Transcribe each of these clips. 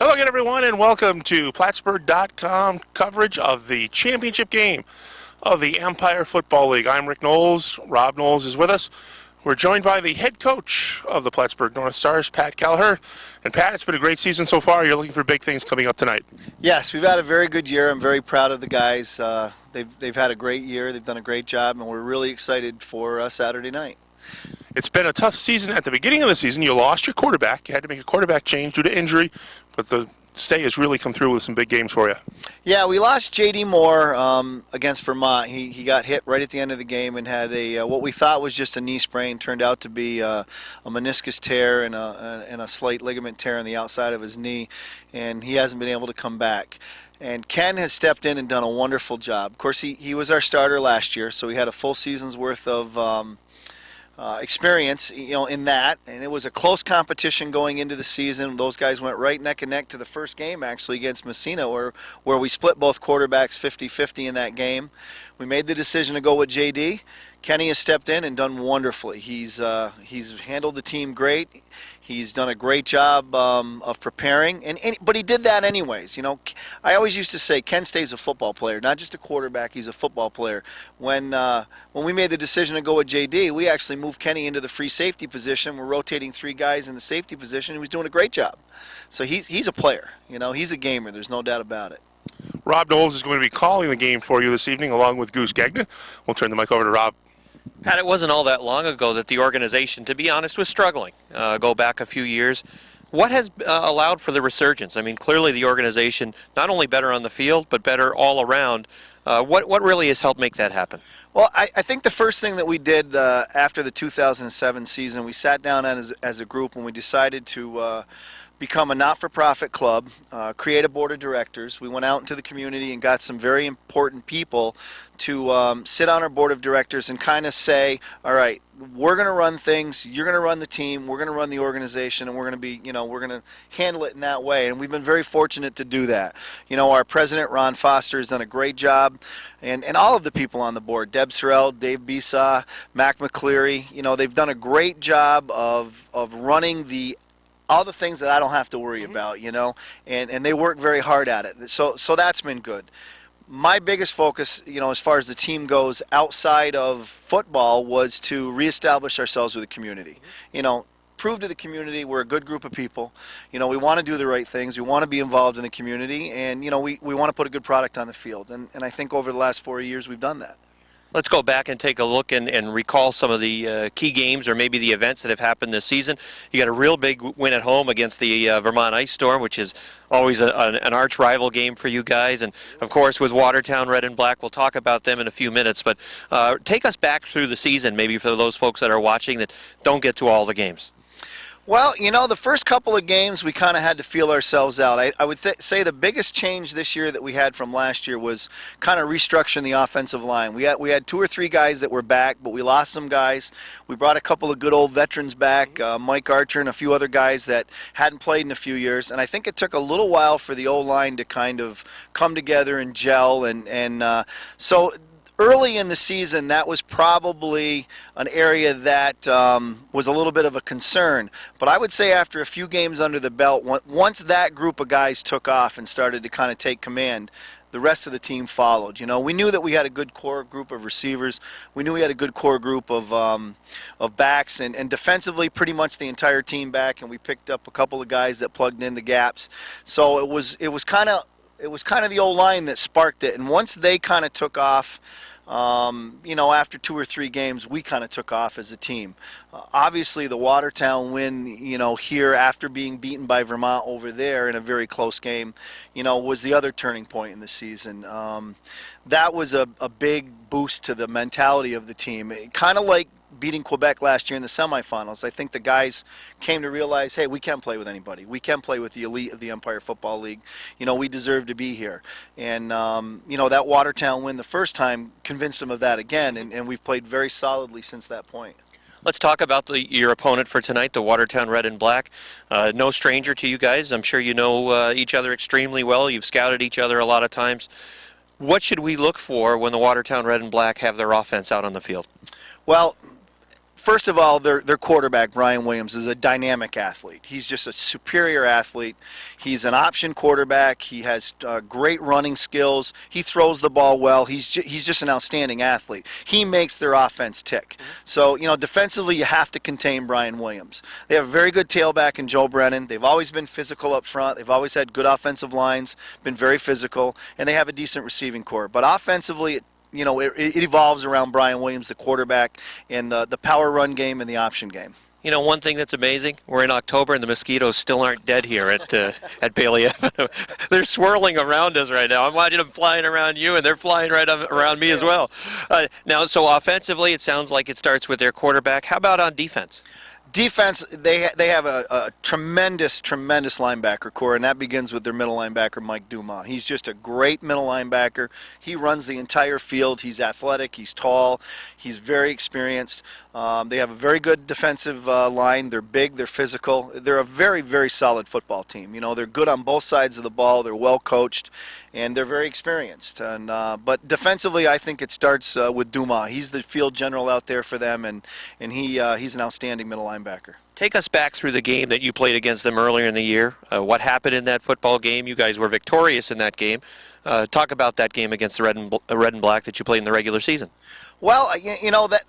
Hello again, everyone, and welcome to Plattsburgh.com coverage of the championship game of the Empire Football League. I'm Rick Knowles. Rob Knowles is with us. We're joined by the head coach of the Plattsburgh North Stars, Pat Kelleher. And Pat, it's been a great season so far. You're looking for big things coming up tonight. Yes, we've had a very good year. I'm very proud of the guys. They've had a great year. They've done a great job, and we're really excited for Saturday night. It's been a tough season. At the beginning of the season, you lost your quarterback. You had to make a quarterback change due to injury, but the stay has really come through with some big games for you. Yeah, we lost J.D. Moore against Vermont. He got hit right at the end of the game and had a what we thought was just a knee sprain. Turned out to be a meniscus tear and a slight ligament tear on the outside of his knee, and he hasn't been able to come back. And Ken has stepped in and done a wonderful job. Of course, he was our starter last year, so he had a full season's worth of experience, in that, and it was a close competition going into the season. Those guys went right neck and neck to the first game, actually, against Messina, where we split both quarterbacks 50-50 in that game. We made the decision to go with JD. Kenny has stepped in and done wonderfully. He's handled the team great. He's done a great job of preparing, but he did that anyways. I always used to say Ken stays a football player, not just a quarterback. He's a football player. When we made the decision to go with JD, we actually moved Kenny into the free safety position. We're rotating three guys in the safety position. He was doing a great job. So he's a player. He's a gamer. There's no doubt about it. Rob Knowles is going to be calling the game for you this evening, along with Goose Gagnon. We'll turn the mic over to Rob. Pat, it wasn't all that long ago that the organization, to be honest, was struggling. Go back a few years. What has allowed for the resurgence? I mean, clearly the organization, not only better on the field, but better all around. What really has helped make that happen? Well, I think the first thing that we did after the 2007 season, we sat down as a group and we decided to become a not-for-profit club, create a board of directors. We went out into the community and got some very important people to sit on our board of directors and kind of say, all right, we're going to run things, you're going to run the team, we're going to run the organization, and we're going to be, we're going to handle it in that way. And we've been very fortunate to do that. Our president, Ron Foster, has done a great job, and all of the people on the board, Deb Sorrell, Dave Bisa, Mac McCleary, they've done a great job of running all the things that I don't have to worry about, and they work very hard at it. So that's been good. My biggest focus, as far as the team goes outside of football, was to reestablish ourselves with the community. Prove to the community we're a good group of people. We want to do the right things. We want to be involved in the community, and, we want to put a good product on the field. And I think over the last 4 years we've done that. Let's go back and take a look and recall some of the key games or maybe the events that have happened this season. You got a real big win at home against the Vermont Ice Storm, which is always an arch rival game for you guys. And, of course, with Watertown Red and Black, we'll talk about them in a few minutes. But take us back through the season, maybe for those folks that are watching that don't get to all the games. Well, the first couple of games we kind of had to feel ourselves out. I would say the biggest change this year that we had from last year was kind of restructuring the offensive line. We had 2 or 3 guys that were back, but we lost some guys. We brought a couple of good old veterans back, Mike Archer and a few other guys that hadn't played in a few years. And I think it took a little while for the O-line to kind of come together and gel. So early in the season, that was probably an area that was a little bit of a concern. But I would say after a few games under the belt, once that group of guys took off and started to kind of take command, the rest of the team followed. We knew that we had a good core group of receivers. We knew we had a good core group of backs, and defensively, pretty much the entire team back. And we picked up a couple of guys that plugged in the gaps. So it was kind of the old line that sparked it. And once they kind of took off, after 2 or 3 games, we kind of took off as a team. Obviously, the Watertown win, here after being beaten by Vermont over there in a very close game, was the other turning point in the season. That was a big boost to the mentality of the team. Kind of like beating Quebec last year in the semifinals. I think the guys came to realize, hey, we can play with anybody. We can play with the elite of the Empire Football League. We deserve to be here. And, that Watertown win the first time convinced them of that again, and we've played very solidly since that point. Let's talk about your opponent for tonight, the Watertown Red and Black. No stranger to you guys. I'm sure you know each other extremely well. You've scouted each other a lot of times. What should we look for when the Watertown Red and Black have their offense out on the field? Well, first of all, their quarterback, Brian Williams, is a dynamic athlete. He's just a superior athlete. He's an option quarterback. He has great running skills. He throws the ball well. He's just an outstanding athlete. He makes their offense tick. So, defensively, you have to contain Brian Williams. They have a very good tailback in Joe Brennan. They've always been physical up front. They've always had good offensive lines, been very physical, and they have a decent receiving core. But offensively, it evolves around Brian Williams, the quarterback, and the power run game and the option game. One thing that's amazing, we're in October and the mosquitoes still aren't dead here at Bailey Avenue. They're swirling around us right now. I'm watching them flying around you, and they're flying right around me as well. Now, so offensively, it sounds like it starts with their quarterback. How about on defense? Defense, they have a tremendous linebacker core, and that begins with their middle linebacker, Mike Dumas. He's just a great middle linebacker. He runs the entire field. He's athletic. He's tall. He's very experienced. They have a very good defensive line. They're big. They're physical. They're a very, very solid football team. They're good on both sides of the ball. They're well coached, and they're very experienced. And but defensively, I think it starts with Dumas. He's the field general out there for them, and he's an outstanding middle linebacker. Take us back through the game that you played against them earlier in the year. What happened in that football game? You guys were victorious in that game. Talk about that game against the red and black that you played in the regular season. Well,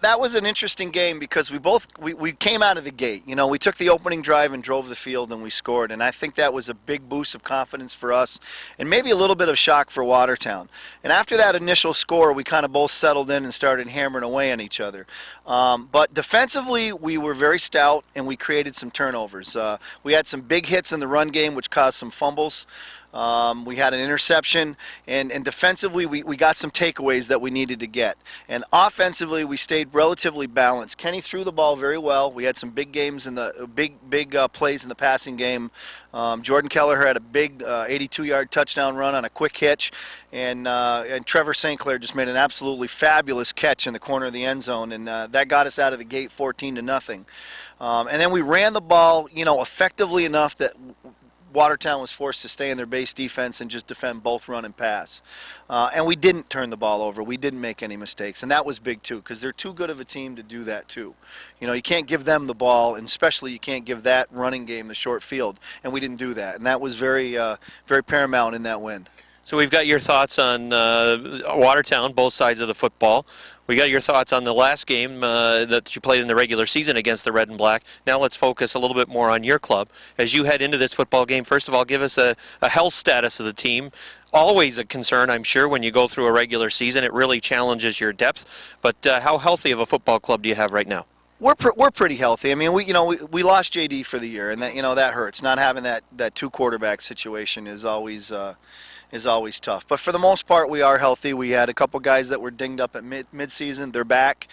that was an interesting game because we came out of the gate. We took the opening drive and drove the field and we scored, and I think that was a big boost of confidence for us and maybe a little bit of shock for Watertown. And after that initial score, we kind of both settled in and started hammering away on each other. But defensively, we were very stout and we created some turnovers. We had some big hits in the run game, which caused some fumbles. We had an interception, and defensively we got some takeaways that we needed to get. And offensively, we stayed relatively balanced. Kenny threw the ball very well. We had some big games in the big plays in the passing game. Jordan Kelleher had a big 82-yard touchdown run on a quick hitch, and Trevor St. Clair just made an absolutely fabulous catch in the corner of the end zone, and that got us out of the gate 14-0. And then we ran the ball, effectively enough that Watertown was forced to stay in their base defense and just defend both run and pass. And we didn't turn the ball over. We didn't make any mistakes. And that was big, too, because they're too good of a team to do that, too. You can't give them the ball, and especially you can't give that running game the short field. And we didn't do that. And that was very paramount in that win. So we've got your thoughts on Watertown, both sides of the football. We got your thoughts on the last game that you played in the regular season against the Red and Black. Now let's focus a little bit more on your club. As you head into this football game, first of all, give us a health status of the team. Always a concern, I'm sure, when you go through a regular season. It really challenges your depth. But how healthy of a football club do you have right now? We're pretty healthy. I mean, we lost JD for the year, and that hurts. Not having that two quarterback situation is always tough. But for the most part, we are healthy. We had a couple guys that were dinged up at mid-season. They're back.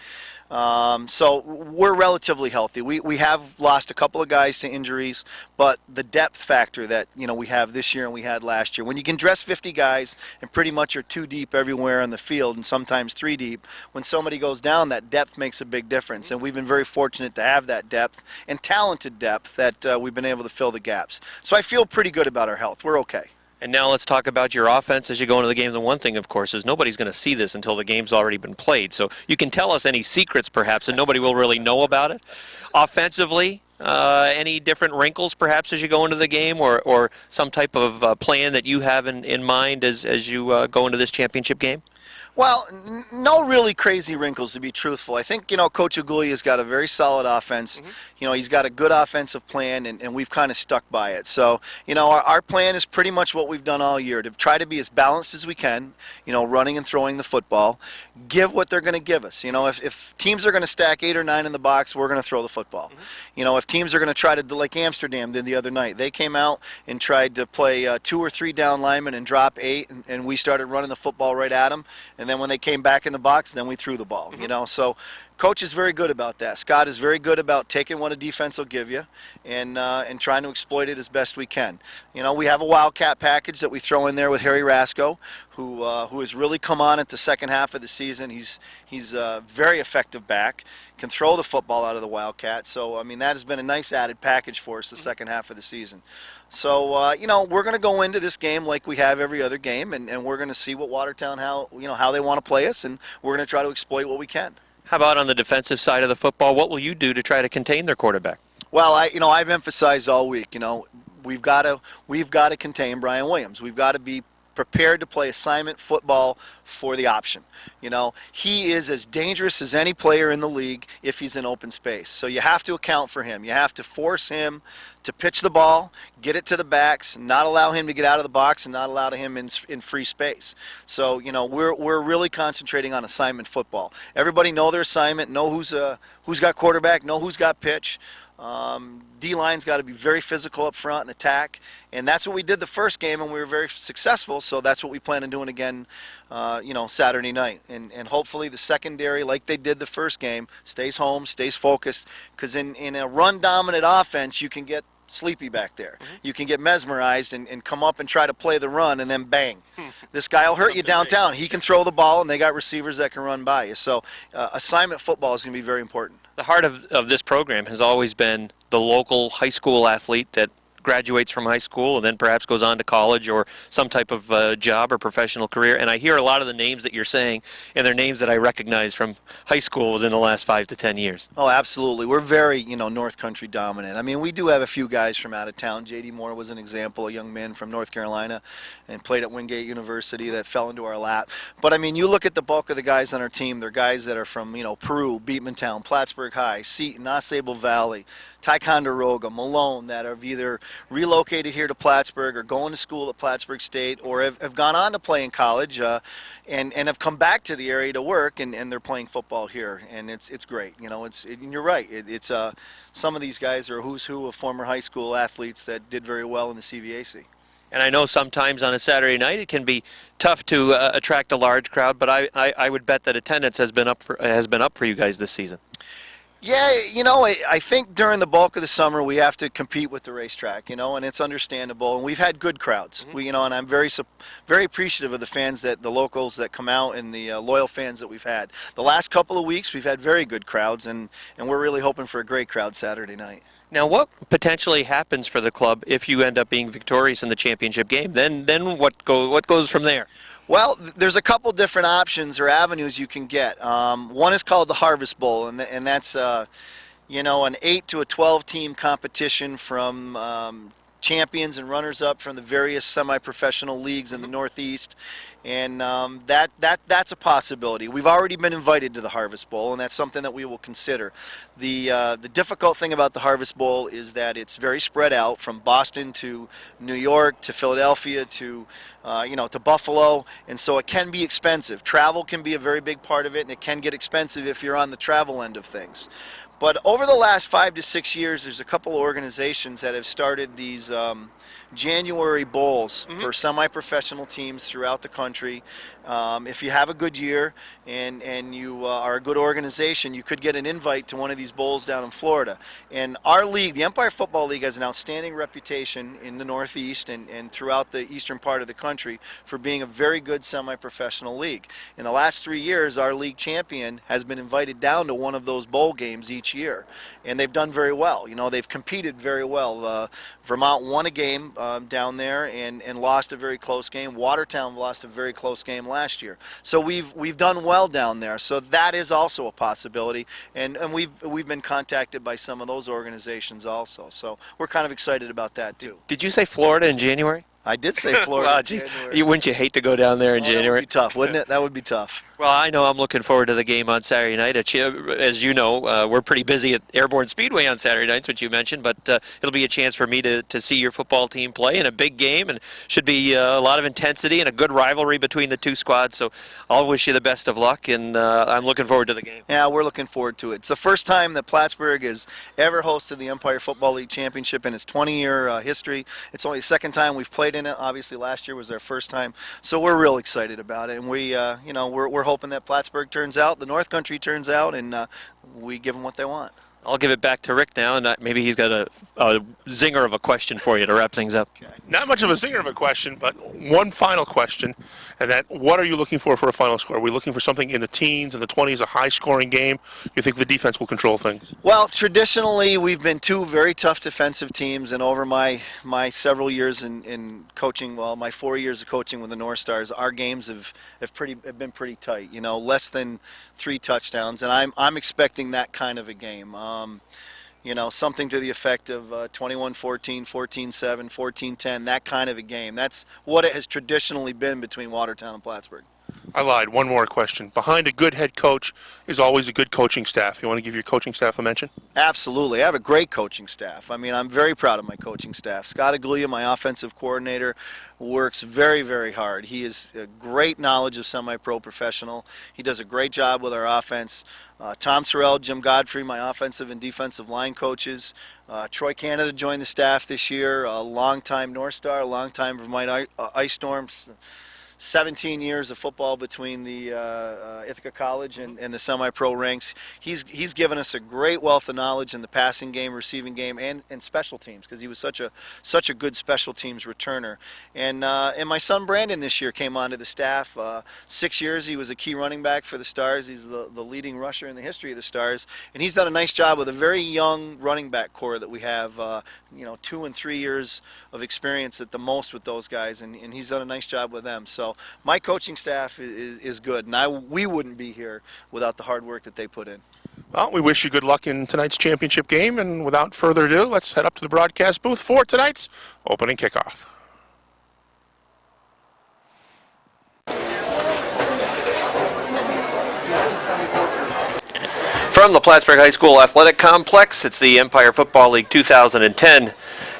So we're relatively healthy. We have lost a couple of guys to injuries, but the depth factor that we have this year and we had last year, when you can dress 50 guys and pretty much are 2 deep everywhere on the field and sometimes 3 deep, when somebody goes down, that depth makes a big difference. And we've been very fortunate to have that depth and talented depth that we've been able to fill the gaps. So I feel pretty good about our health. We're okay. And now let's talk about your offense as you go into the game. The one thing, of course, is nobody's going to see this until the game's already been played. So you can tell us any secrets, perhaps, and nobody will really know about it. Offensively, any different wrinkles, perhaps, as you go into the game, or some type of plan that you have in mind as you go into this championship game? Well, no really crazy wrinkles, to be truthful. I think, Coach Agulia's got a very solid offense. Mm-hmm. He's got a good offensive plan, and we've kind of stuck by it. So, our plan is pretty much what we've done all year, to try to be as balanced as we can, running and throwing the football, give what they're going to give us. If teams are going to stack 8 or 9 in the box, we're going to throw the football. Mm-hmm. If teams are going to try to, like Amsterdam did the other night, they came out and tried to play 2 or 3 down linemen and drop 8, and we started running the football right at them. And then when they came back in the box, then we threw the ball. Mm-hmm. So Coach is very good about that. Scott is very good about taking what a defense will give you and trying to exploit it as best we can. We have a wildcat package that we throw in there with Harry Rasco, who has really come on at the second half of the season. He's a very effective back, can throw the football out of the wildcat. So that has been a nice added package for us the second half of the season. So, we're going to go into this game like we have every other game, and we're going to see what Watertown, how they want to play us, and we're going to try to exploit what we can. How about on the defensive side of the football? What will you do to try to contain their quarterback? Well, I've emphasized all week, we've got to contain Brian Williams. We've got to be prepared to play assignment football for the option. He is as dangerous as any player in the league if he's in open space. So you have to account for him. You have to force him to pitch the ball, get it to the backs, not allow him to get out of the box, and not allow him in free space. So we're really concentrating on assignment football. Everybody know their assignment, know who's got quarterback, know who's got pitch. D-line's got to be very physical up front and attack, and that's what we did the first game, and we were very successful. So that's what we plan on doing again, Saturday night, and hopefully the secondary, like they did the first game, stays home, stays focused. Because in a run-dominant offense, you can get sleepy back there. Mm-hmm. You can get mesmerized and come up and try to play the run, and then bang, this guy will hurt you downtown. He can throw the ball, and they got receivers that can run by you. So assignment football is going to be very important. The heart of this program has always been the local high school athlete that graduates from high school and then perhaps goes on to college or some type of job or professional career. And I hear a lot of the names that you're saying, and they're names that I recognize from high school within the last 5 to 10 years. Oh, absolutely. We're very, North Country dominant. I mean, we do have a few guys from out of town. J.D. Moore was an example, a young man from North Carolina and played at Wingate University that fell into our lap. But, I mean, you look at the bulk of the guys on our team, they're guys that are from, Peru, Beatmantown, Plattsburgh High, Seton, Osable Valley, Ticonderoga, Malone, that have either relocated here to Plattsburgh or going to school at Plattsburgh State or have gone on to play in college and have come back to the area to work, and they're playing football here. And it's great. And you're right. It's some of these guys are who's who of former high school athletes that did very well in the CVAC. And I know sometimes on a Saturday night it can be tough to attract a large crowd, but I would bet that attendance has been up for you guys this season. Yeah, I think during the bulk of the summer we have to compete with the racetrack, and it's understandable. And we've had good crowds, and I'm very appreciative of the fans, the locals that come out, and the loyal fans that we've had. The last couple of weeks we've had very good crowds, and we're really hoping for a great crowd Saturday night. Now, what potentially happens for the club if you end up being victorious in the championship game? Then what goes from there? Well, there's a couple different options or avenues you can get. One is called the Harvest Bowl, and that's an 8 to a 12 team competition from champions and runners-up from the various semi-professional leagues in the Northeast, and that's a possibility. We've already been invited to the Harvest Bowl, and that's something that we will consider. The difficult thing about the Harvest Bowl is that it's very spread out from Boston to New York to Philadelphia to to Buffalo, and so it can be expensive. Travel can be a very big part of it, and it can get expensive if you're on the travel end of things. But over the last 5 to 6 years, there's a couple of organizations that have started these January bowls for semi-professional teams throughout the country. If you have a good year and you are a good organization, you could get an invite to one of these bowls down in Florida. And our league, the Empire Football League, has an outstanding reputation in the Northeast and throughout the eastern part of the country for being a very good semi-professional league. In the last 3 years, our league champion has been invited down to one of those bowl games each year, and they've done very well. They've competed very well. Vermont won a game down there and lost a very close game. Watertown lost a very close game last year. So we've done well down there. So that is also a possibility, and we've been contacted by some of those organizations also. So we're kind of excited about that too. Did you say Florida in January? I did say Florida. Wow, geez. Wouldn't you hate to go down there in January? That would be tough, wouldn't it? That would be tough. Well, I know I'm looking forward to the game on Saturday night. As you know, we're pretty busy at Airborne Speedway on Saturday nights, which you mentioned, but it'll be a chance for me to see your football team play in a big game, and should be a lot of intensity and a good rivalry between the two squads. So I'll wish you the best of luck, and I'm looking forward to the game. Yeah, we're looking forward to it. It's the first time that Plattsburgh has ever hosted the Empire Football League Championship in its 20-year history. It's only the second time we've played in it. Obviously, last year was our first time, so we're real excited about it, and we're hoping that Plattsburgh turns out, the North Country turns out, and we give them what they want. I'll give it back to Rick now, and maybe he's got a zinger of a question for you to wrap things up. Not much of a zinger of a question, but one final question, and that: what are you looking for a final score? Are we looking for something in the teens and the 20s, a high-scoring game? You think the defense will control things? Well, traditionally, we've been two very tough defensive teams, and over my several years in coaching, well, my 4 years of coaching with the North Stars, our games have been pretty tight. You know, less than 3 touchdowns, and I'm expecting that kind of a game. You know, something to the effect of 21-14, 14-7, 14-10, that kind of a game. That's what it has traditionally been between Watertown and Plattsburgh. I lied. One more question. Behind a good head coach is always a good coaching staff. You want to give your coaching staff a mention? Absolutely. I have a great coaching staff. I mean, I'm very proud of my coaching staff. Scott Agulia, my offensive coordinator, works very, very hard. He has a great knowledge of semi-pro professional. He does a great job with our offense. Tom Sorrell, Jim Godfrey, my offensive and defensive line coaches. Troy Canada joined the staff this year, a longtime North Star, a longtime Vermont Ice Storms. 17 years of football between the Ithaca College and the semi-pro ranks. He's given us a great wealth of knowledge in the passing game, receiving game, and special teams, because he was such a good special teams returner. And my son Brandon this year came onto the staff. 6 years he was a key running back for the Stars. He's the leading rusher in the history of the Stars, and he's done a nice job with a very young running back core that we have. 2 and 3 years of experience at the most with those guys, and he's done a nice job with them. So my coaching staff is good, and we wouldn't be here without the hard work that they put in. Well, we wish you good luck in tonight's championship game, and without further ado, let's head up to the broadcast booth for tonight's opening kickoff. From the Plattsburgh High School Athletic Complex, it's the Empire Football League 2010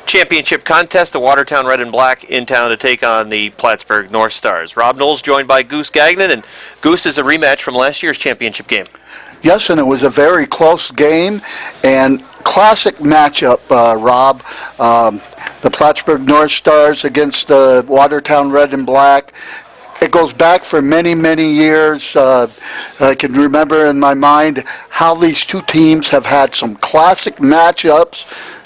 Championship Contest. The Watertown Red and Black in town to take on the Plattsburgh North Stars. Rob Knowles joined by Goose Gagnon, and Goose is a rematch from last year's championship game. Yes, and it was a very close game and classic matchup, Rob. The Plattsburgh North Stars against the Watertown Red and Black. It goes back for many, many years. I can remember in my mind how these two teams have had some classic matchups,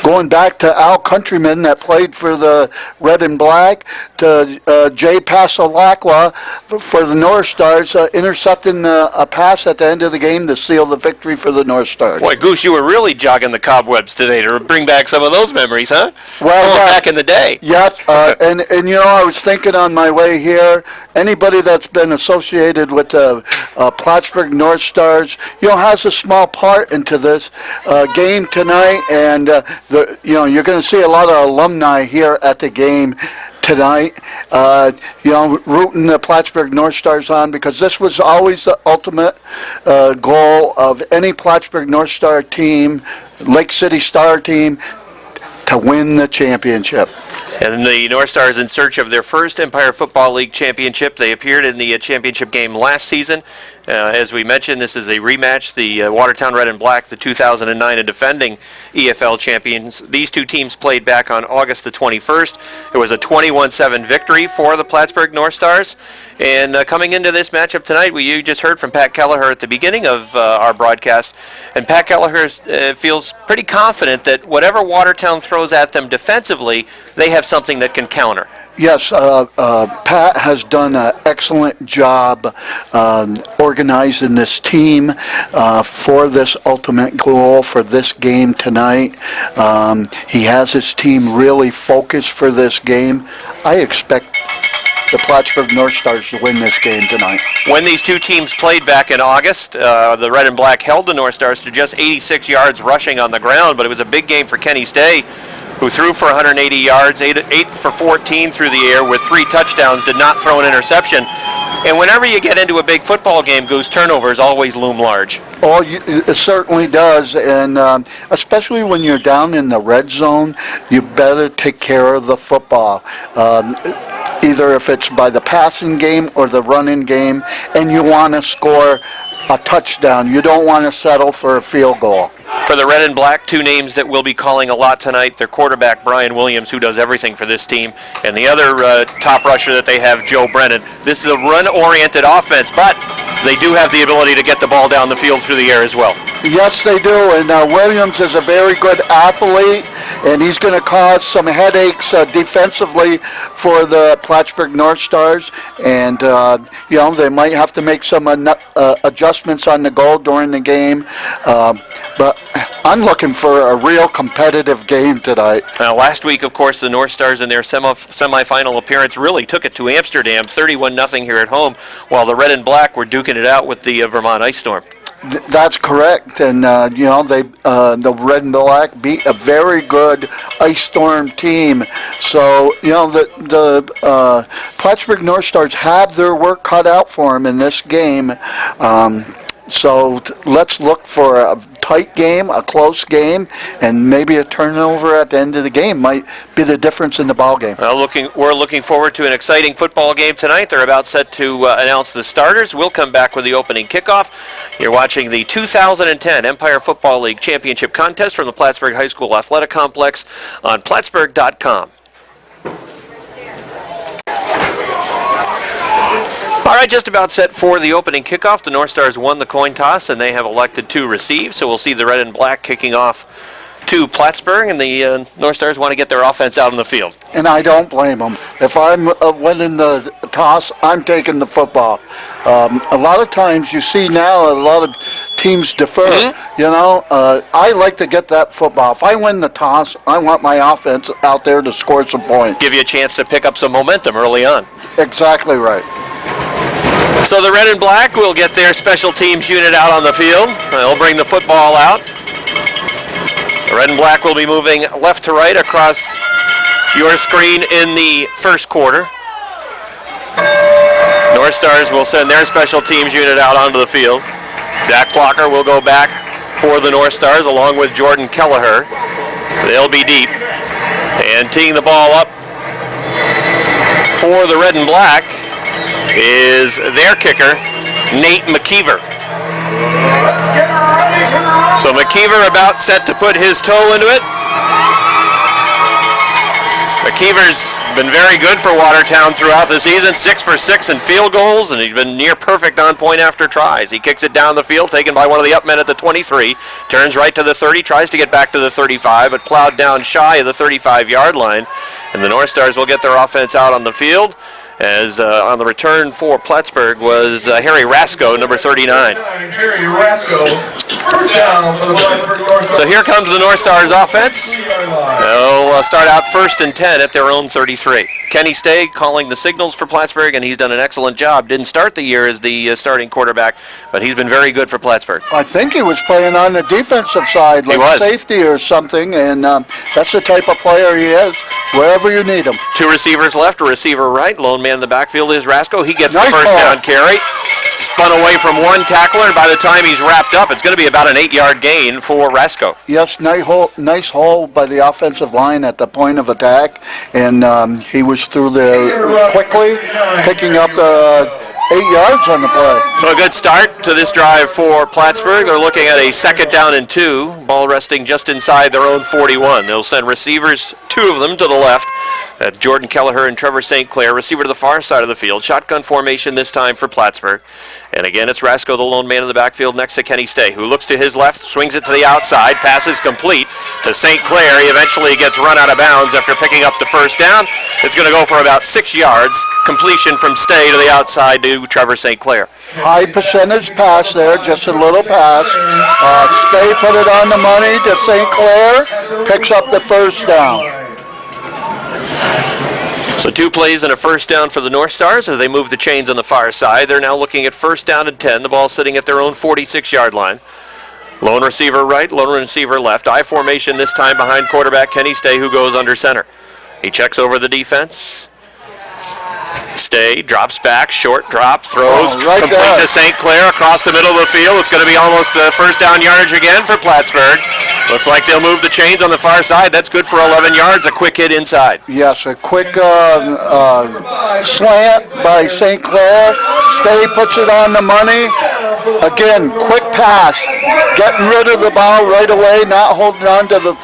going back to Al Countryman that played for the Red and Black, to Jay Pasolacqua for the North Stars, intercepting a pass at the end of the game to seal the victory for the North Stars. Boy, Goose, you were really jogging the cobwebs today to bring back some of those memories, huh? Well, back in the day. Yep, and I was thinking on my way here, anybody that's been associated with the Plattsburgh North Stars, has a small part into this game tonight, and you're going to see a lot of alumni here at the game tonight, rooting the Plattsburgh North Stars on, because this was always the ultimate goal of any Plattsburgh North Star team, Lake City Star team, to win the championship. And the North Stars in search of their first Empire Football League championship. They appeared in the championship game last season. As we mentioned, this is a rematch. The Watertown Red and Black, the 2009 and defending EFL champions. These two teams played back on August the 21st. It was a 21-7 victory for the Plattsburgh North Stars. And coming into this matchup tonight, you just heard from Pat Kelleher at the beginning of our broadcast. And Pat Kelleher feels pretty confident that whatever Watertown throws at them defensively, they have something that can counter. Yes, Pat has done an excellent job organizing this team for this ultimate goal for this game tonight. He has his team really focused for this game. I expect the Plattsburgh North Stars to win this game tonight. When these two teams played back in August, the Red and Black held the North Stars to just 86 yards rushing on the ground, but it was a big game for Kenny Stay, who threw for 180 yards, 8 for 14 through the air with 3 touchdowns, did not throw an interception. And whenever you get into a big football game, Goose, turnovers always loom large. Oh, it certainly does, and especially when you're down in the red zone, you better take care of the football. Either if it's by the passing game or the running game, and you want to score a touchdown. You don't want to settle for a field goal. For the Red and Black, two names that we'll be calling a lot tonight. Their quarterback, Brian Williams, who does everything for this team, and the other top rusher that they have, Joe Brennan. This is a run-oriented offense, but they do have the ability to get the ball down the field through the air as well. Yes, they do, and Williams is a very good athlete, and he's going to cause some headaches defensively for the Plattsburgh North Stars, and they might have to make some adjustments on the goal during the game, but I'm looking for a real competitive game tonight. Last week, of course, the North Stars in their semifinal appearance really took it to Amsterdam, 31-0 here at home, while the Red and Black were duking it out with the Vermont Ice Storm. That's correct, and the Red and Black beat a very good Ice Storm team. So the Plattsburgh North Stars have their work cut out for them in this game. So let's look for a tight game, a close game, and maybe a turnover at the end of the game might be the difference in the ball game. We're looking forward to an exciting football game tonight. They're about set to announce the starters. We'll come back with the opening kickoff. You're watching the 2010 Empire Football League Championship contest from the Plattsburgh High School Athletic Complex on Plattsburgh.com. All right, just about set for the opening kickoff. The North Stars won the coin toss, and they have elected to receive. So we'll see the Red and Black kicking off to Plattsburgh, and the North Stars want to get their offense out on the field. And I don't blame them. If I'm winning the toss, I'm taking the football. A lot of times you see now a lot of teams defer. Mm-hmm. I like to get that football. If I win the toss, I want my offense out there to score some points. Give you a chance to pick up some momentum early on. Exactly right. So the Red and Black will get their special teams unit out on the field. They'll bring the football out. The Red and Black will be moving left to right across your screen in the first quarter. North Stars will send their special teams unit out onto the field. Zach Blocker will go back for the North Stars along with Jordan Kelleher. They'll be deep. And teeing the ball up for the Red and Black is their kicker, Nate McKeever. So McKeever about set to put his toe into it. McKeever's been very good for Watertown throughout the season, 6 for 6 in field goals, and he's been near perfect on point after tries. He kicks it down the field, taken by one of the up men at the 23, turns right to the 30, tries to get back to the 35, but plowed down shy of the 35-yard line, and the North Stars will get their offense out on the field. As on the return for Plattsburgh was Harry Rasko, number 39. Harry Rasko, first down for the Plattsburgh North Stars. So here comes the North Stars offense. They'll start out 1st and 10 at their own 33. Kenny Stay calling the signals for Plattsburgh, and he's done an excellent job. Didn't start the year as the starting quarterback, but he's been very good for Plattsburgh. I think he was playing on the defensive side, like safety or something, and that's the type of player he is, wherever you need him. 2 receivers left, a receiver right. Lone man in the backfield is Rasko. He gets nice the first ball. Down carry. Spun away from one tackler, and by the time he's wrapped up, it's going to be about an 8-yard gain for Rasko. Yes, nice hole by the offensive line at the point of attack, and he was through there quickly, picking up 8 yards on the play. So a good start to this drive for Plattsburgh. They're looking at a 2nd down and 2, ball resting just inside their own 41. They'll send receivers, 2 of them to the left. That's Jordan Kelleher and Trevor St. Clair, receiver to the far side of the field. Shotgun formation this time for Plattsburgh. And again, it's Rasko, the lone man in the backfield next to Kenny Stay, who looks to his left, swings it to the outside, passes complete to St. Clair. He eventually gets run out of bounds after picking up the first down. It's going to go for about 6 yards. Completion from Stay to the outside to Trevor St. Clair. High percentage pass there, just a little pass. Stay put it on the money to St. Clair, picks up the first down. So 2 plays and a first down for the North Stars as they move the chains on the far side. They're now looking at 1st down and 10. The ball sitting at their own 46-yard line. Lone receiver right, lone receiver left. I formation this time behind quarterback Kenny Stay, who goes under center. He checks over the defense. Stay, drops back, short drop, throws, complete to St. Clair across the middle of the field. It's going to be almost the first down yardage again for Plattsburgh. Looks like they'll move the chains on the far side. That's good for 11 yards, a quick hit inside. Yes, a quick slant by St. Clair. Stay puts it on the money. Again, quick pass. Getting rid of the ball right away, not holding on to the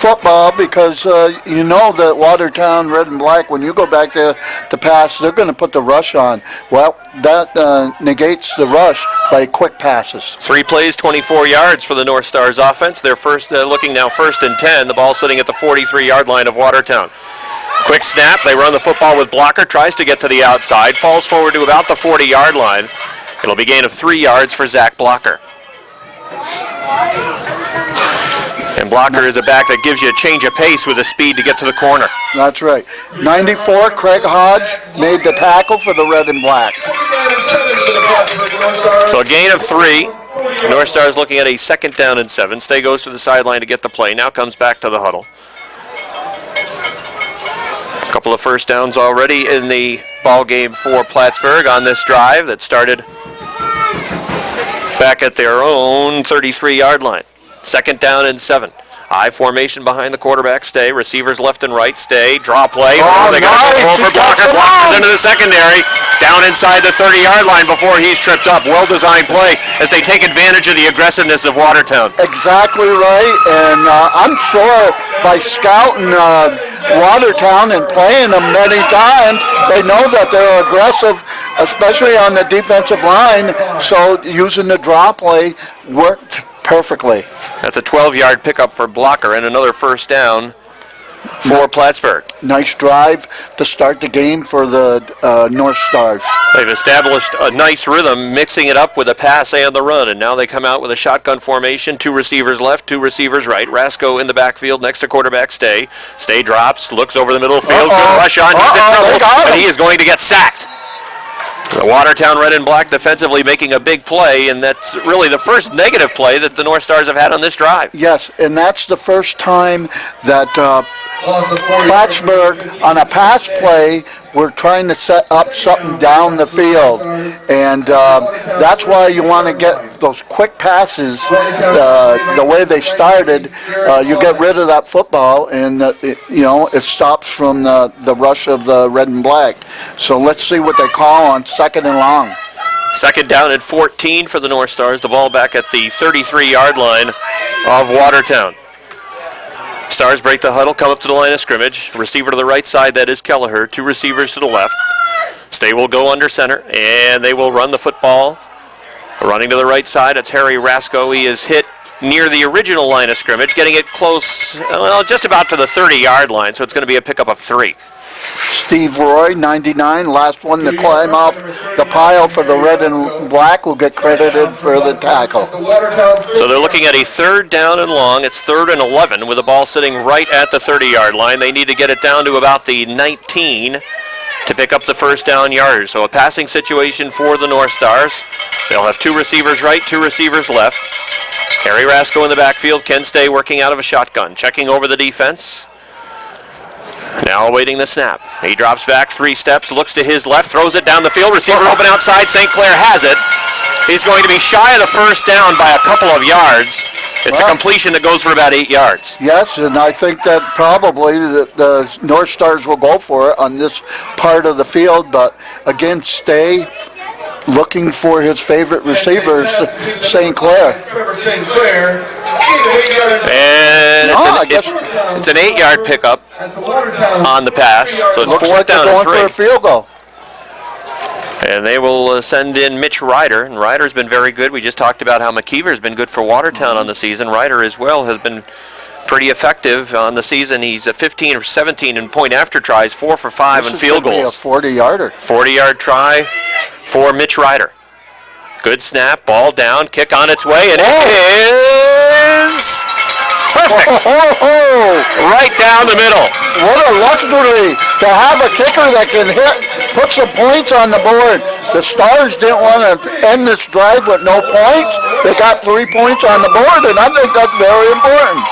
football because you know that Watertown Red and Black, when you go back to the pass, they're going to put the rush on. Well, that negates the rush by quick passes. 3 plays, 24 yards for the North Stars offense. They're looking now 1st and 10. The ball sitting at the 43-yard line of Watertown. Quick snap. They run the football with Blocker. Tries to get to the outside. Falls forward to about the 40-yard line. It'll be a gain of 3 yards for Zach Blocker. And Blocker is a back that gives you a change of pace with the speed to get to the corner. That's right. 94, Craig Hodge made the tackle for the Red and Black. So a gain of 3. North Stars looking at a 2nd down and 7. Stay goes to the sideline to get the play. Now comes back to the huddle. A couple of first downs already in the ball game for Plattsburgh on this drive that started back at their own 33-yard line. 2nd down and 7. I formation behind the quarterback. Stay. Receivers left and right. Stay. Draw play. They got a roll for Blocker. Blocker's into the secondary. Down inside the 30-yard line before he's tripped up. Well-designed play as they take advantage of the aggressiveness of Watertown. Exactly right. And I'm sure by scouting Watertown and playing them many times, they know that they're aggressive, especially on the defensive line. So using the draw play worked perfectly. That's a 12-yard pickup for Blocker and another first down for Plattsburgh. Nice drive to start the game for the North Stars. They've established a nice rhythm, mixing it up with a pass and the run, and now they come out with a shotgun formation. 2 receivers left, 2 receivers right. Rasco in the backfield next to quarterback Stay. Stay drops, looks over the middle of the field. Good rush on. He's in trouble, but he is going to get sacked. The Watertown Red and Black defensively making a big play, and that's really the first negative play that the North Stars have had on this drive. Yes, and that's the first time that Plattsburgh, on a pass play, we're trying to set up something down the field. And that's why you want to get those quick passes the way they started. You get rid of that football, and it stops from the rush of the Red and Black. So let's see what they call on 2nd and long. 2nd down and 14 for the North Stars. The ball back at the 33-yard line of Watertown. Stars break the huddle, come up to the line of scrimmage. Receiver to the right side, that is Kelleher. 2 receivers to the left. Stay will go under center, and they will run the football. Running to the right side, it's Harry Rasco. He is hit near the original line of scrimmage, getting it close, well, just about to the 30-yard line, so it's going to be a pickup of 3. Steve Roy, 99, last one to climb off the pile for the Red and Black, will get credited for the tackle. So they're looking at a 3rd down and long. It's 3rd and 11 with the ball sitting right at the 30-yard line. They need to get it down to about the 19 to pick up the first down yardage. So a passing situation for the North Stars. They'll have 2 receivers right, 2 receivers left. Harry Rasco in the backfield. Ken Stay working out of a shotgun. Checking over the defense. Now awaiting the snap. He drops back 3 steps, looks to his left, throws it down the field. Receiver open outside. St. Clair has it. He's going to be shy of the first down by a couple of yards. It's a completion that goes for about 8 yards. Yes, and I think that probably the North Stars will go for it on this part of the field. But again, Stay looking for his favorite receivers, St. Clair. And it's an 8-yard pickup on the pass. So it's 4th down and 3. For a field goal. And they will send in Mitch Ryder. And Ryder's been very good. We just talked about how McKeever's been good for Watertown on the season. Ryder as well has been pretty effective on the season. He's at 15 or 17 in point after tries, 4 for 5 on field goals. This is going to be a 40-yarder. 40-yard try for Mitch Ryder. Good snap, ball down, kick on its way, and it is perfect. Right down the middle. What a luxury to have a kicker that can put some points on the board. The Stars didn't want to end this drive with no points. They got 3 points on the board, and I think that's very important.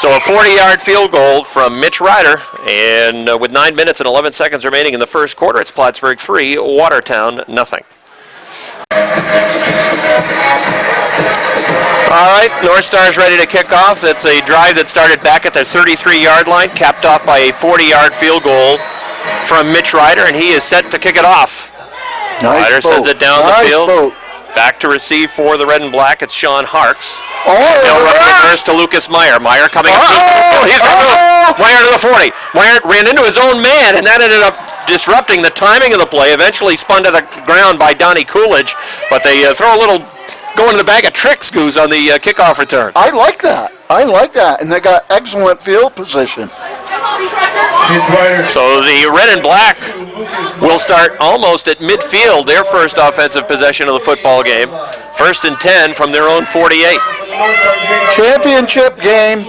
So a 40-yard field goal from Mitch Ryder, and with 9 minutes and 11 seconds remaining in the first quarter, it's Plattsburgh 3, Watertown nothing. All right, North Stars ready to kick off. It's a drive that started back at their 33-yard line, capped off by a 40-yard field goal from Mitch Ryder, and he is set to kick it off. Ryder sends it down the field. Back to receive for the red and black. It's Sean Harks. Oh, They'll run reverse to Lucas Meyer. Meyer coming up. He's got Meyer to the 40. Meyer ran into his own man, and that ended up disrupting the timing of the play. Eventually spun to the ground by Donnie Coolidge, but they throw a little going to the bag of tricks, Goose, on the kickoff return. I like that. And they got excellent field position. So the red and black will start almost at midfield, their first offensive possession of the football game. 1st and 10 from their own 48. Championship game,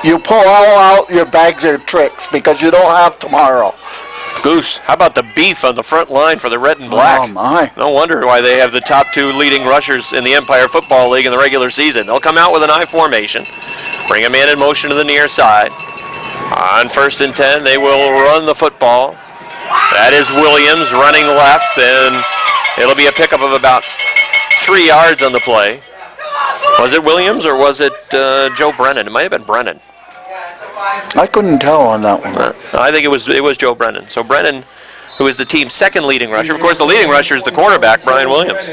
you pull all out your bags of tricks because you don't have tomorrow. Goose, how about the beef on the front line for the red and black? Oh, my. No wonder why they have the top 2 leading rushers in the Empire Football League in the regular season. They'll come out with an I formation, bring a man in motion to the near side. On 1st and 10, they will run the football. That is Williams running left, and it'll be a pickup of about 3 yards on the play. Was it Williams or was it Joe Brennan? It might have been Brennan. I couldn't tell on that one. I think it was Joe Brennan. So Brennan, who is the team's second leading rusher. Of course, the leading rusher is the quarterback, Brian Williams.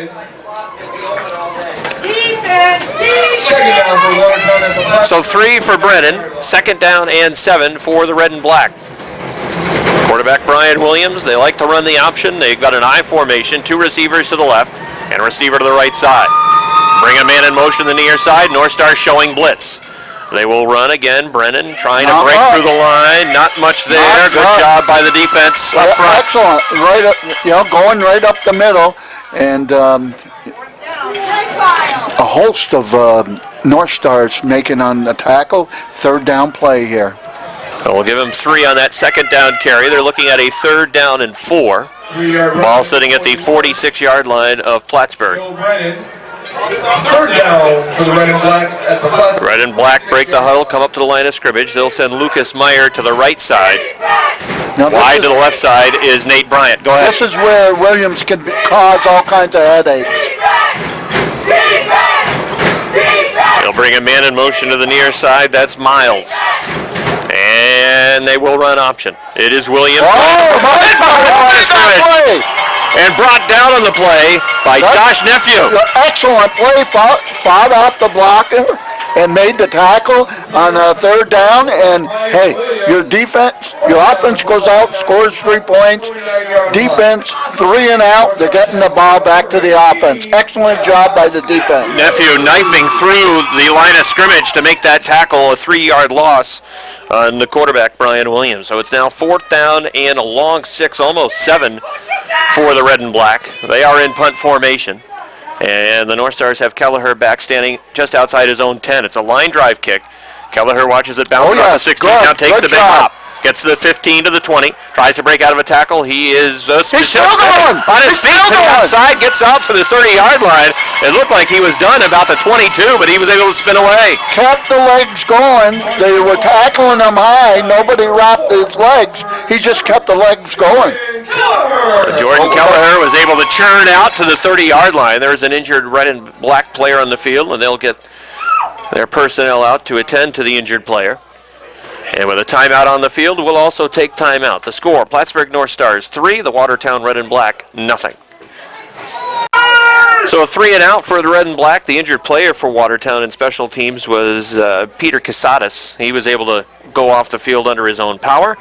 So 3 for Brennan, 2nd down and 7 for the red and black. Quarterback Brian Williams, they like to run the option. They've got an I formation, 2 receivers to the left and a receiver to the right side. Bring a man in motion to the near side, North Star showing blitz. They will run again. Brennan trying to break through the line. Not much there. Good job by the defense up front. Excellent. Right up, going right up the middle. And a host of North Stars making on the tackle. 3rd down play here. So we'll give him 3 on that 2nd down carry. They're looking at a 3rd down and 4. Ball sitting at the 46-yard line of Plattsburgh. 3rd down for the red and black at the Plattsburgh. Red and black break the huddle, come up to the line of scrimmage. They'll send Lucas Meyer to the right side. Now Wide to the left side is Nate Bryant. Go ahead. This is where Williams can cause all kinds of headaches. They'll bring a man in motion to the near side. That's Miles. And they will run option. It is Williams. And brought down on the play by Josh Nephew. Excellent play, fought off the blocker and made the tackle on 3rd down. And hey, your offense goes out, scores 3 points. Defense 3 and out. They're getting the ball back to the offense. Excellent job by the defense. Nephew knifing through the line of scrimmage to make that tackle, a 3-yard loss on the quarterback, Brian Williams. So it's now 4th down and a long 6, almost 7 for the red and black. They are in punt formation. And the North Stars have Kelleher back standing just outside his own 10. It's a line drive kick. Kelleher watches it bounce off the 16, now takes the big hop. Gets to the 15 to the 20, tries to break out of a tackle. He is He's still going! On his feet to the outside, gets out to the 30-yard line. It looked like he was done about the 22, but he was able to spin away. Kept the legs going. They were tackling him high. Nobody wrapped his legs. He just kept the legs going. Jordan Kelleher was able to churn out to the 30-yard line. There's an injured red and black player on the field, and they'll get their personnel out to attend to the injured player. And with a timeout on the field, we'll also take timeout. The score, Plattsburgh North Stars 3, the Watertown Red and Black, nothing. So a 3 and out for the Red and Black. The injured player for Watertown in special teams was Peter Casadas. He was able to go off the field under his own power.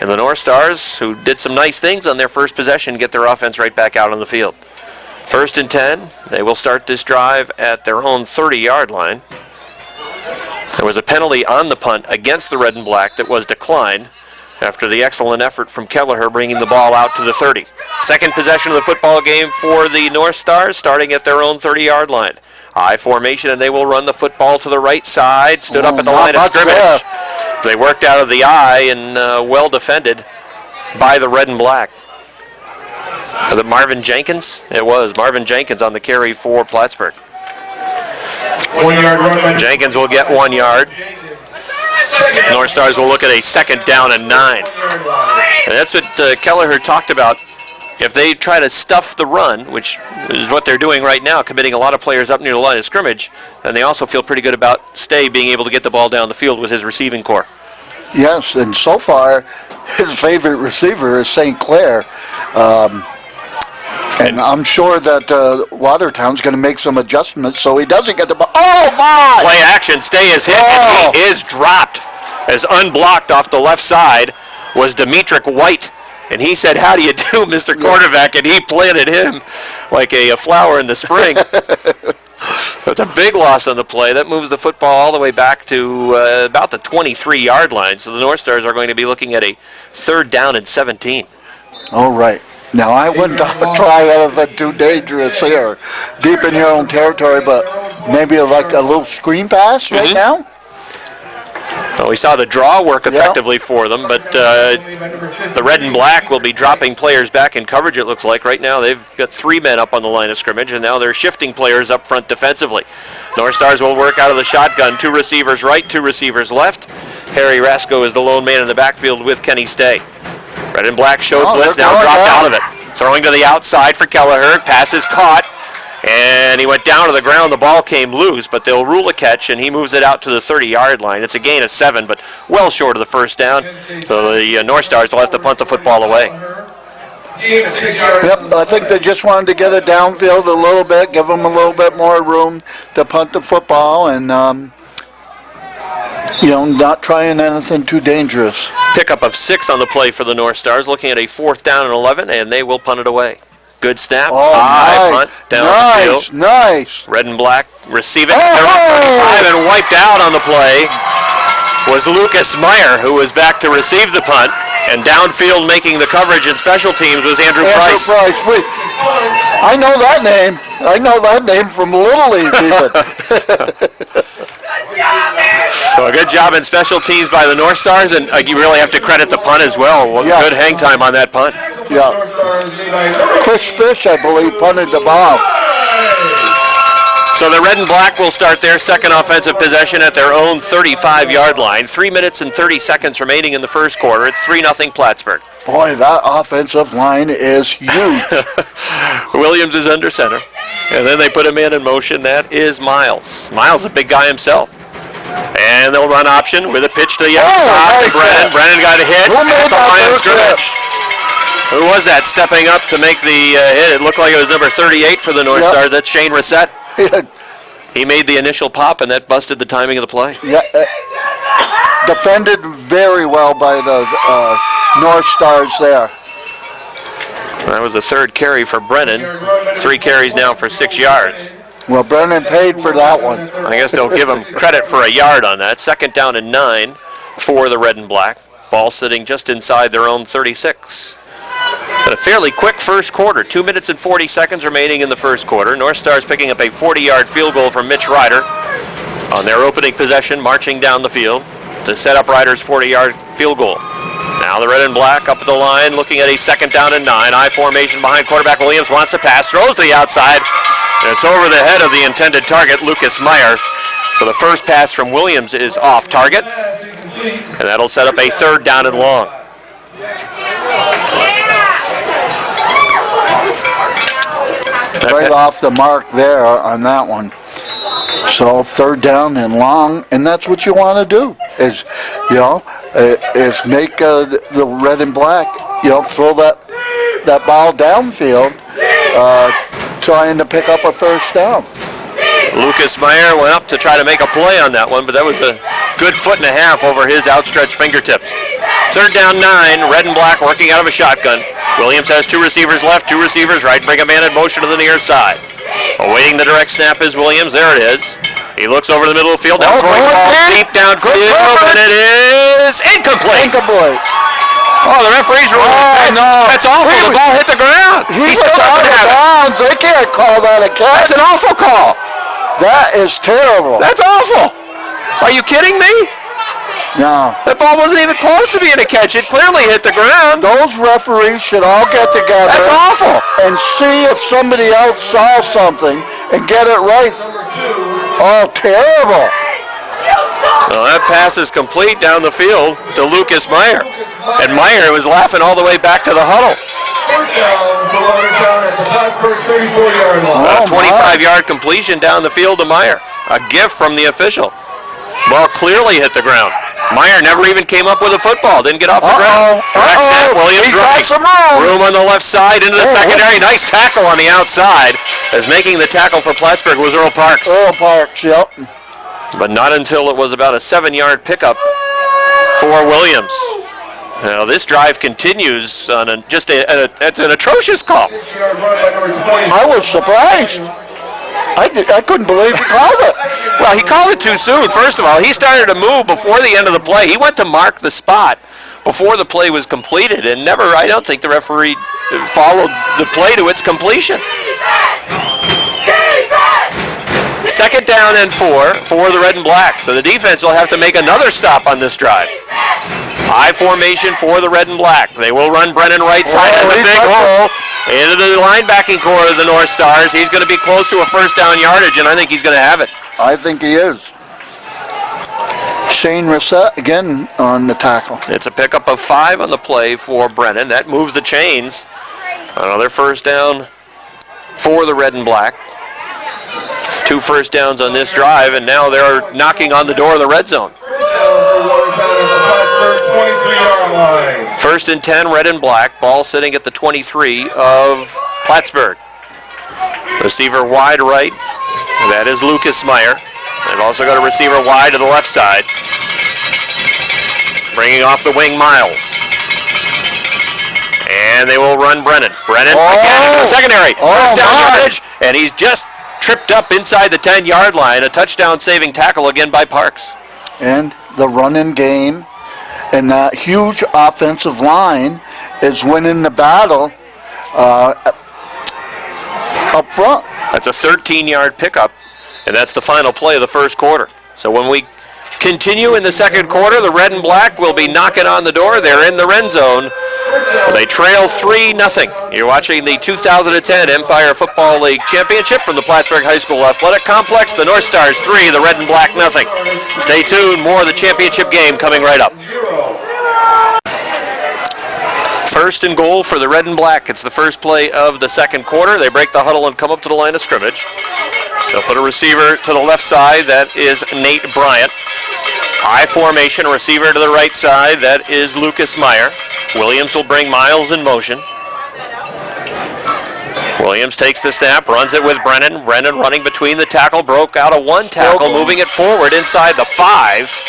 And the North Stars, who did some nice things on their first possession, get their offense right back out on the field. 1st and 10. They will start this drive at their own 30-yard line. There was a penalty on the punt against the Red and Black that was declined after the excellent effort from Kelleher bringing the ball out to the 30. 2nd possession of the football game for the North Stars, starting at their own 30-yard line. I formation, and they will run the football to the right side. Stood up at the line of scrimmage. They worked out of the I and well defended by the Red and Black. Was it Marvin Jenkins? It was Marvin Jenkins on the carry for Plattsburgh. 1 yard run. Jenkins will get 1 yard. North Stars will look at a 2nd down and 9. And that's what Kelleher talked about. If they try to stuff the run, which is what they're doing right now, committing a lot of players up near the line of scrimmage, then they also feel pretty good about Stay being able to get the ball down the field with his receiving core. Yes, and so far, his favorite receiver is St. Clair. And I'm sure that Watertown's going to make some adjustments so he doesn't get the ball. Oh, my! Play action, Stay is hit, and he is dropped. As unblocked off the left side was Demetric White. And he said, "How do you do, Mr. Quarterback?" And he planted him like a flower in the spring. That's a big loss on the play. That moves the football all the way back to about the 23-yard line. So the North Stars are going to be looking at a 3rd down and 17. All right. Now, I wouldn't try anything too dangerous here, deep in your own territory, but maybe like a little screen pass right now? Well, we saw the draw work effectively for them, but the red and black will be dropping players back in coverage, it looks like. Right now they've got 3 men up on the line of scrimmage, and now they're shifting players up front defensively. North Stars will work out of the shotgun. 2 receivers right, 2 receivers left. Harry Rasco is the lone man in the backfield with Kenny Stay. Red and black showed blitz, now dropped out of it. Throwing to the outside for Kelleher. Pass is caught. And he went down to the ground. The ball came loose, but they'll rule a catch, and he moves it out to the 30-yard line. It's a gain of 7, but well short of the first down. So the North Stars will have to punt the football away. Yep, I think they just wanted to get it downfield a little bit, give them a little bit more room to punt the football, and not trying anything too dangerous. Pickup of 6 on the play for the North Stars, looking at a 4th down and 11, and they will punt it away. Good snap. High punt down the field. Nice. Red and black receiving. And wiped out on the play was Lucas Meyer, who was back to receive the punt. And downfield making the coverage in special teams was Andrew Price. Wait. I know that name. I know that name from Little League even. So a good job in special teams by the North Stars, and you really have to credit the punt as well. Good hang time on that punt. Yeah. Chris Fish, I believe, punted the ball. So the red and black will start their second offensive possession at their own 35-yard line. 3 minutes and 30 seconds remaining in the first quarter. It's 3-0 Plattsburgh. Boy, that offensive line is huge. Williams is under center. And then they put a man in motion. That is Miles. Miles, a big guy himself. And they'll run option with a pitch to the outside to Brennan. Brennan got a hit at the line of scrimmage. Who was that stepping up to make the hit? It looked like it was number 38 for the North Stars. That's Shane Reset. He made the initial pop, and that busted the timing of the play. Yeah, defended very well by the North Stars there. That was the 3rd carry for Brennan. 3 carries now for 6 yards. Well, Brennan paid for that one. I guess they'll give him credit for a yard on that. 2nd down and 9 for the red and black. Ball sitting just inside their own 36. But a fairly quick first quarter. 2 minutes and 40 seconds remaining in the first quarter. North Stars picking up a 40-yard field goal from Mitch Ryder on their opening possession, marching down the field to set up Ryder's 40-yard field goal. Now the red and black up at the line, looking at a 2nd down and 9. I formation behind quarterback Williams, wants to pass, throws to the outside. And it's over the head of the intended target, Lucas Meyer. So the first pass from Williams is off target. And that'll set up a 3rd down and long. Right off the mark there on that one. So 3rd down and long, and that's what you want to do, is make the red and black, throw that ball downfield, trying to pick up a 1st down. Lucas Meyer went up to try to make a play on that one, but that was a good 1.5 feet over his outstretched fingertips. 3rd down 9, red and black working out of a shotgun. Williams has 2 receivers left, 2 receivers right, bring a man in motion to the near side. Awaiting the direct snap is Williams, there it is. He looks over the middle of the field, now throwing the ball deep downfield, and it is incomplete. Oh, the referee's ruling. That's awful, the ball hit the ground. He still doesn't have it. They can't call that a catch. That's an awful call. That is terrible. That's awful. Are you kidding me? No. That ball wasn't even close to being a catch. It clearly hit the ground. Those referees should all get together. That's awful. And see if somebody else saw something and get it right. Oh, terrible. So that pass is complete down the field to Lucas Meyer. And Meyer was laughing all the way back to the huddle. A 25-yard completion down the field to Meyer. A gift from the official. Ball clearly hit the ground. Meyer never even came up with a football. Didn't get off the ground. Direct snap. Williams He's got right. some room. Room on the left side into the secondary. Nice tackle on the outside. As making the tackle for Plattsburgh was Earl Parks. Earl Parks, yep. But not until it was about a 7-yard pickup for Williams. Now this drive continues on it's an atrocious call. I was surprised. I couldn't believe he called it. Well, he called it too soon. First of all, he started to move before the end of the play. He went to mark the spot before the play was completed, and I don't think the referee followed the play to its completion. Second down and 4 for the red and black. So the defense will have to make another stop on this drive. High formation for the red and black. They will run Brennan right side. Has a big hole into the linebacking core of the North Stars. He's going to be close to a first down yardage, and I think he's going to have it. I think he is. Shane Reset again on the tackle. It's a pickup of 5 on the play for Brennan. That moves the chains. Another first down for the red and black. 2 first downs on this drive, and now they're knocking on the door of the red zone. First and 10, red and black. Ball sitting at the 23 of Plattsburgh. Receiver wide right. That is Lucas Meyer. They've also got a receiver wide to the left side. Bringing off the wing, Miles. And they will run Brennan. Brennan again into the secondary. First down yardage, and he's just tripped up inside the 10-yard line. A touchdown-saving tackle again by Parks. And the running game and that huge offensive line is winning the battle up front. That's a 13-yard pickup, and that's the final play of the first quarter. So when we continue in the second quarter, the red and black will be knocking on the door. They're in the red zone. They trail 3-0. You're watching the 2010 Empire Football League Championship from the Plattsburgh High School Athletic Complex. The North Stars 3, the red and black 0. Stay tuned. More of the championship game coming right up. First and goal for the red and black. It's the first play of the second quarter. They break the huddle and come up to the line of scrimmage. They'll put a receiver to the left side. That is Nate Bryant. High formation, receiver to the right side. That is Lucas Meyer. Williams will bring Miles in motion. Williams takes the snap, runs it with Brennan. Brennan running between the tackle, broke out of one tackle, moving it forward inside the 5.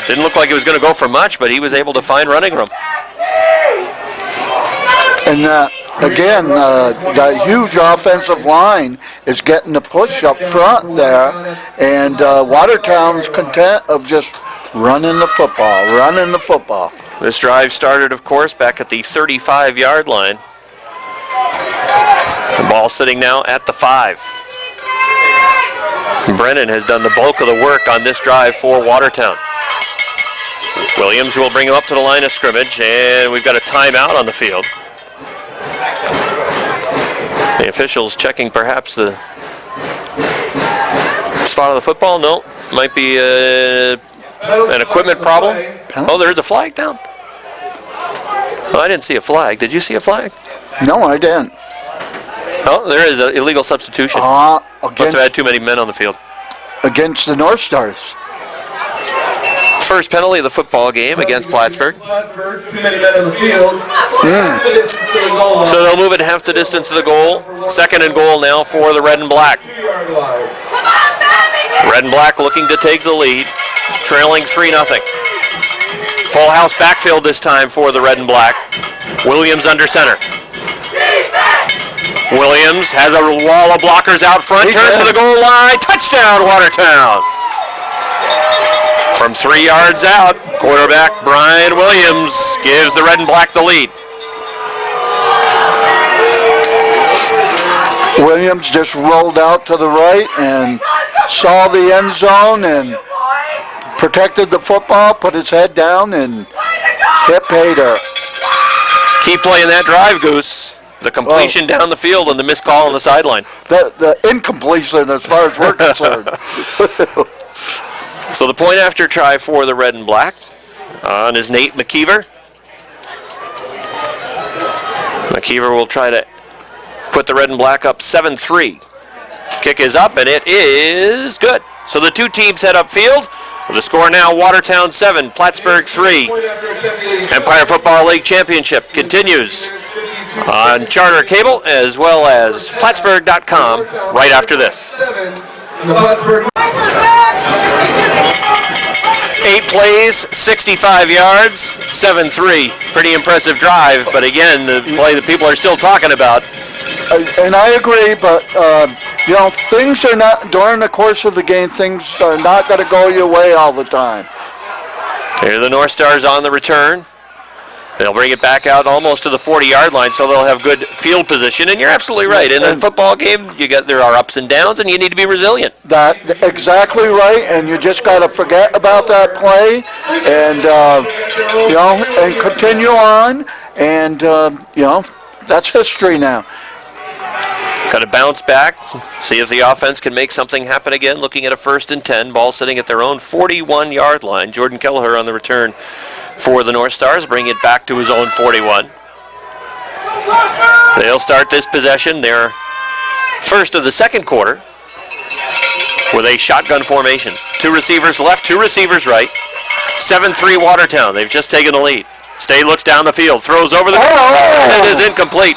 Didn't look like it was going to go for much, but he was able to find running room. And again, that huge offensive line is getting the push up front there, and Watertown's content of just running the football. This drive started, of course, back at the 35-yard line. The ball sitting now at the 5. Brennan has done the bulk of the work on this drive for Watertown. Williams will bring him up to the line of scrimmage, and we've got a timeout on the field. The officials checking perhaps the spot of the football. No, might be an equipment problem. Oh, there is a flag down. Oh, I didn't see a flag. Did you see a flag? No, I didn't. Oh, there is an illegal substitution. Must have had too many men on the field. Against the North Stars. First penalty of the football game against Plattsburgh. Too many men on the field. So they'll move it half the distance to the goal. Second and goal now for the red and black. Red and black looking to take the lead, trailing 3-0. Full house backfield this time for the red and black. Williams under center. Williams has a wall of blockers out front, turns to the goal line. Touchdown, Watertown. From 3 yards out, quarterback Brian Williams gives the red and black the lead. Williams just rolled out to the right and saw the end zone and protected the football, put his head down, and hit pay dirt. Keep playing that drive, Goose. The completion down the field and the missed call on the sideline. The incompletion as far as we're concerned. So the point after try for the red and black on is Nate McKeever. McKeever will try to put the red and black up 7-3. Kick is up, and it is good. So the two teams head upfield. The score now, Watertown 7, Plattsburgh 3. Empire Football League Championship continues on Charter Cable as well as Plattsburgh.com right after this. 8 plays, 65 yards, 7-3. Pretty impressive drive, but again, the play that people are still talking about. And I agree, but, things are not, during the course of the game, things are not going to go your way all the time. Here are the North Stars on the return. They'll bring it back out almost to the 40-yard line, so they'll have good field position. And you're absolutely right. In a football game, there are ups and downs, and you need to be resilient. That's exactly right, and you just got to forget about that play, and and continue on, and that's history now. Got to bounce back, see if the offense can make something happen again. Looking at a 1st and 10, ball sitting at their own 41-yard line. Jordan Kelleher on the return for the North Stars, bring it back to his own 41. They'll start this possession, their first of the second quarter, with a shotgun formation. 2 receivers left, 2 receivers right. 7-3 Watertown. They've just taken the lead. Stay looks down the field, throws over the and it is incomplete.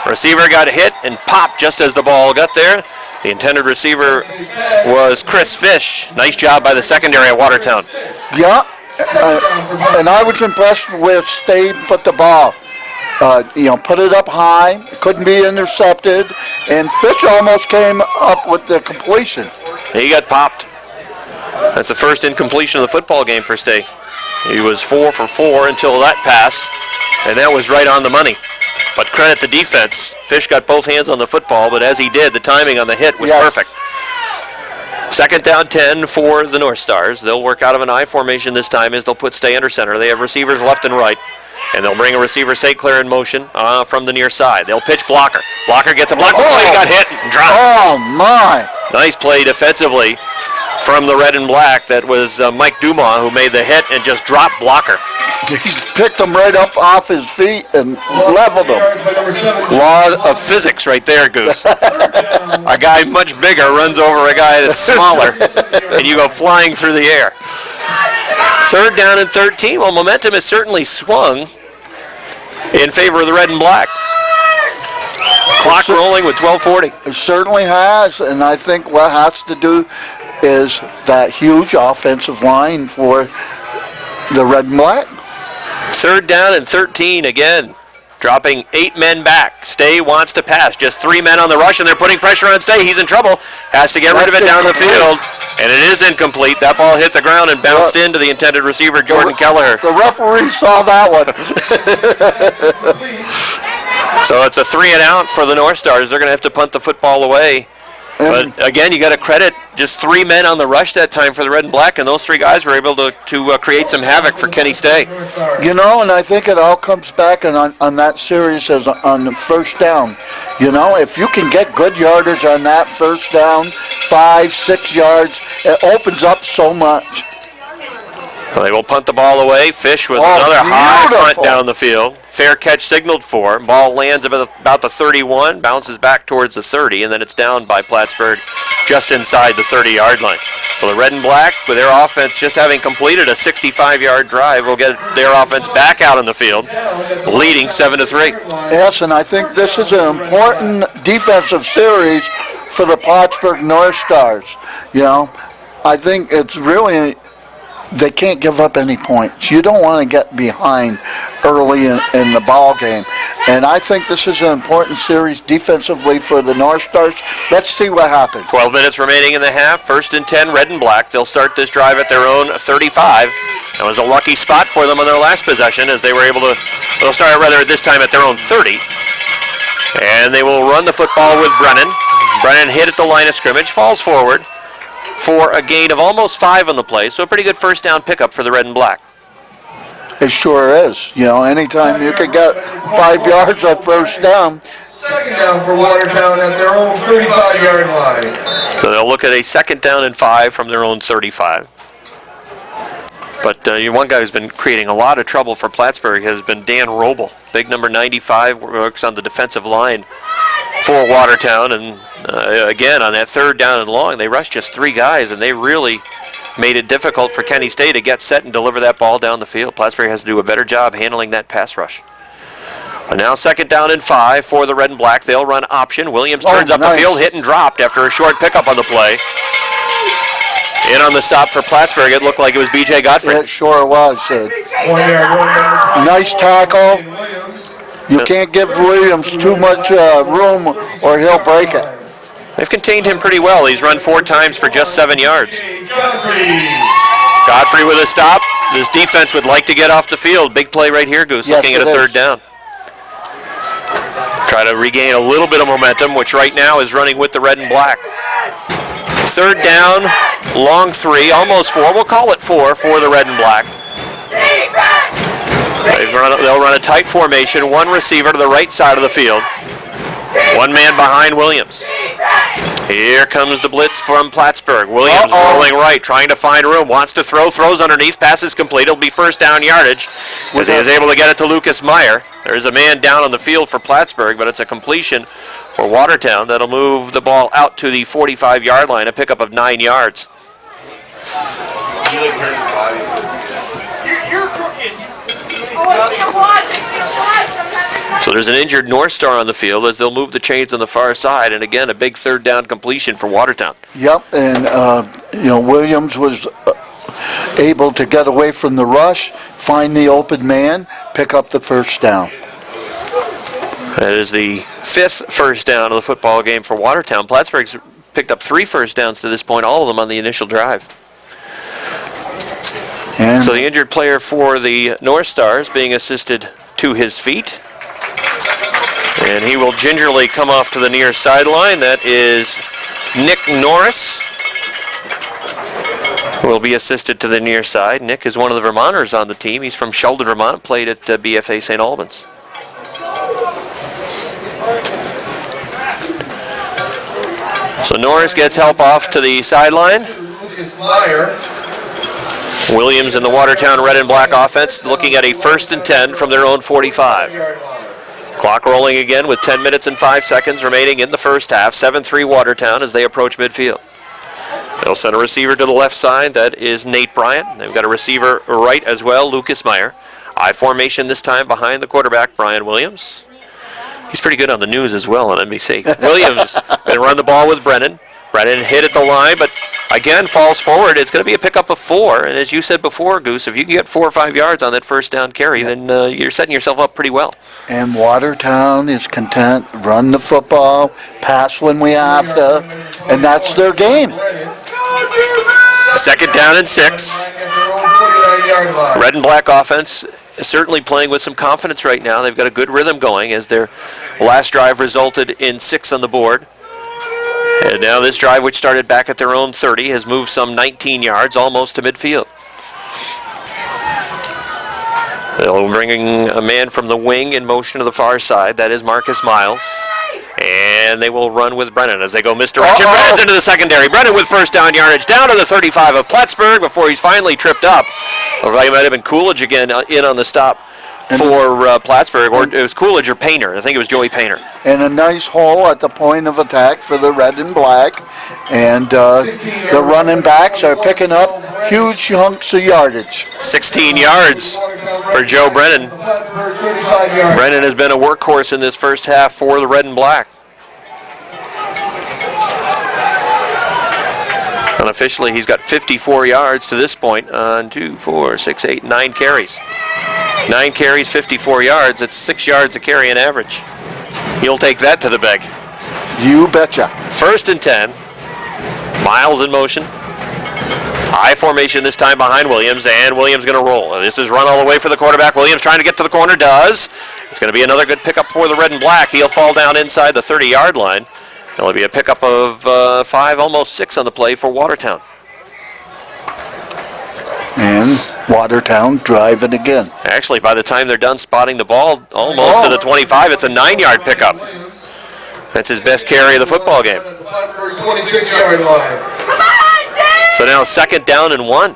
Receiver got hit and popped just as the ball got there. The intended receiver was Chris Fish. Nice job by the secondary at Watertown. Yeah, and I was impressed with Stade put the ball. Put it up high, couldn't be intercepted, and Fish almost came up with the completion. He got popped. That's the first incompletion of the football game for Stay. He was 4 for 4 until that pass, and that was right on the money. But credit the defense. Fish got both hands on the football, but as he did, the timing on the hit was perfect. 2nd down 10 for the North Stars. They'll work out of an I formation this time as they'll put Stay under center. They have receivers left and right. And they'll bring a receiver, St. Clair, in motion from the near side. They'll pitch Blocker. Blocker gets a block. Oh, he got hit and dropped. Oh, my. Nice play defensively from the red and black. That was Mike Dumas who made the hit and just dropped Blocker. He picked him right up off his feet and leveled him. Law of physics right there, Goose. A guy much bigger runs over a guy that's smaller, and you go flying through the air. 3rd down and 13. Well, momentum has certainly swung in favor of the red and black. Clock rolling with 12:40. It certainly has, and I think what has to do is that huge offensive line for the red and black. 3rd down and 13 again. Dropping 8 men back. Stay wants to pass. Just 3 men on the rush, and they're putting pressure on Stay. He's in trouble. Has to get rid of it down the field. And it is incomplete. That ball hit the ground and bounced into the intended receiver, Jordan Kelleher. The referee saw that one. So it's a 3 and out for the North Stars. They're going to have to punt the football away. But again, you got to credit just 3 men on the rush that time for the red and black, and those 3 guys were able to create some havoc for Kenny Stay. And I think it all comes back on that series as on the 1st down. If you can get good yardage on that 1st down, 5, 6 yards, it opens up so much. Well, they will punt the ball away. Fish with another high punt down the field. Fair catch signaled for. Ball lands about the 31, bounces back towards the 30, and then it's down by Plattsburgh just inside the 30-yard line. So the red and black, with their offense just having completed a 65-yard drive, will get their offense back out on the field, leading 7-3. Yes, and I think this is an important defensive series for the Plattsburgh North Stars. I think it's really... They can't give up any points. You don't want to get behind early in the ball game. And I think this is an important series defensively for the North Stars. Let's see what happens. 12 minutes remaining in the half. 1st and 10, red and black. They'll start this drive at their own 35. It was a lucky spot for them on their last possession as they were able to, they'll start rather this time at their own 30. And they will run the football with Brennan. Brennan hit at the line of scrimmage, falls forward for a gain of almost 5 on the play, so a pretty good 1st down pickup for the red and black. It sure is. Anytime you can get 5 yards on 1st down. 2nd down for Watertown at their own 35-yard line. So they'll look at a 2nd down and 5 from their own 35. But one guy who's been creating a lot of trouble for Plattsburgh has been Dan Roble. Big number 95, works on the defensive line for Watertown, and again on that 3rd down and long, they rushed just 3 guys, and they really made it difficult for Kenny State to get set and deliver that ball down the field. Plattsburgh has to do a better job handling that pass rush. But now 2nd down and 5 for the Red and Black. They'll run option. Williams turns up the field, hit and dropped after a short pickup on the play. In on the stop for Plattsburgh, it looked like it was B.J. Godfrey. It sure was, Sid. Nice tackle. You can't give Williams too much room or he'll break it. They've contained him pretty well. He's run 4 times for just 7 yards. Godfrey with a stop. This defense would like to get off the field. Big play right here, Goose, looking at a 3rd down. Try to regain a little bit of momentum, which right now is running with the Red and Black. 3rd down, long 3, almost 4. We'll call it 4 for the Red and Black. They'll run a tight formation, 1 receiver to the right side of the field. 1 man behind Williams. Here comes the blitz from Plattsburgh. Williams rolling right, trying to find room, wants to throw, throws underneath, passes complete. It'll be 1st down yardage as he is able to get it to Lucas Meyer. There's a man down on the field for Plattsburgh, but it's a completion for Watertown. That'll move the ball out to the 45-yard line, a pickup of 9 yards. You're crooked. So there's an injured North Star on the field as they'll move the chains on the far side, and again, a big 3rd down completion for Watertown. Yep, and Williams was able to get away from the rush, find the open man, pick up the 1st down. That is the 5th 1st down of the football game for Watertown. Plattsburgh's picked up 3 1st downs to this point, all of them on the initial drive. And So the injured player for the North Stars being assisted to his feet. And he will gingerly come off to the near sideline. That is Nick Norris, who will be assisted to the near side. Nick is one of the Vermonters on the team. He's from Sheldon, Vermont, played at BFA St. Albans. So Norris gets help off to the sideline. Williams and the Watertown Red and Black offense looking at a 1st and 10 from their own 45. Clock rolling again with 10 minutes and 5 seconds remaining in the 1st half. 7-3 Watertown as they approach midfield. They'll send a receiver to the left side. That is Nate Bryant. They've got a receiver right as well, Lucas Meyer. I formation this time behind the quarterback, Brian Williams. He's pretty good on the news as well on NBC. Williams going to run the ball with Brennan. Brennan hit at the line, but again falls forward. It's going to be a pickup of 4. And as you said before, Goose, if you can get 4 or 5 yards on that 1st down carry, then you're setting yourself up pretty well. And Watertown is content, run the football, pass when we have to, and that's their game. 2nd down and 6. Red and Black offense is certainly playing with some confidence right now. They've got a good rhythm going as their last drive resulted in 6 on the board. And now this drive, which started back at their own 30, has moved some 19 yards, almost to midfield. They'll bring a man from the wing in motion to the far side. That is Marcus Miles. And they will run with Brennan as they go misdirection. Brennan's into the secondary. Brennan with 1st down yardage down to the 35 of Plattsburgh before he's finally tripped up. Or it might have been Coolidge again in on the stop for Plattsburgh, or it was Coolidge or Painter. I think it was Joey Painter. And a nice hole at the point of attack for the Red and Black. And the running backs are picking up huge chunks of yardage. 16 yards for Joe Brennan. Brennan has been a workhorse in this 1st half for the Red and Black. Unofficially, he's got 54 yards to this point on 2, 4, 6, 8, 9 carries. 9 carries, 54 yards. That's 6 yards a carry on average. He'll take that to the bank. You betcha. 1st and 10. Miles in motion. I formation this time behind Williams, and Williams going to roll. And this is run all the way for the quarterback. Williams trying to get to the corner, does. It's going to be another good pickup for the Red and Black. He'll fall down inside the 30-yard line. It'll be a pickup of 5, almost 6 on the play for Watertown. And Watertown driving again. Actually, by the time they're done spotting the ball almost to the 25, it's a 9-yard pickup. That's his best carry of the football game. 26-yard line. So now 2nd down and 1.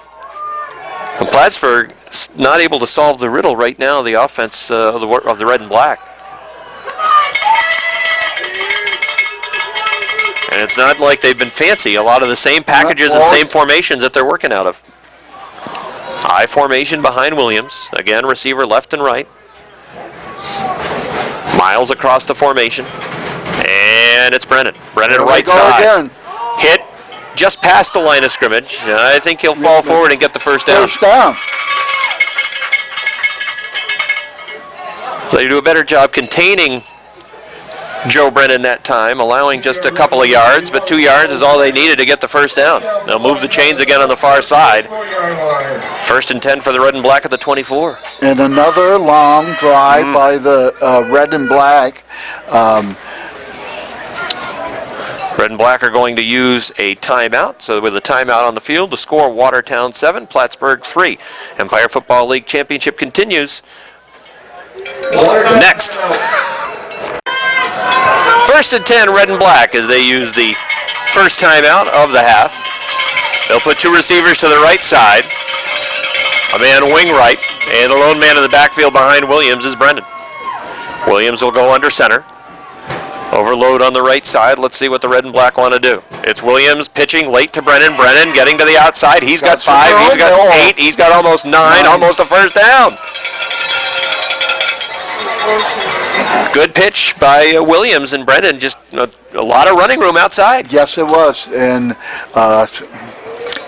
And Plattsburgh not able to solve the riddle right now, the offense of the Red and Black. And it's not like they've been fancy. A lot of the same packages and same formations that they're working out of. I formation behind Williams. Again, receiver left and right. Miles across the formation. And it's Brennan. Brennan right side. Again. Hit just past the line of scrimmage. I think he'll fall forward and get the first down. First down. They do a better job containing Joe Brennan that time, allowing just a couple of yards, but 2 yards is all they needed to get the first down. They'll move the chains again on the far side. 1st and 10 for the Red and Black at the 24. And another long drive by the Red and Black. Red and Black are going to use a timeout. So with a timeout on the field, the score Watertown 7, Plattsburgh 3. Empire Football League Championship continues next. 1st and 10, Red and Black, as they use the first timeout of the half. They'll put 2 receivers to the right side, a man wing right, and the lone man in the backfield behind Williams is Brendan. Williams will go under center. Overload on the right side. Let's see what the Red and Black want to do. It's Williams pitching late to Brennan. Brennan getting to the outside. He's got 5, he's got 8, he's got almost 9, almost a first down. Good pitch by Williams, and Brennan, just a lot of running room outside. Yes, it was. And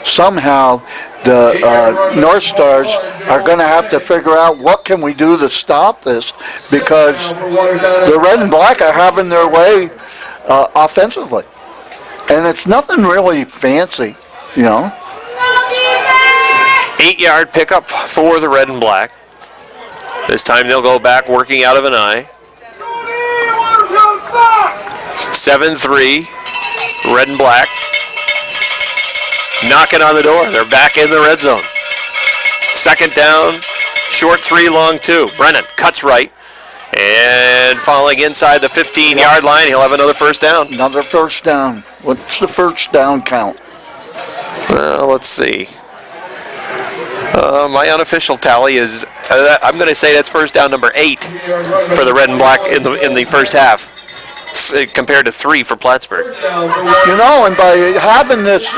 somehow the North Stars are going to have to figure out what can we do to stop this, because the Red and Black are having their way offensively. And it's nothing really fancy, you know. 8-yard pickup for the Red and Black. This time they'll go back working out of an eye. 7-3, Red and Black. Knocking on the door. They're back in the red zone. 2nd down, short 3, long 2. Brennan cuts right. And falling inside the 15-yard line, he'll have another first down. Another first down. What's the first down count? Well, let's see. My unofficial tally is, I'm going to say that's first down number 8 for the Red and Black in the first half, compared to 3 for Plattsburgh. You know, and by having this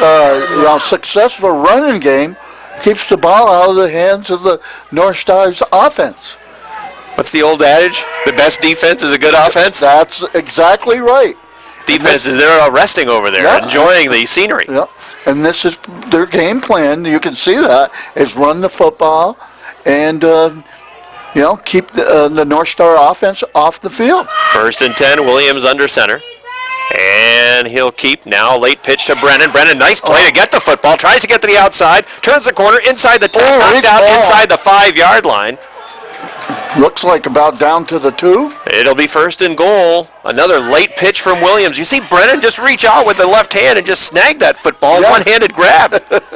successful running game, keeps the ball out of the hands of the North Stars offense. What's the old adage? The best defense is a good offense? That's exactly right. Defense is there all resting over there, enjoying the scenery. Yeah, and this is their game plan. You can see that is run the football and keep the North Star offense off the field. 1st and 10, Williams under center. And he'll keep now. Late pitch to Brennan. Brennan, nice play to get the football. Tries to get to the outside. Turns the corner inside the 10. Knocked out inside the 5-yard line. Looks like about down to the 2. It'll be 1st and goal. Another late pitch from Williams. You see Brennan just reach out with the left hand and just snag that football. Yeah. One-handed grab. 11-yard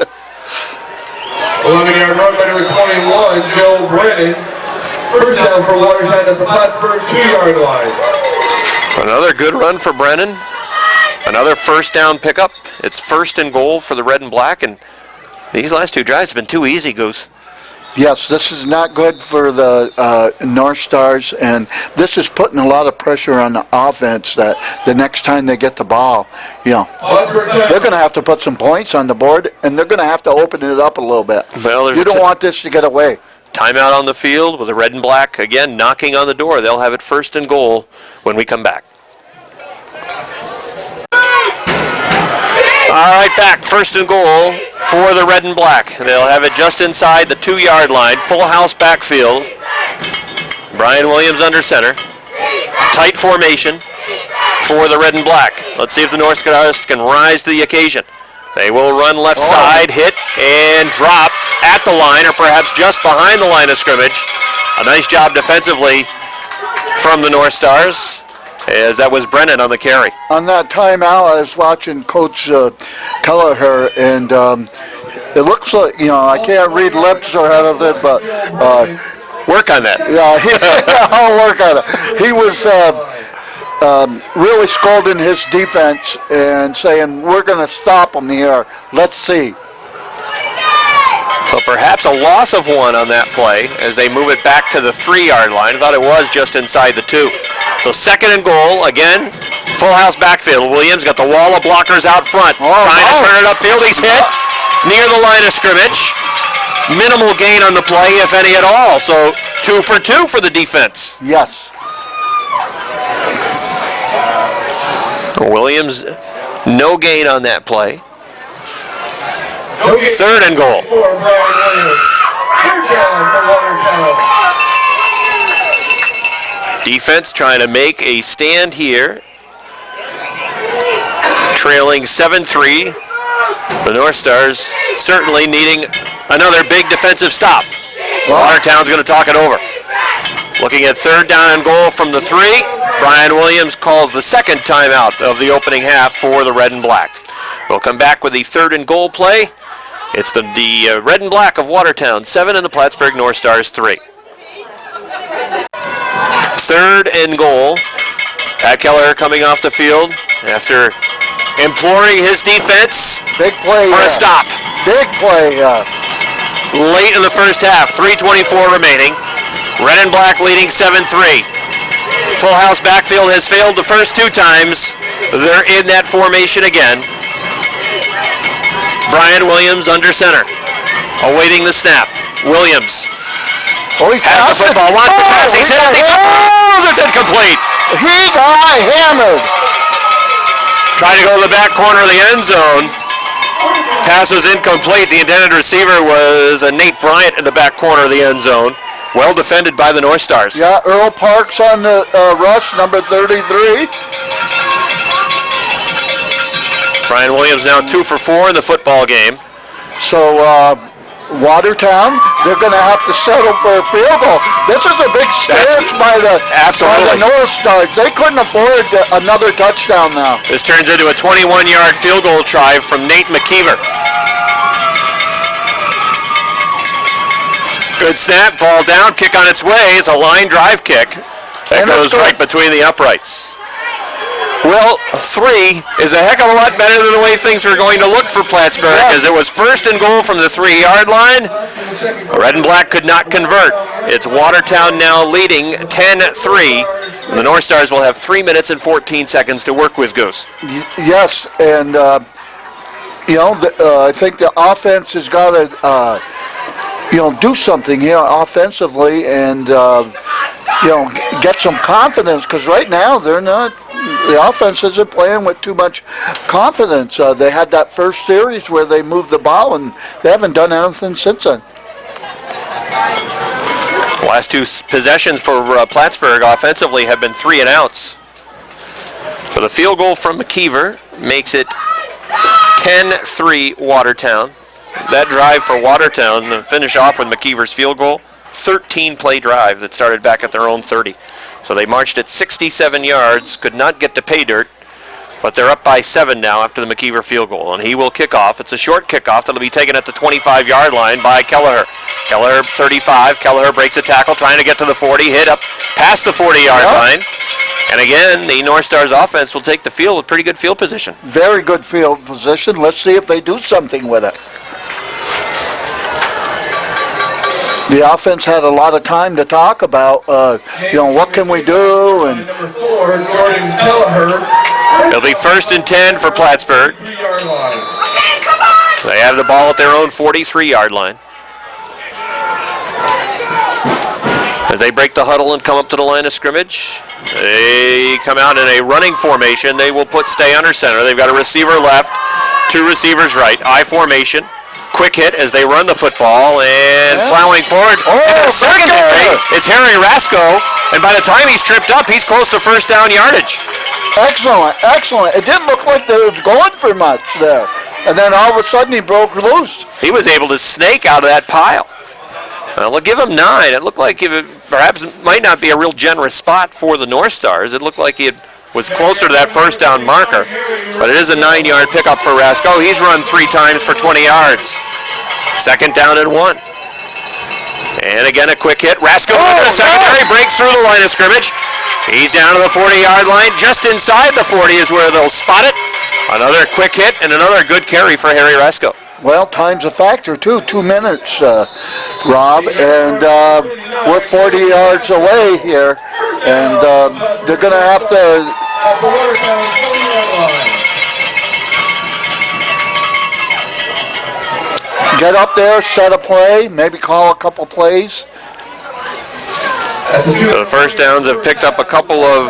run by number 21, Joe Brennan. First down for Watertown at the Plattsburgh 2-yard line. Another good run for Brennan. Another first down pickup. It's 1st and goal for the Red and Black, and these last 2 drives have been too easy, Goose. Yes, this is not good for the North Stars, and this is putting a lot of pressure on the offense that the next time they get the ball, they're going to have to put some points on the board, and they're going to have to open it up a little bit. Well, you don't want this to get away. Timeout on the field with the Red and Black, again, knocking on the door. They'll have it 1st and goal when we come back. All right, back, 1st and goal for the Red and Black. They'll have it just inside the 2-yard line, full house backfield. Brian Williams under center. Tight formation for the Red and Black. Let's see if the North Stars can rise to the occasion. They will run left side, hit, and drop at the line, or perhaps just behind the line of scrimmage. A nice job defensively from the North Stars, as that was Brennan on the carry. On that timeout, I was watching Coach Kelleher, and it looks like, I can't read lips or anything, but... work on that. Yeah, I'll work on it. He was really scolding his defense and saying, we're going to stop them here. Let's see. So perhaps a loss of 1 on that play as they move it back to the 3-yard line. I thought it was just inside the 2. So second and goal, again, full house backfield. Williams got the wall of blockers out front. Trying to turn it upfield. He's hit near the line of scrimmage. Minimal gain on the play, if any at all. So 2 for 2 for the defense. Yes. Williams, no gain on that play. Third and goal. Defense trying to make a stand here. Trailing 7-3. The North Stars certainly needing another big defensive stop. Watertown's going to talk it over. Looking at third down and goal from the 3. Brian Williams calls the second timeout of the opening half for the Red and Black. We'll come back with the third and goal play. It's the Red and Black of Watertown 7 and the Plattsburgh North Stars 3. Third and goal. Pat Keller coming off the field after imploring his defense Big play. for a stop. Big play. Late in the first half, 3:24 remaining. Red and Black leading 7-3. Full house backfield has failed the first 2 times. They're in that formation again. Brian Williams under center, awaiting the snap. Williams has the football, wants the pass, he says he throws, it's incomplete. He got hammered. Trying to go to the back corner of the end zone. Pass was incomplete. The intended receiver was Nate Bryant in the back corner of the end zone. Well defended by the North Stars. Yeah, Earl Parks on the rush, number 33. Brian Williams now 2 for 4 in the football game. So Watertown, they're going to have to settle for a field goal. This is a big stance by the North Stars. They couldn't afford another touchdown now. This turns into a 21-yard field goal try from Nate McKeever. Good snap, ball down, kick on its way. It's a line drive kick that goes right between the uprights. Well, 3 is a heck of a lot better than the way things were going to look for Plattsburgh, as it was first and goal from the 3-yard line. Red and Black could not convert. It's Watertown now leading 10-3. The North Stars will have 3 minutes and 14 seconds to work with, Goose. Yes, and I think the offense has got to do something here offensively and get some confidence, because right now the offense isn't playing with too much confidence. They had that first series where they moved the ball, and they haven't done anything since then. The last 2 possessions for Plattsburgh offensively have been 3 and outs. So the field goal from McKeever makes it 10-3 Watertown. That drive for Watertown to finish off with McKeever's field goal, 13-play drive that started back at their own 30. So they marched at 67 yards, could not get to pay dirt, but they're up by 7 now after the McKeever field goal, and he will kick off. It's a short kickoff that'll be taken at the 25-yard line by Kelleher. Kelleher 35. Kelleher breaks a tackle, trying to get to the 40, hit up past the 40-yard line. And again, the North Stars offense will take the field with pretty good field position. Very good field position. Let's see if they do something with it. The offense had a lot of time to talk about, what can we do? And number 4, Jordan Kelleher. It'll be 1st and 10 for Plattsburgh. They have the ball at their own 43-yard line. As they break the huddle and come up to the line of scrimmage, they come out in a running formation. They will stay under center. They've got a receiver left, 2 receivers right, I formation. Quick hit as they run the football and plowing forward. Secondary, it's Harry Rasco, and by the time he's tripped up, he's close to first down yardage. Excellent, excellent. It didn't look like they was going for much there. And then all of a sudden he broke loose. He was able to snake out of that pile. Well, we'll give him 9. It looked like it perhaps might not be a real generous spot for the North Stars. It looked like he was closer to that first down marker. But it is a 9-yard pickup for Rasco. He's run 3 times for 20 yards. Second down and 1. And again, a quick hit. Rasco into the secondary, breaks through the line of scrimmage. He's down to the 40-yard line. Just inside the 40 is where they'll spot it. Another quick hit and another good carry for Harry Rasco. Well, time's a factor, too. 2 minutes, Rob, and we're 40 yards away here. And they're going to have to At the Watertown 20-yard line. get up there, set a play, maybe call a couple plays. The first downs have picked up a couple of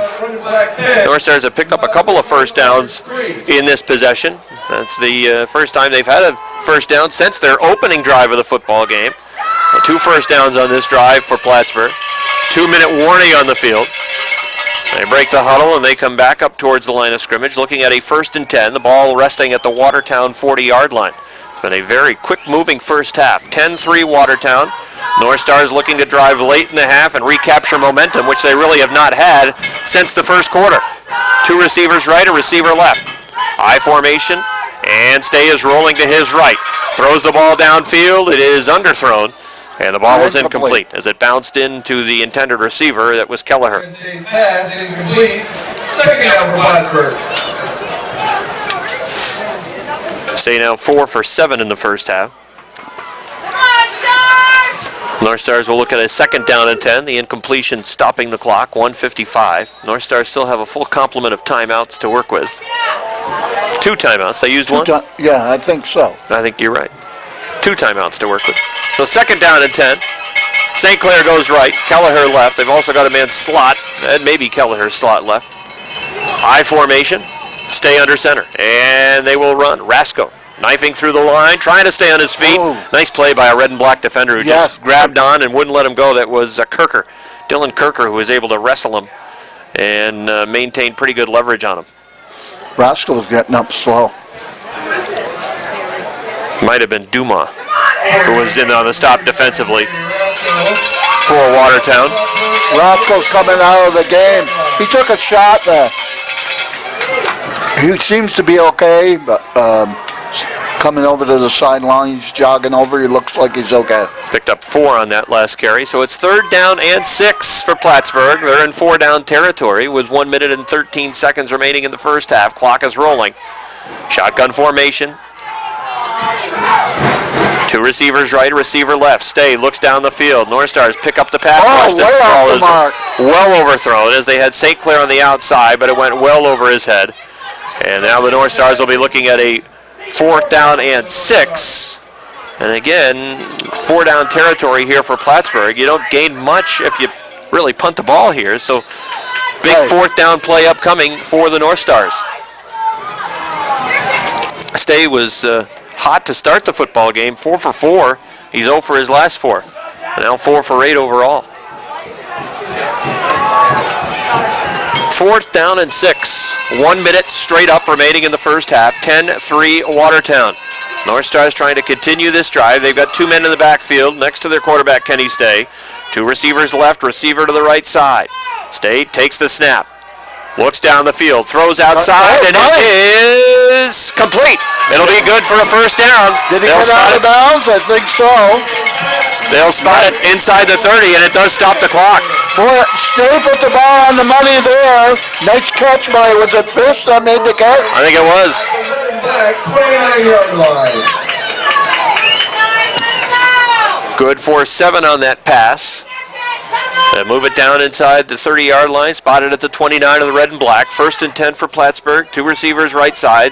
North Stars have picked up a couple of first downs in this possession. That's the first time they've had a first down since their opening drive of the football game. 2 first downs on this drive for Plattsburgh. 2-minute warning on the field. They break the huddle and they come back up towards the line of scrimmage, looking at a 1st and 10. The ball resting at the Watertown 40-yard line. It's been a very quick-moving first half. 10-3 Watertown. North Stars looking to drive late in the half and recapture momentum, which they really have not had since the first quarter. 2 receivers right, a receiver left. I formation, and Stay is rolling to his right. Throws the ball downfield. It is underthrown, and the ball was incomplete as it bounced into the intended receiver. That was Kelleher. Today's pass incomplete. 2nd down for Plattsburgh. Stay now 4 for 7 in the first half. North Stars will look at a 2nd down and 10. The incompletion stopping the clock, 1:55. North Stars still have a full complement of timeouts to work with. 2 timeouts. They used 1? Yeah, I think so. I think you're right. 2 timeouts to work with. So 2nd down and 10. St. Clair goes right. Kelleher left. They've also got a man slot. And maybe Kelleher's slot left. I formation. Stay under center. And they will run. Rasco knifing through the line, trying to stay on his feet. Oh. Nice play by a red and black defender who just grabbed on and wouldn't let him go. That was Kirker. Dylan Kirker, who was able to wrestle him and maintain pretty good leverage on him. Rascal's getting up slow. Might have been Dumas, who was in on the stop defensively for Watertown. Rascal's coming out of the game. He took a shot there. He seems to be okay, but coming over to the sidelines, jogging over, he looks like he's okay. Picked up 4 on that last carry, so it's 3rd down and 6 for Plattsburgh. They're in 4-down territory with 1 minute and 13 seconds remaining in the first half. Clock is rolling. Shotgun formation. 2 receivers right, a receiver left. Stay looks down the field. North Stars pick up the pass rush. Way off the mark. Well overthrown as they had St. Clair on the outside, but it went well over his head. And now the North Stars will be looking at a 4th down and 6. And again, 4-down territory here for Plattsburgh. You don't gain much if you really punt the ball here. So big 4th down play upcoming for the North Stars. Stay was hot to start the football game, 4 for 4. He's 0 for his last 4. Now 4 for 8 overall. 4th down and 6. 1 minute straight up remaining in the first half. 10-3 Watertown. North Stars trying to continue this drive. They've got 2 men in the backfield next to their quarterback, Kenny Stay. 2 receivers left, receiver to the right side. Stay takes the snap. Looks down the field, throws outside, and it is complete. It'll be good for a 1st down. Did he get out of bounds? I think so. They'll spot it inside the 30, and it does stop the clock. Boy, Stay put the ball on the money there. Nice catch by, was it Fish that made the catch? I think it was. Back 29-yard line. Good for 7 on that pass. And move it down inside the 30-yard line, spotted at the 29 of the red and black. 1st and 10 for Plattsburgh. 2 receivers right side.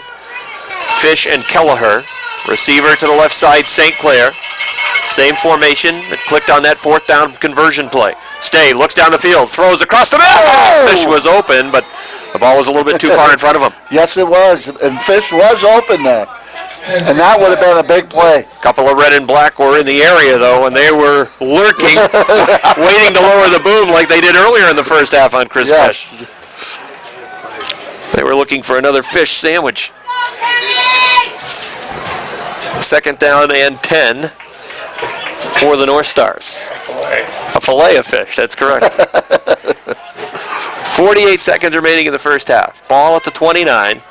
Fish and Kelleher. Receiver to the left side, St. Clair. Same formation that clicked on that 4th down conversion play. Stay looks down the field, throws across the middle. Fish was open, but the ball was a little bit too far in front of him. Yes, it was. And Fish was open there. And that would have been a big play. A couple of red and black were in the area, though, and they were lurking, waiting to lower the boom like they did earlier in the first half on Chris Fish. They were looking for another fish sandwich. 2nd down and 10 for the North Stars. A fillet of fish, that's correct. 48 seconds remaining in the first half. Ball at the 29.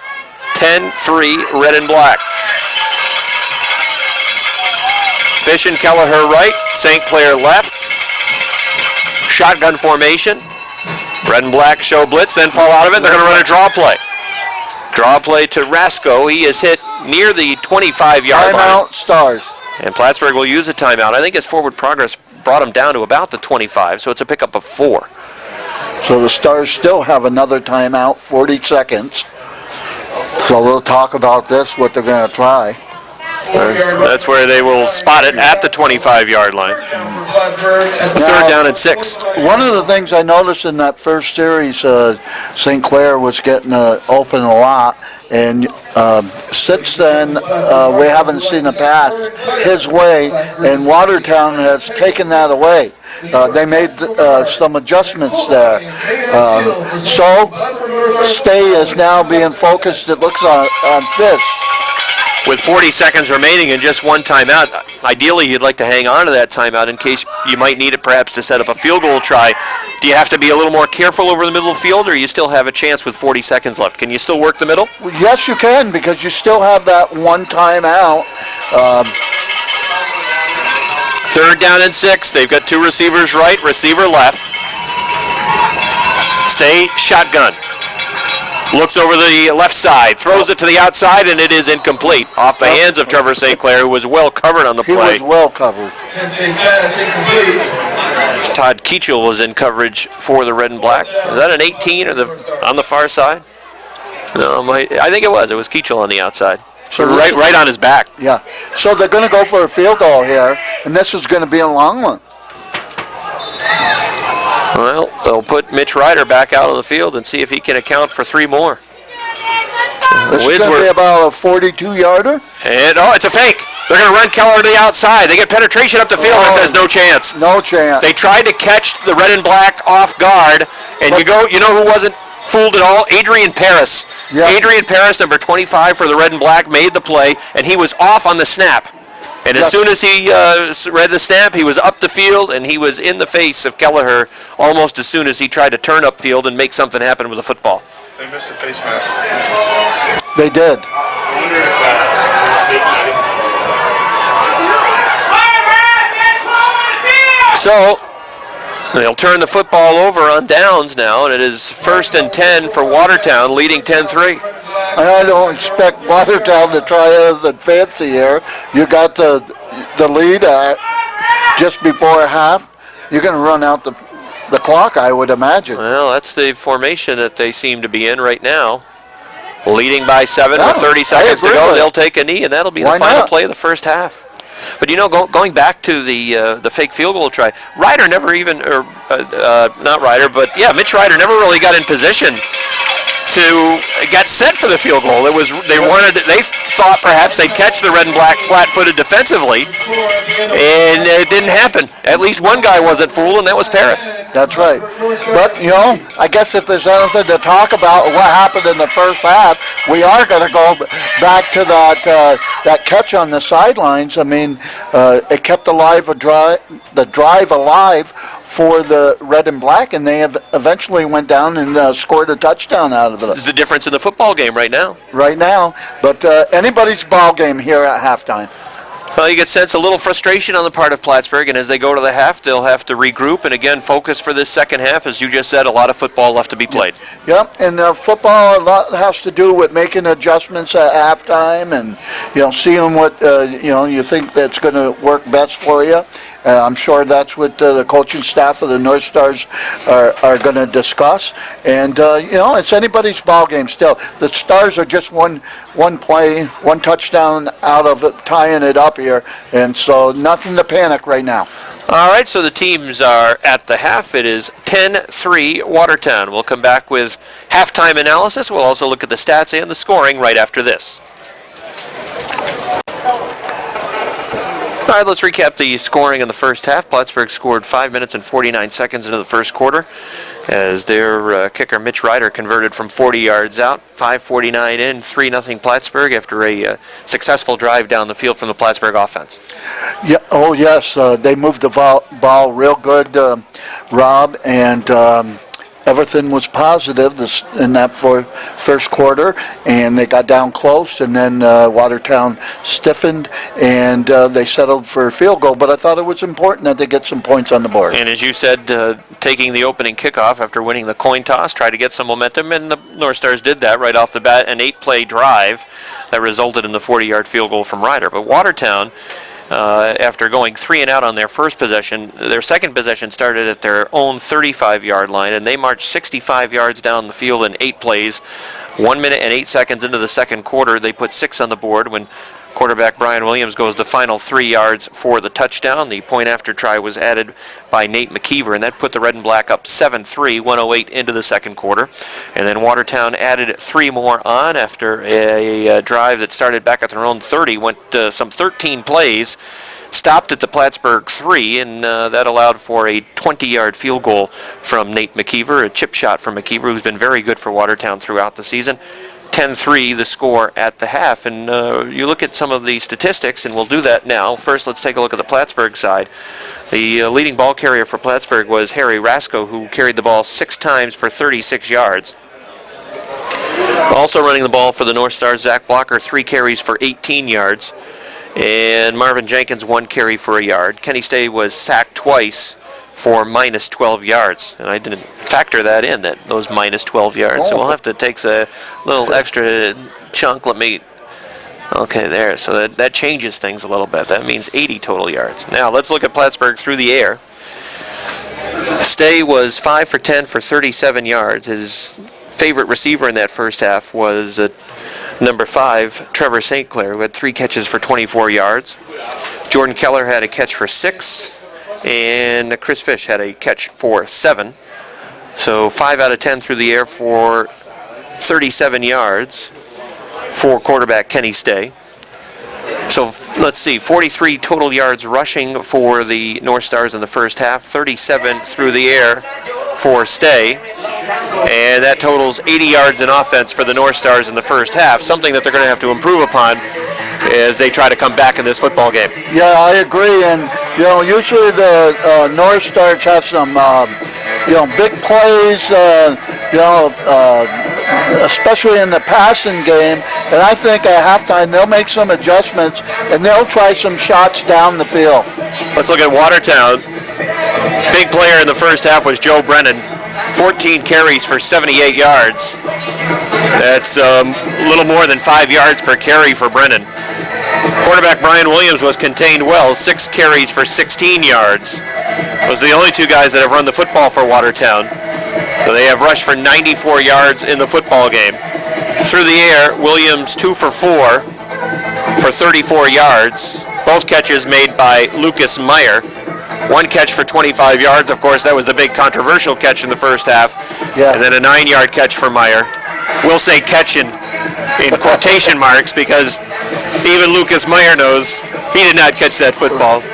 10-3, red and black. Fish and Kelleher right, St. Clair left. Shotgun formation. Red and black show blitz, then fall out of it. They're going to run a draw play. Draw play to Rasco. He is hit near the 25-yard line. Timeout, Stars. And Plattsburgh will use a timeout. I think his forward progress brought him down to about the 25, so it's a pickup of 4. So the Stars still have another timeout, 40 seconds. So we'll talk about this, what they're going to try. That's where they will spot it at the 25-yard line. Third down and 6. One of the things I noticed in that first series, St. Clair was getting open a lot, and since then we haven't seen a pass his way, and Watertown has taken that away. They made some adjustments there. So Stay is now being focused, it looks, on Fish. With 40 seconds remaining and just one timeout, ideally you'd like to hang on to that timeout in case you might need it perhaps to set up a field goal try. Do you have to be a little more careful over the middle of the field, or you still have a chance with 40 seconds left? Can you still work the middle? Yes, you can, because you still have that one timeout. Third down and 6. They've got 2 receivers right, receiver left. Stay shotgun. Looks over the left side, throws it to the outside, and it is incomplete. Off the hands of Trevor St. Clair, who was well covered on the play. He was well covered. Todd Keachel was in coverage for the red and black. Is that an 18 or on the far side? No, I think it was. It was Keachel on the outside. So right on his back. Yeah. So they're going to go for a field goal here, and this is going to be a long one. Well, they'll put Mitch Ryder back out on the field and see if he can account for 3 more. This is going to be about a 42-yarder. And, it's a fake. They're going to run Keller to the outside. They get penetration up the field and says no chance. No chance. They tried to catch the red and black off guard, and you know who wasn't fooled at all? Adrian Paris. Yeah. Adrian Paris, number 25 for the red and black, made the play, and he was off on the snap. And as soon as he read the snap, he was up the field, and he was in the face of Kelleher almost as soon as he tried to turn upfield and make something happen with the football. They missed a face mask. They did. I wonder if So they'll turn the football over on downs now, and it is 1st and 10 for Watertown, leading 10-3. I don't expect Watertown to try anything fancy here. You got the lead just before half. You're going to run out the clock, I would imagine. Well, that's the formation that they seem to be in right now. Leading by 7 with 30 seconds to go. They'll take a knee, and that'll be the final play of the first half. But going back to the fake field goal try, Ryder never even, not Ryder, but yeah, Mitch Ryder never really got in position to get set for the field goal. They thought perhaps they'd catch the red and black flat-footed defensively, and it didn't happen. At least one guy wasn't fooled, and that was Paris. That's right. But, I guess if there's anything to talk about what happened in the first half, we are going to go back to that catch on the sidelines. I mean, it kept the drive alive for the red and black, and they have eventually went down and scored a touchdown out of it. There's a difference in the football game right now. Right now, but anybody's ball game here at halftime. Well, you get sense a little frustration on the part of Plattsburgh, and as they go to the half, they'll have to regroup and again focus for this second half. As you just said, a lot of football left to be played. Yep, and football, a lot has to do with making adjustments at halftime and seeing what you think that's going to work best for you. I'm sure that's what the coaching staff of the North Stars are going to discuss. And it's anybody's ball game still. The Stars are just one play, one touchdown out of it, tying it up here, and so nothing to panic right now. All right, so the teams are at the half. It is 10-3 Watertown. We'll come back with halftime analysis. We'll also look at the stats and the scoring right after this. All right, let's recap the scoring in the first half. Plattsburgh scored 5 minutes and 49 seconds into the first quarter as their kicker, Mitch Ryder, converted from 40 yards out. 5:49 in, 3-0 Plattsburgh after a successful drive down the field from the Plattsburgh offense. Yeah. Oh, yes. They moved the ball real good, Rob, and everything was positive in that first quarter, and they got down close, and then Watertown stiffened, and they settled for a field goal. But I thought it was important that they get some points on the board. And as you said, taking the opening kickoff after winning the coin toss, try to get some momentum, and the North Stars did that right off the bat, an 8-play drive that resulted in the 40-yard field goal from Ryder. But Watertown after going 3 and out on their first possession. Their second possession started at their own 35-yard line, and they marched 65 yards down the field in 8 plays. 1 minute and 8 seconds into the second quarter, they put 6 on the board when quarterback Brian Williams goes the final 3 yards for the touchdown. The point after try was added by Nate McKeever, and that put the Red and Black up 7-3, 1:08 into the second quarter. And then Watertown added 3 more on after a drive that started back at their own 30, went some 13 plays, stopped at the Plattsburgh 3, and that allowed for a 20-yard field goal from Nate McKeever, a chip shot from McKeever, who's been very good for Watertown throughout the season. 10-3 the score at the half, and you look at some of the statistics, and we'll do that now. First, let's take a look at the Plattsburgh side. The leading ball carrier for Plattsburgh was Harry Rasko, who carried the ball 6 times for 36 yards. Also running the ball for the North Stars, Zach Blocker, 3 carries for 18 yards, and Marvin Jenkins 1 carry for a yard. Kenny Stay was sacked twice for minus 12 yards, and I didn't factor that in, those minus 12 yards. So we'll have to take a little extra chunk. Okay, there. So that changes things a little bit. That means 80 total yards. Now let's look at Plattsburgh through the air. Stay was 5 for 10 for 37 yards. His favorite receiver in that first half was number 5, Trevor St. Clair, who had 3 catches for 24 yards. Jordan Keller had a catch for 6. And Chris Fish had a catch for 7. So 5 out of 10 through the air for 37 yards for quarterback Kenny Stay. So let's see, 43 total yards rushing for the North Stars in the first half, 37 through the air for Stay. And that totals 80 yards in offense for the North Stars in the first half, something that they're going to have to improve upon as they try to come back in this football game. Yeah, I agree. And, usually the North Stars have some, big plays, especially in the passing game. And I think at halftime they'll make some adjustments and they'll try some shots down the field. Let's look at Watertown. Big player in the first half was Joe Brennan. 14 carries for 78 yards. That's a little more than 5 yards per carry for Brennan. Quarterback Brian Williams was contained well, 6 carries for 16 yards. Those are the only 2 guys that have run the football for Watertown. So they have rushed for 94 yards in the football game. Through the air, Williams 2 for 4 for 34 yards. Both catches made by Lucas Meyer. 1 catch for 25 yards. Of course, that was the big controversial catch in the first half. Yeah. And then a 9-yard catch for Meyer. We'll say catch in quotation marks because even Lucas Meyer knows he did not catch that football.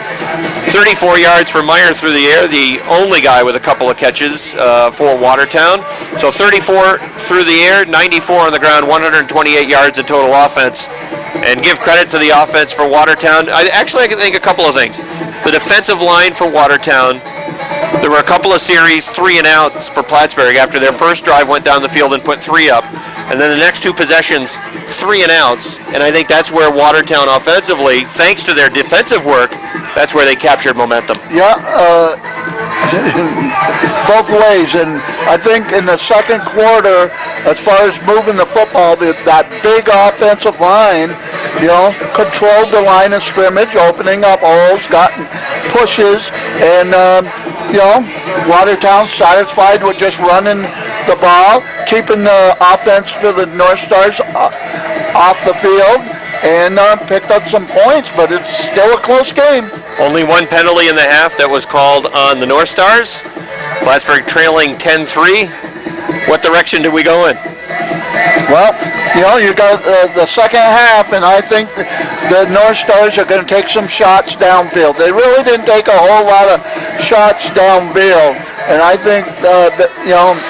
34 yards for Meyer through the air, the only guy with a couple of catches for Watertown. So 34 through the air, 94 on the ground, 128 yards in total offense. And give credit to the offense for Watertown. I can think a couple of things. The defensive line for Watertown, there were a couple of series 3 and outs for Plattsburgh after their first drive went down the field and put 3 up. And then the next 2 possessions, 3 and outs. And I think that's where Watertown offensively, thanks to their defensive work, that's where they captured momentum. Yeah, both ways. And I think in the second quarter, as far as moving the football, that big offensive line, controlled the line of scrimmage, opening up holes, gotten pushes, and, Watertown satisfied with just running the ball, keeping the offense for the North Stars off the field, and picked up some points, but it's still a close game. Only 1 penalty in the half that was called on the North Stars. Plattsburgh trailing 10-3. What direction do we go in? Well, you got the second half, and I think the North Stars are going to take some shots downfield. They really didn't take a whole lot of shots downfield, and I think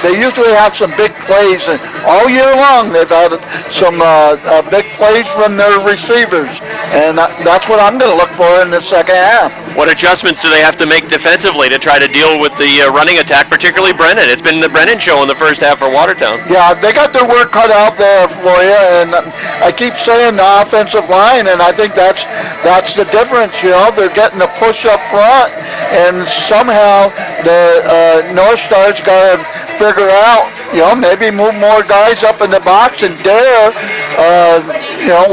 they usually have some big plays, and all year long they've had some big plays from their receivers, and that's what I'm going to look for in the second half. What adjustments do they have to make defensively to try to deal with the running attack, particularly Brennan? It's been the Brennan show in the first half for Watertown. Yeah, they got their work cut out there for you, and I keep saying the offensive line, and I think that's the difference. They're getting a push up front, and somehow the North Stars got to figure out, maybe move more guys up in the box and dare,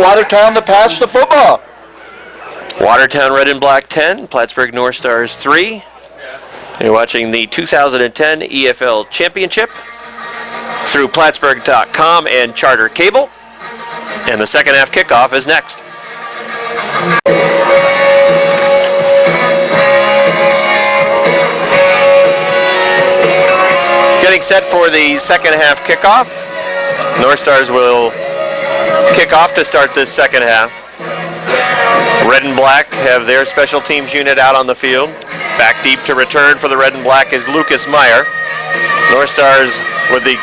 Watertown to pass the football. Watertown Red and Black 10, Plattsburgh North Stars 3. You're watching the 2010 EFL Championship through Plattsburgh.com and Charter Cable. And the second half kickoff is next. Getting set for the second half kickoff. North Stars will kick off to start this second half. Red and Black have their special teams unit out on the field. Back deep to return for the Red and Black is Lucas Meyer. North Stars with the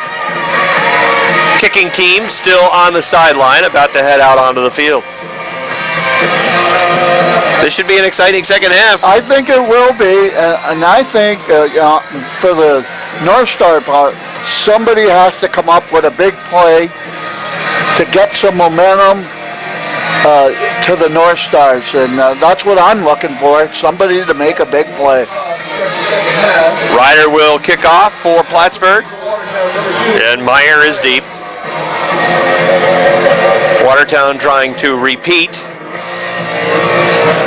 kicking team still on the sideline, about to head out onto the field. This should be an exciting second half. I think it will be, and I think for the North Star part, somebody has to come up with a big play to get some momentum to the North Stars, and that's what I'm looking for, somebody to make a big play. Ryder will kick off for Plattsburgh, and Meyer is deep. Watertown trying to repeat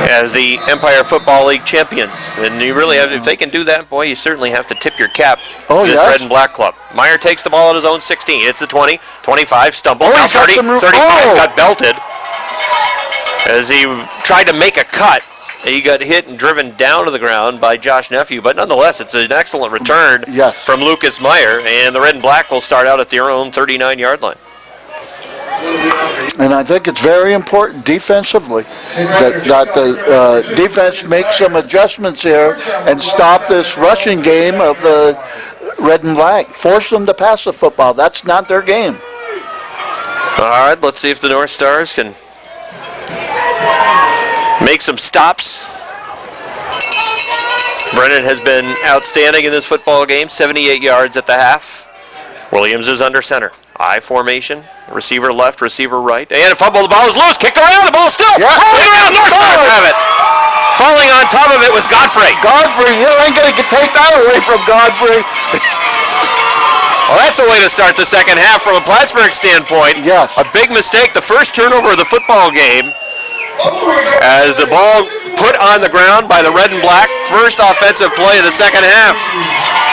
as the Empire Football League champions. And you really have, if they can do that, boy, you certainly have to tip your cap to this yes. Red and Black club. Meyer takes the ball at his own 16. It's the 20, 25, stumble. Oh, Now he's got 30, some 35, oh. got belted. As he tried to make a cut, he got hit and driven down to the ground by Josh Nephew. But nonetheless, it's an excellent return from Lucas Meyer. And the Red and Black will start out at their own 39-yard line. And I think it's very important defensively that the defense makes some adjustments here and stop this rushing game of the Red and Black. Force them to pass the football. That's not their game. All right, let's see if the North Stars can make some stops. Brennan has been outstanding in this football game, 78 yards at the half. Williams is under center. I formation, receiver left, receiver right, and a fumble, the ball is loose, kicked around, the ball still rolling around, North Stars have it. Falling on top of it was Godfrey. Godfrey, you ain't going to take that away from Godfrey. Well, that's a way to start the second half from a Plattsburgh standpoint. Yes. A big mistake, the first turnover of the football game, as the ball put on the ground by the Red and Black, first offensive play of the second half.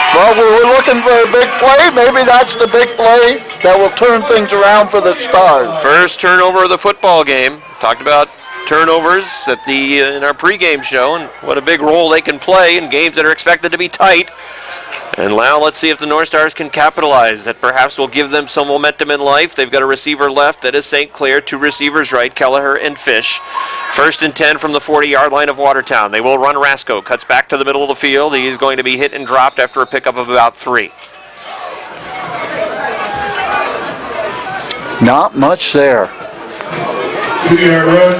Well, we were looking for a big play. Maybe that's the big play that will turn things around for the Stars. First turnover of the football game. Talked about turnovers at the in our pregame show and what a big role they can play in games that are expected to be tight. And now let's see if the North Stars can capitalize. That perhaps will give them some momentum in life. They've got a receiver left. That is St. Clair. Two receivers right, Kelleher and Fish. 1st and 10 from the 40-yard line of Watertown. They will run Rasco. Cuts back to the middle of the field. He is going to be hit and dropped after a pickup of about 3. Not much there. 2-yard run.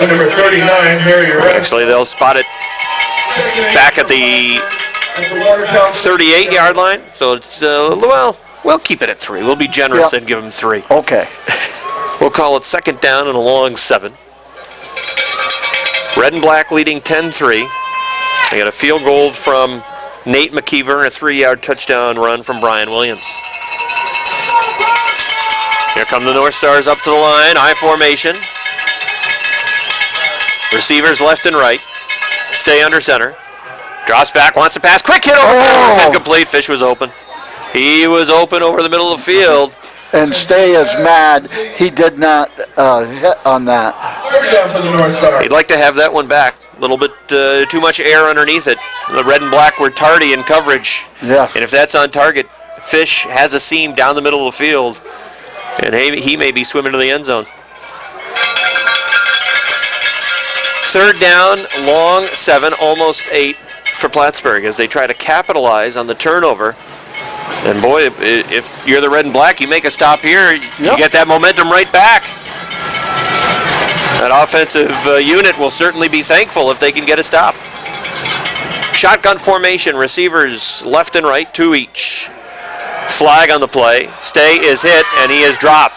Number 39, Harry Rasco. Actually, they'll spot it back at the 38-yard line. So it's, well, we'll keep it at 3. We'll be generous and give them 3. Okay. We'll call it 2nd down and a long 7. Red and Black leading 10-3. They got a field goal from Nate McKeever and a 3-yard touchdown run from Brian Williams. Here come the North Stars up to the line, I formation. Receivers left and right. Stay under center. Drops back, wants to pass. Quick hit over there. It's incomplete. Fish was open. He was open over the middle of the field. And Stay is mad he did not hit on that. 3rd down for the North Stars. He'd like to have that one back. A little bit too much air underneath it. The Red and Black were tardy in coverage. Yeah. And if that's on target, Fish has a seam down the middle of the field. And he may be swimming to the end zone. 3rd down, long 7, almost 8 for Plattsburgh as they try to capitalize on the turnover. And boy, if you're the Red and Black, you make a stop here, you get that momentum right back. That offensive unit will certainly be thankful if they can get a stop. Shotgun formation, receivers left and right, 2 each. Flag on the play. Stay is hit, and he is dropped.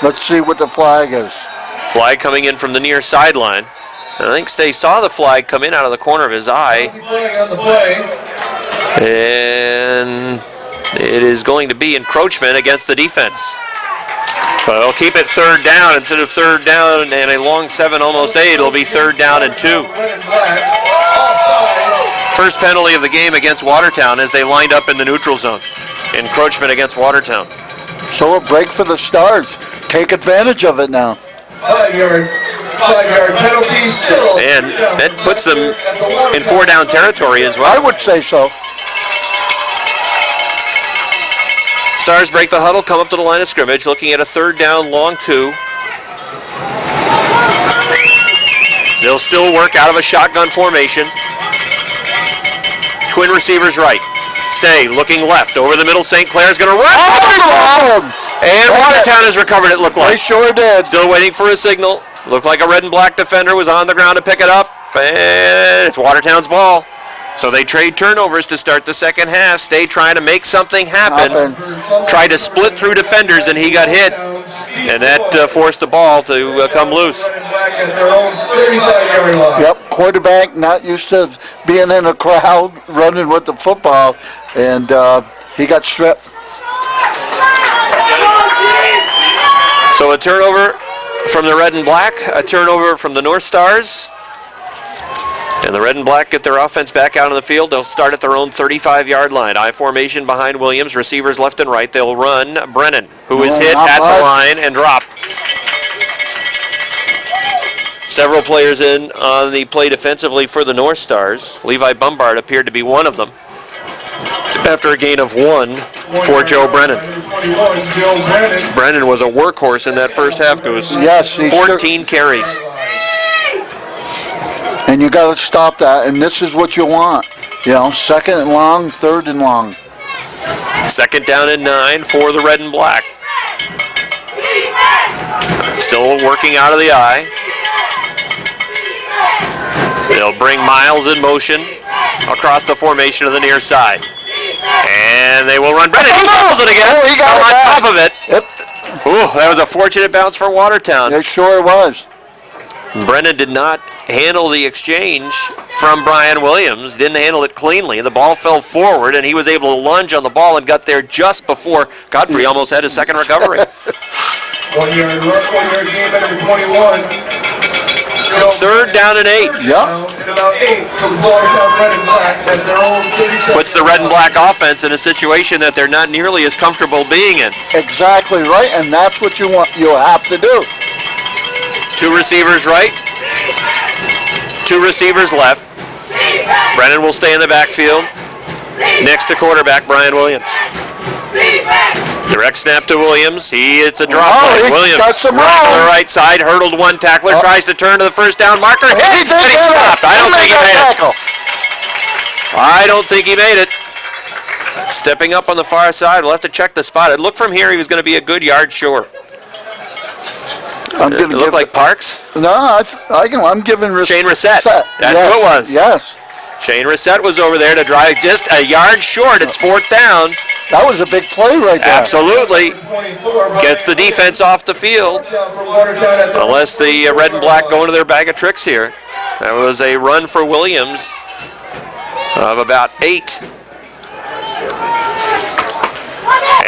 Let's see what the flag is. Flag coming in from the near sideline. And I think Stay saw the flag come in out of the corner of his eye. Flag on the play. And it is going to be encroachment against the defense. But they'll keep it third down. Instead of third down and a long 7, almost 8, it'll be third down and 2. First penalty of the game against Watertown as they lined up in the neutral zone. Encroachment against Watertown. So a break for the Stars. Take advantage of it now. 5-yard penalty still. And that puts them in 4-down territory as well. I would say so. Stars break the huddle, come up to the line of scrimmage, looking at a third down, long 2. They'll still work out of a shotgun formation. Twin receivers right. Stay looking left. Over the middle, St. Clair's going to run. And Watertown has recovered, it looked like. They sure did. Still waiting for a signal. Looked like a red and black defender was on the ground to pick it up. And it's Watertown's ball. So they trade turnovers to start the second half. Stay trying to make something happen. Tried to split through defenders and he got hit. And that forced the ball to come loose. Yep, quarterback not used to being in a crowd running with the football, and he got stripped. So a turnover from the red and black, a turnover from the North Stars. And the red and black get their offense back out on the field. They'll start at their own 35-yard line. I formation behind Williams, receivers left and right. They'll run Brennan, who is hit at the line and drop. Several players in on the play defensively for the North Stars. Levi Bombard appeared to be one of them. After a gain of 1 for Joe Brennan. Brennan was a workhorse in that first half, Goose. Yes, 14 carries. And you got to stop that, and this is what you want. You know, second and long, third and long. Second down and 9 for the red and black. Still working out of the eye. They'll bring Miles in motion across the formation of the near side. And they will run. Brennan, he fumbles it again. Oh, he got on it top of it. Yep. Ooh, that was a fortunate bounce for Watertown. It sure was. Brennan did not handle the exchange from Brian Williams, didn't handle it cleanly. The ball fell forward, and he was able to lunge on the ball and got there just before Godfrey almost had his second recovery. 1-yard game at number 21. Third down and 8. Yeah. Puts the red and black offense in a situation that they're not nearly as comfortable being in. Exactly right, and that's what you want. You have to do. 2 receivers right, 2 receivers left. Brennan will stay in the backfield. Next to quarterback Brian Williams. Direct snap to Williams. It's a drop play. Williams got some right room. to the right side, hurdled one tackler, tries to turn to the first down marker, hit, He did and he that. stopped. I don't think he made it. Tackle. I don't think he made it. Stepping up on the far side, we'll have to check the spot. It looked from here he was going to be a good yard short. I'm It gonna looked give like Parks. No, I'm giving Shane Reset. That's yes, who it was. Yes, Shane Reset was over there to drive just a yard short. It's 4th down. that was a big play right there. Absolutely. Gets the defense off the field. Unless the red and black go into their bag of tricks here. That was a run for Williams of about 8.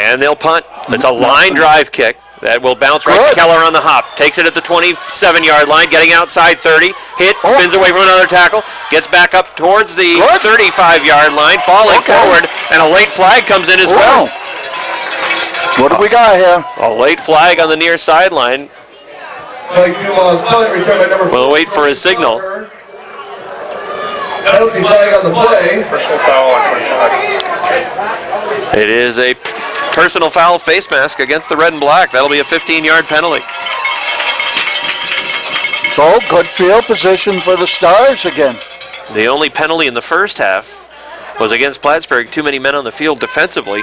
And they'll punt. It's a line drive kick. That will bounce right to Keller on the hop. Takes it at the 27-yard line, getting outside 30. Hit, spins away from another tackle, gets back up towards the 35-yard line, falling forward, and a late flag comes in as well. What do we got here? A late flag on the near sideline. We'll wait for his signal. Penalty flag on the play. Personal foul on 25. It is a personal foul face mask against the red and black. That'll be a 15-yard penalty. So, good field position for the Stars again. The only penalty in the first half was against Plattsburgh. Too many men on the field defensively.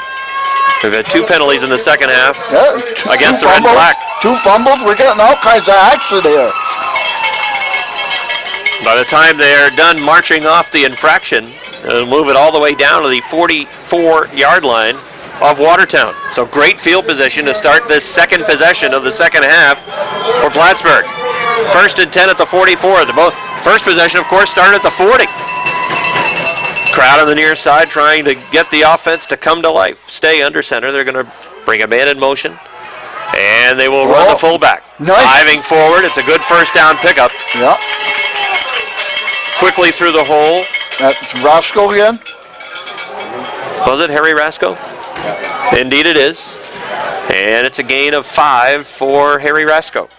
We've had 2 penalties in the second half against the red and black. 2 fumbles. We're getting all kinds of action here. By the time they're done marching off the infraction, they'll move it all the way down to the 44-yard line of Watertown. So great field position to start this second possession of the second half for Plattsburgh. 1st and 10 at the 44. The first possession, of course, started at the 40. Crowd on the near side trying to get the offense to come to life. Stay under center. They're going to bring a man in motion. And they will run the fullback. Nice. Diving forward. It's a good first down pickup. Yeah. Quickly through the hole. That's Roscoe again. Was it Harry Rasco? Indeed it is. And it's a gain of 5 for Harry Rasco.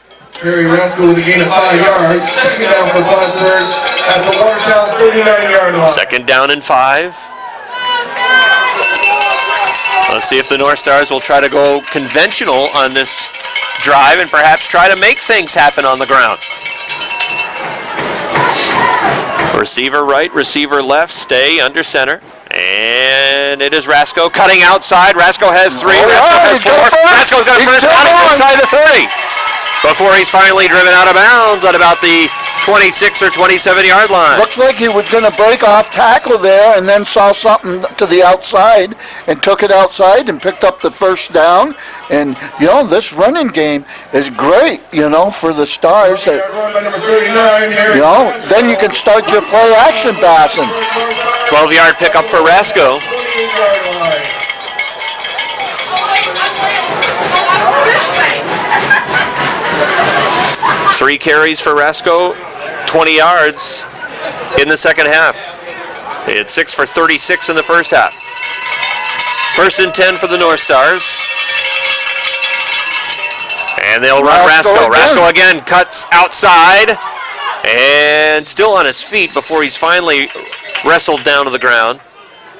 Harry Rascal with a gain of 5 yards. Second down for Plattsburgh at the Watertown 39-yard line. Second down and 5. Let's see if the North Stars will try to go conventional on this drive and perhaps try to make things happen on the ground. Receiver right, receiver left, stay under center. And it is Rasco cutting outside. Rasco has 3, Rasco has 4. Rasco's got a first down inside the 30. Before he's finally driven out of bounds at about the 26 or 27-yard line. Looks like he was going to break off tackle there and then saw something to the outside and took it outside and picked up the first down. And, this running game is great, for the Stars. Then you can start your play action passing. 12-yard pickup for Rasco. Three carries for Rasco, 20 yards in the second half. They had 6 for 36 in the first half. First and 10 for the North Stars. And they'll run Rasco. Rasco again cuts outside and still on his feet before he's finally wrestled down to the ground.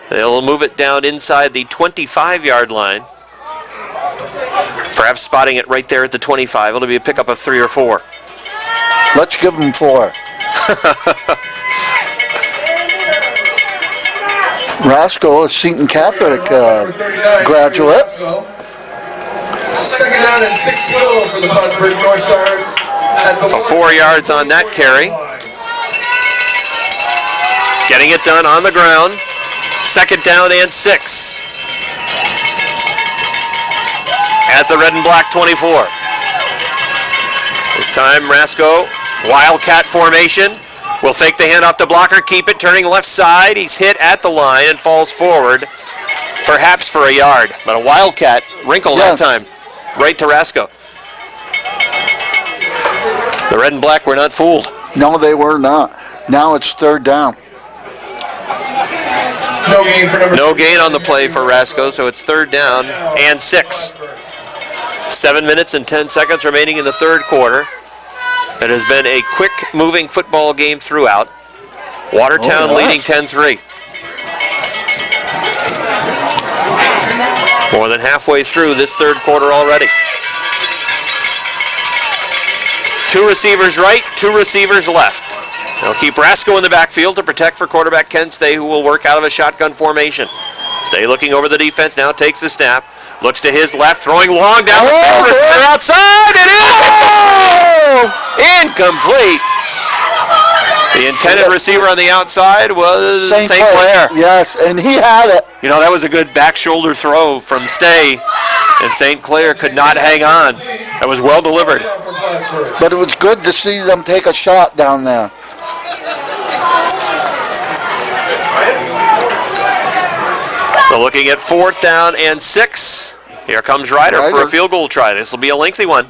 They'll move it down inside the 25-yard line. Perhaps spotting it right there at the 25. It'll be a pickup of 3 or 4. Let's give him 4. Rasco, a Seton Catholic graduate. Second down and 6 for the Plattsburgh North Stars. So 4 yards on that carry. Getting it done on the ground. Second down and 6. At the red and black 24. This time Rasco, wildcat formation. Will fake the handoff to blocker, keep it, turning left side. He's hit at the line and falls forward, perhaps for a yard. But a wildcat wrinkle that time, right to Rasco. The red and black were not fooled. No, they were not. Now it's third down. No gain on the play for Rasco, so it's third down and 6. 7 minutes and 10 seconds remaining in the third quarter. It has been a quick-moving football game throughout. Watertown leading 10-3. More than halfway through this third quarter already. 2 receivers right, 2 receivers left. They'll keep Rasco in the backfield to protect for quarterback Ken Stay, who will work out of a shotgun formation. Stay looking over the defense, now takes the snap. Looks to his left, throwing long down the field. Receiver outside. It is incomplete. The intended receiver on the outside was St. Clair. Yes, and he had it. That was a good back shoulder throw from Stay, and St. Clair could not hang on. That was well delivered. But it was good to see them take a shot down there. So looking at 4th down and 6. Here comes Ryder for a field goal try. This will be a lengthy one.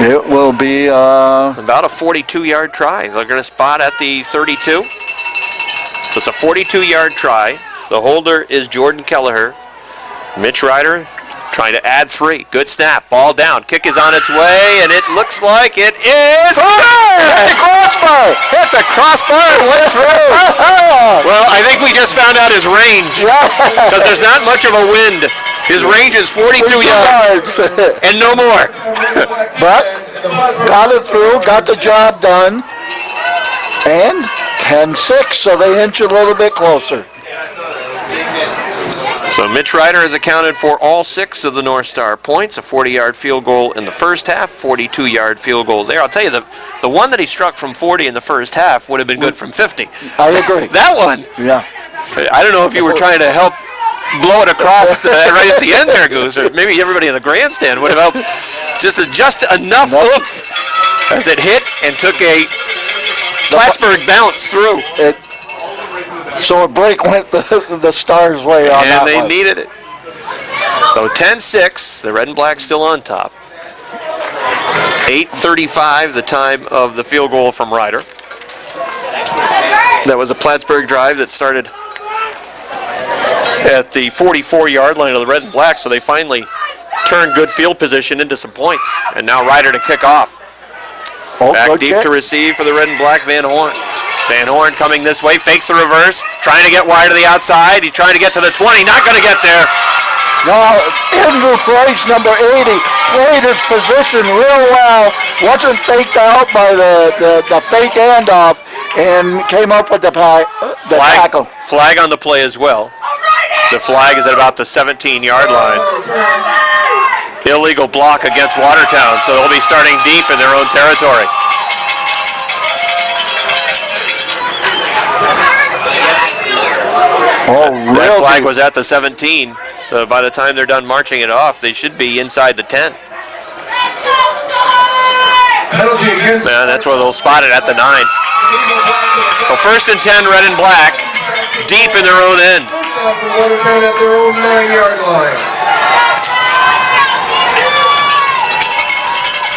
It will be about a 42-yard try. They're going to spot at the 32. So it's a 42-yard try. The holder is Jordan Kelleher. Mitch Ryder trying to add 3. Good snap. Ball down. Kick is on its way, and it looks like it is. hit the crossbar! Hit the crossbar and went through. Well, I think we just found out his range. Because there's not much of a wind. His range is 42 yards. And no more. But got it through, got the job done. And 10-6, so they inch a little bit closer. So Mitch Ryder has accounted for all 6 of the North Star points. A 40-yard field goal in the first half, 42-yard field goal there. I'll tell you, the one that he struck from 40 in the first half would have been good from 50. I agree. That one. Yeah. I don't know if you were trying to help blow it across right at the end there, Goose, or maybe everybody in the grandstand would have helped just enough oomph as it hit and took a Plattsburgh bounce through. So a break went the Stars' way on that one. And they needed it. So 10-6, the red and black still on top. 8:35, the time of the field goal from Ryder. That was a Plattsburgh drive that started at the 44-yard line of the red and black, so they finally turned good field position into some points. And now Ryder to kick off. Back deep to receive for the red and black, Van Horn. Van Horn coming this way, fakes the reverse, trying to get wide to the outside. He's trying to get to the 20, not going to get there. No, Andrew Price, number 80, played his position real well, wasn't faked out by the fake handoff, and came up with the tackle. Flag on the play as well. The flag is at about the 17-yard line. Illegal block against Watertown, so they'll be starting deep in their own territory. That flag was at the 17, so by the time they're done marching it off, they should be inside the 10. Man, that's where they'll spot it at the 9. So 1st and 10, red and black, deep in their own end. Watertown at their own 9-yard line.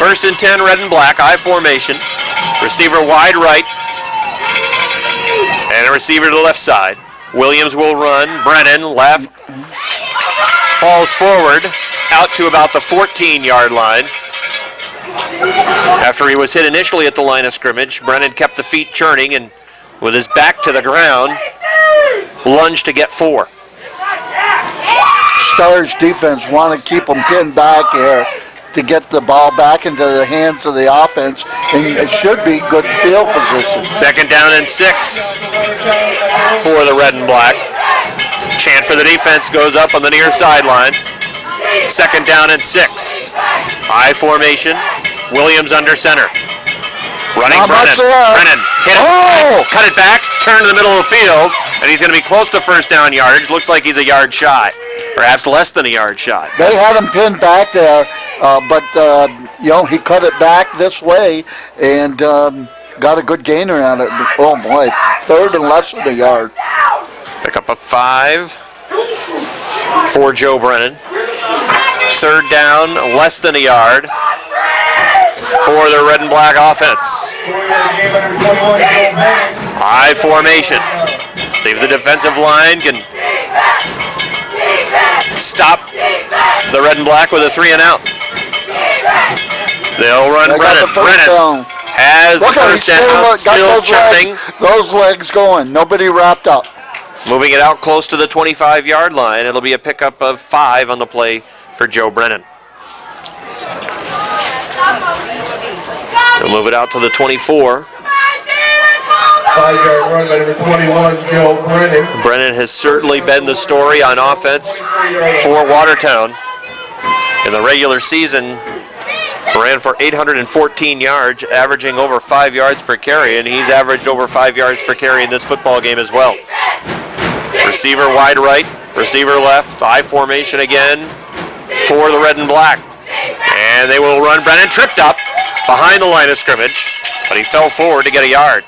1st and 10, red and black, I formation. Receiver wide right, and a receiver to the left side. Williams will run. Brennan left, falls forward, out to about the 14-yard line. After he was hit initially at the line of scrimmage, Brennan kept the feet churning and with his back to the ground, lunged to get 4. Stars defense want to keep them pinned back here to get the ball back into the hands of the offense, and it should be good field position. 2nd down and 6 for the red and black. Chant for the defense goes up on the near sideline. 2nd down and 6. I formation. Williams under center. Running Brennan. Brennan hit it. Cut it back. Turn to the middle of the field. And he's going to be close to 1st down yardage. Looks like he's a yard shy. Perhaps less than a yard shy. They had him pinned back there, but he cut it back this way and got a good gainer on it. Oh boy, 3rd and less than a yard. Pick up a 5 for Joe Brennan. 3rd down, less than a yard for the red and black offense. I formation. See if the defensive line can stop the red and black with a 3 and out. They'll run Brennan. Brennan has the 1st down, still churning. Those legs going, nobody wrapped up. Moving it out close to the 25-yard line. It'll be a pickup of 5 on the play for Joe Brennan. They'll move it out to the 24. 5-yard run by number 21, Joe Brennan. Brennan has certainly been the story on offense for Watertown. In the regular season, ran for 814 yards, averaging over 5 yards per carry, and he's averaged over 5 yards per carry in this football game as well. Receiver wide right, receiver left, I formation again for the red and black. And they will run. Brennan tripped up behind the line of scrimmage, but he fell forward to get a yard.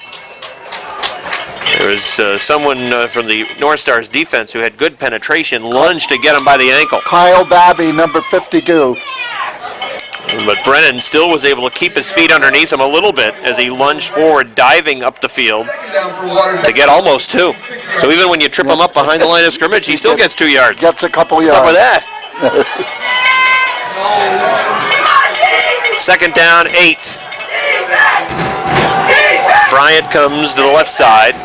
There was someone from the North Stars defense who had good penetration, lunged to get him by the ankle. Kyle Babby, number 52. But Brennan still was able to keep his feet underneath him a little bit as he lunged forward, diving up the field to get almost 2. So even when you trip him up behind the line of scrimmage, he still gets 2 yards. Gets a couple yards. What's up with that? 2nd down, 8. Bryant comes to the left side.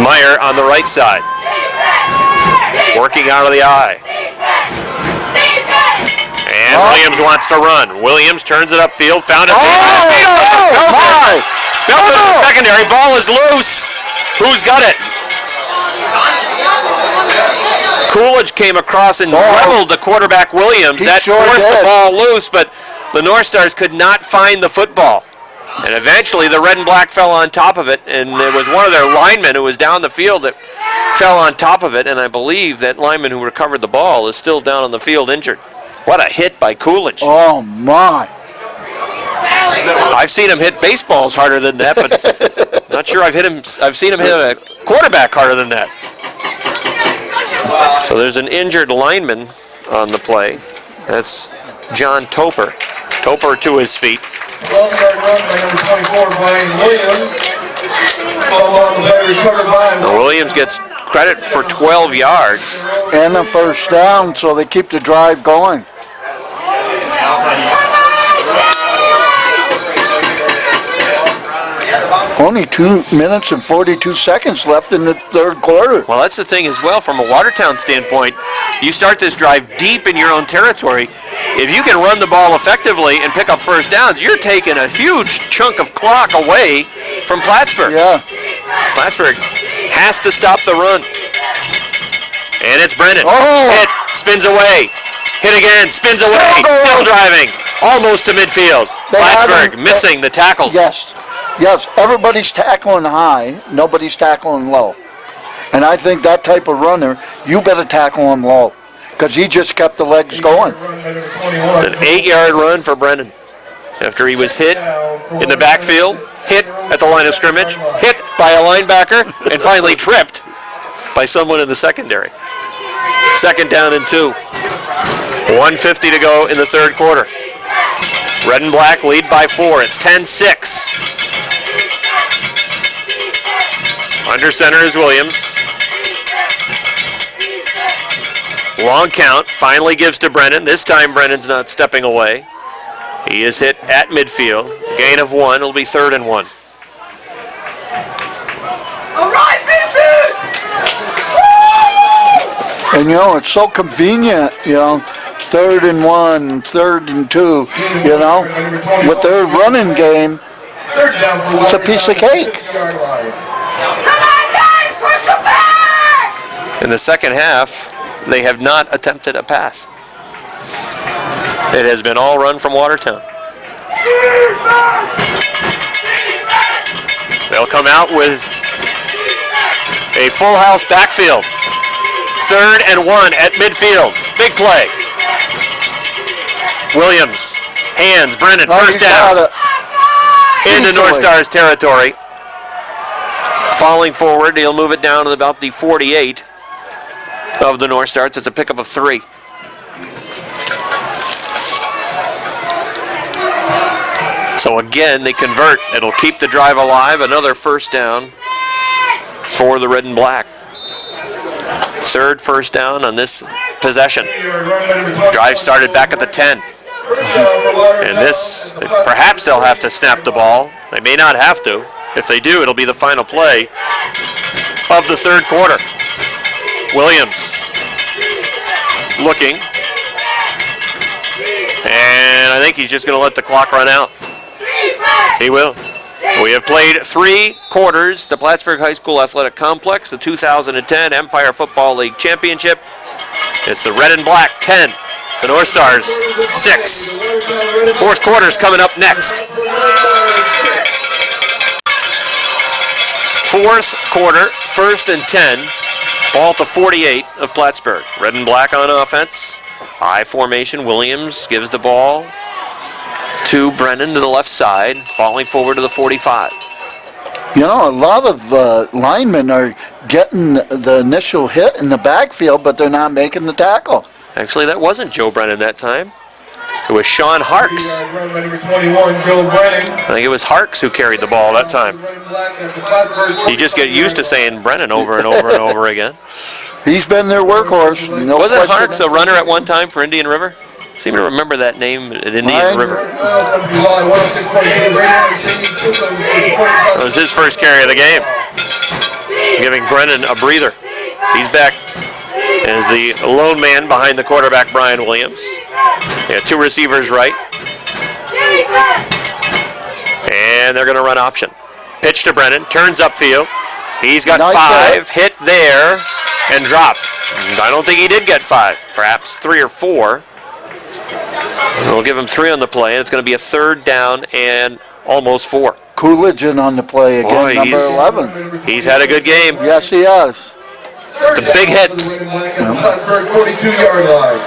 Meyer on the right side. Working out of the eye. And Williams wants to run. Williams turns it upfield, found a speed. Belted in the secondary. Ball is loose. Who's got it? Coolidge came across and leveled the quarterback Williams. That forced the ball loose, but the North Stars could not find the football. And eventually the red and black fell on top of it, and it was one of their linemen who was down the field that fell on top of it, and I believe that lineman who recovered the ball is still down on the field injured. What a hit by Coolidge. Oh, my. I've seen him hit baseballs harder than that, but not sure I've seen him hit a quarterback harder than that. So there's an injured lineman on the play. That's John Toper. Toper to his feet. 12-yard run by number 24, Brian Williams. Fumble on the play recovered by Now Williams gets credit for 12 yards. And a first down, so they keep the drive going. Only 2 minutes and 42 seconds left in the third quarter. Well, that's the thing as well from a Watertown standpoint. You start this drive deep in your own territory. If you can run the ball effectively and pick up first downs, you're taking a huge chunk of clock away from Plattsburgh. Yeah. Plattsburgh has to stop the run. And it's Brennan. Oh! Hit, spins away. Hit again, spins away. Still driving. Almost to midfield. They Plattsburgh haven't- missing the tackles. Yes, everybody's tackling high, nobody's tackling low. And I think that type of runner, you better tackle him low, because he just kept the legs going. It's an 8-yard run for Brennan. After he was hit in the backfield, hit at the line of scrimmage, hit by a linebacker, and finally tripped by someone in the secondary. Second down and 2. 1:50 to go in the third quarter. Red and black lead by 4. It's 10-6. Under center is Williams. Long count, finally gives to Brennan. This time Brennan's not stepping away. He is hit at midfield. Gain of 1, it'll be 3rd and 1. And it's so convenient, 3rd and 1, 3rd and 2, with their running game, it's a piece of cake. In the second half, they have not attempted a pass. It has been all run from Watertown. They'll come out with a full house backfield. 3rd and 1 at midfield. Big play. Williams, hands, Brennan, first down. Into North Stars territory. Falling forward, he'll move it down to about the 48 of the North Stars. It's a pickup of 3. So again, they convert. It'll keep the drive alive. Another first down for the Red and Black. 3rd first down on this possession. Drive started back at the 10. And this, perhaps they'll have to snap the ball. They may not have to. If they do, it'll be the final play of the third quarter. Williams looking. And I think he's just going to let the clock run out. He will. We have played 3 quarters. The Plattsburgh High School Athletic Complex, the 2010 Empire Football League Championship. It's the Red and Black 10, the North Stars 6. Fourth quarter's coming up next. Fourth quarter, 1st and 10. Ball to 48 of Plattsburgh. Red and Black on offense. High formation. Williams gives the ball to Brennan to the left side, falling forward to the 45. A lot of linemen are getting the initial hit in the backfield, but they're not making the tackle. Actually, that wasn't Joe Brennan that time. It was Sean Harks. I think it was Harks who carried the ball that time. You just get used to saying Brennan over and over and over again. He's been their workhorse. No Wasn't question. Harks a runner at one time for Indian River? I seem to remember that name at Indian River. It was his first carry of the game, giving Brennan a breather. He's back as the lone man behind the quarterback, Brian Williams. They got 2 receivers right. And they're going to run option. Pitch to Brennan, turns upfield. He's got Nice 5, hit there, and dropped. I don't think he did get 5, perhaps 3 or 4. We'll give him 3 on the play, and it's going to be a 3rd down and almost 4. Coolidge in on the play again, Boy, number 11. He's had a good game. Yes, he has. The big hits. Plattsburgh 42-yard line.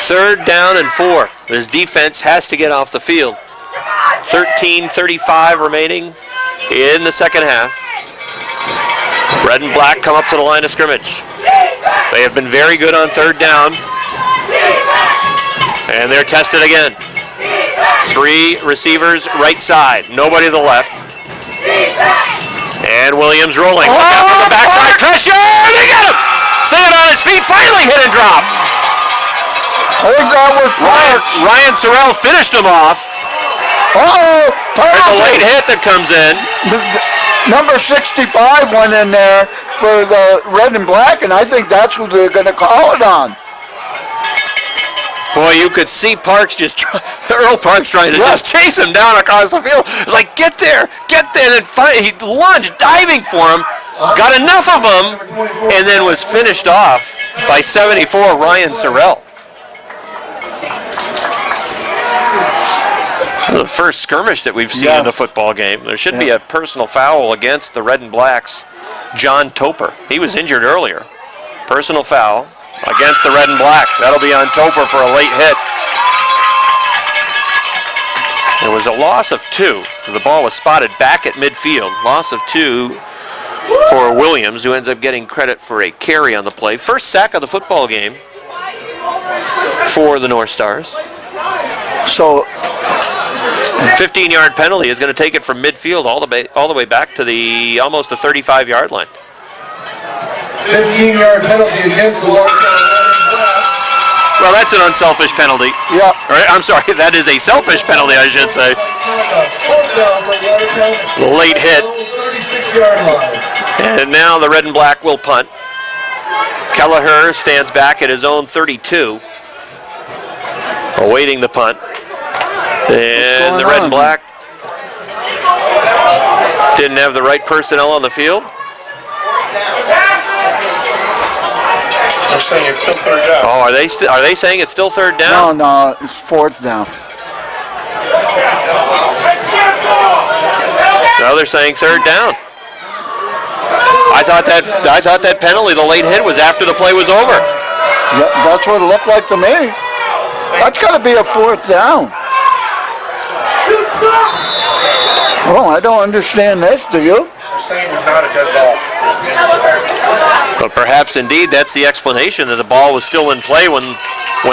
3rd down and 4. This defense has to get off the field. 13:35 remaining in the second half. Red and black come up to the line of scrimmage. They have been very good on third down. And they're tested again. 3 receivers right side, nobody to the left. And Williams rolling. Look out for the backside pressure. They got him! Staying on his feet, finally hit and drop. I think that was Ryan Sorrell finished him off. Uh-oh! There's a late hit that comes in. Number 65 went in there for the red and black, and I think that's who they're going to call it on. Boy, you could see Parks Earl Parks trying to just chase him down across the field. It's like, get there. And finally, he lunged, diving for him, got enough of him, and then was finished off by 74 Ryan Sorrell. The first skirmish that we've seen in the football game. There should be a personal foul against the Red and Blacks. John Toper. He was injured earlier. Personal foul against the Red and Black. That'll be on Toper for a late hit. There was a loss of 2. So the ball was spotted back at midfield. Loss of 2 for Williams, who ends up getting credit for a carry on the play. First sack of the football game for the North Stars. So 15-yard penalty is going to take it from midfield all the way back to almost the 35-yard line. 15-yard penalty against the Watertown. Well, that's an unselfish penalty. Yeah. I'm sorry, that is a selfish penalty, I should say. Late hit. 36-yard line. And now the Red and Black will punt. Kelleher stands back at his own 32, awaiting the punt. And the Red and Black didn't have the right personnel on the field. They're saying it's still third down. Oh, are they saying it's still third down? No, it's 4th down. No, they're saying third down. I thought that penalty, the late hit, was after the play was over. Yep, that's what it looked like to me. That's got to be a 4th down. Oh, I don't understand this, do you? They're saying it's not a dead ball. But perhaps indeed that's the explanation, that the ball was still in play when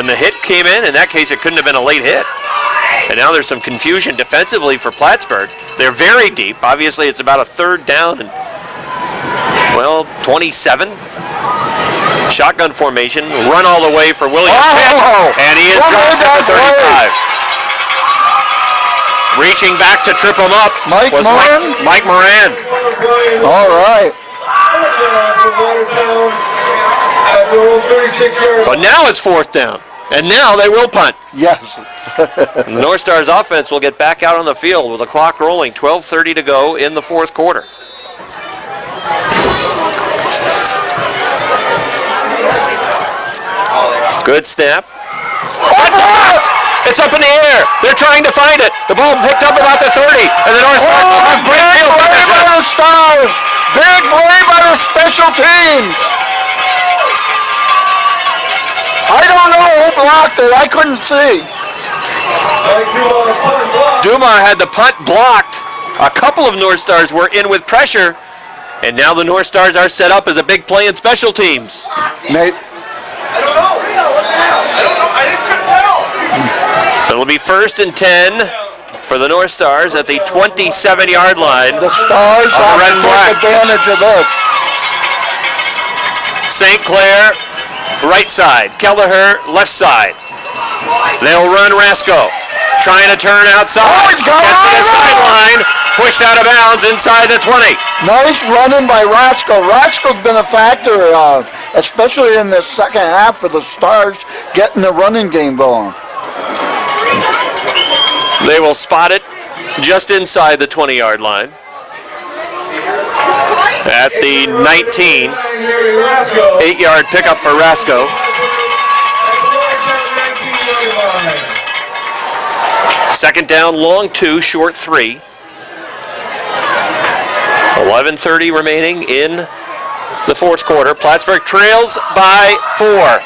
the hit came in. In that case, it couldn't have been a late hit. And now there's some confusion defensively for Plattsburgh. They're very deep. Obviously, it's about a third down and, 27. Shotgun formation, run all the way for Williams. And he is dropped at the 35. Reaching back to trip him up was Mike Moran. All right. But now it's 4th down. And now they will punt. Yes. And the North Stars offense will get back out on the field with the clock rolling. 12:30 to go in the 4th quarter. Good snap. It's up in the air. They're trying to find it. The ball picked up about the 30. And the North Stars will have great field play by position. the Stars. Big play by the special teams. I don't know who blocked it. I couldn't see. Dumar had the punt blocked. A couple of North Stars were in with pressure. And now the North Stars are set up as a big play in special teams. Nate. I don't know. I couldn't tell. So it'll be 1st and 10 for the North Stars at the 27-yard line. The Stars have to take advantage of this. St. Clair, right side. Kelleher, left side. They'll run Rasco. Trying to turn outside. Oh, he's got Gets to the sideline. Pushed out of bounds inside the 20. Nice running by Rasco. Rasco's been a factor, especially in the second half for the Stars, getting the running game going. They will spot it just inside the 20-yard line. At the 19. 8-yard pickup for Rasco. Second down, long 2, short 3. 11:30 remaining in the 4th quarter. Plattsburgh trails by 4.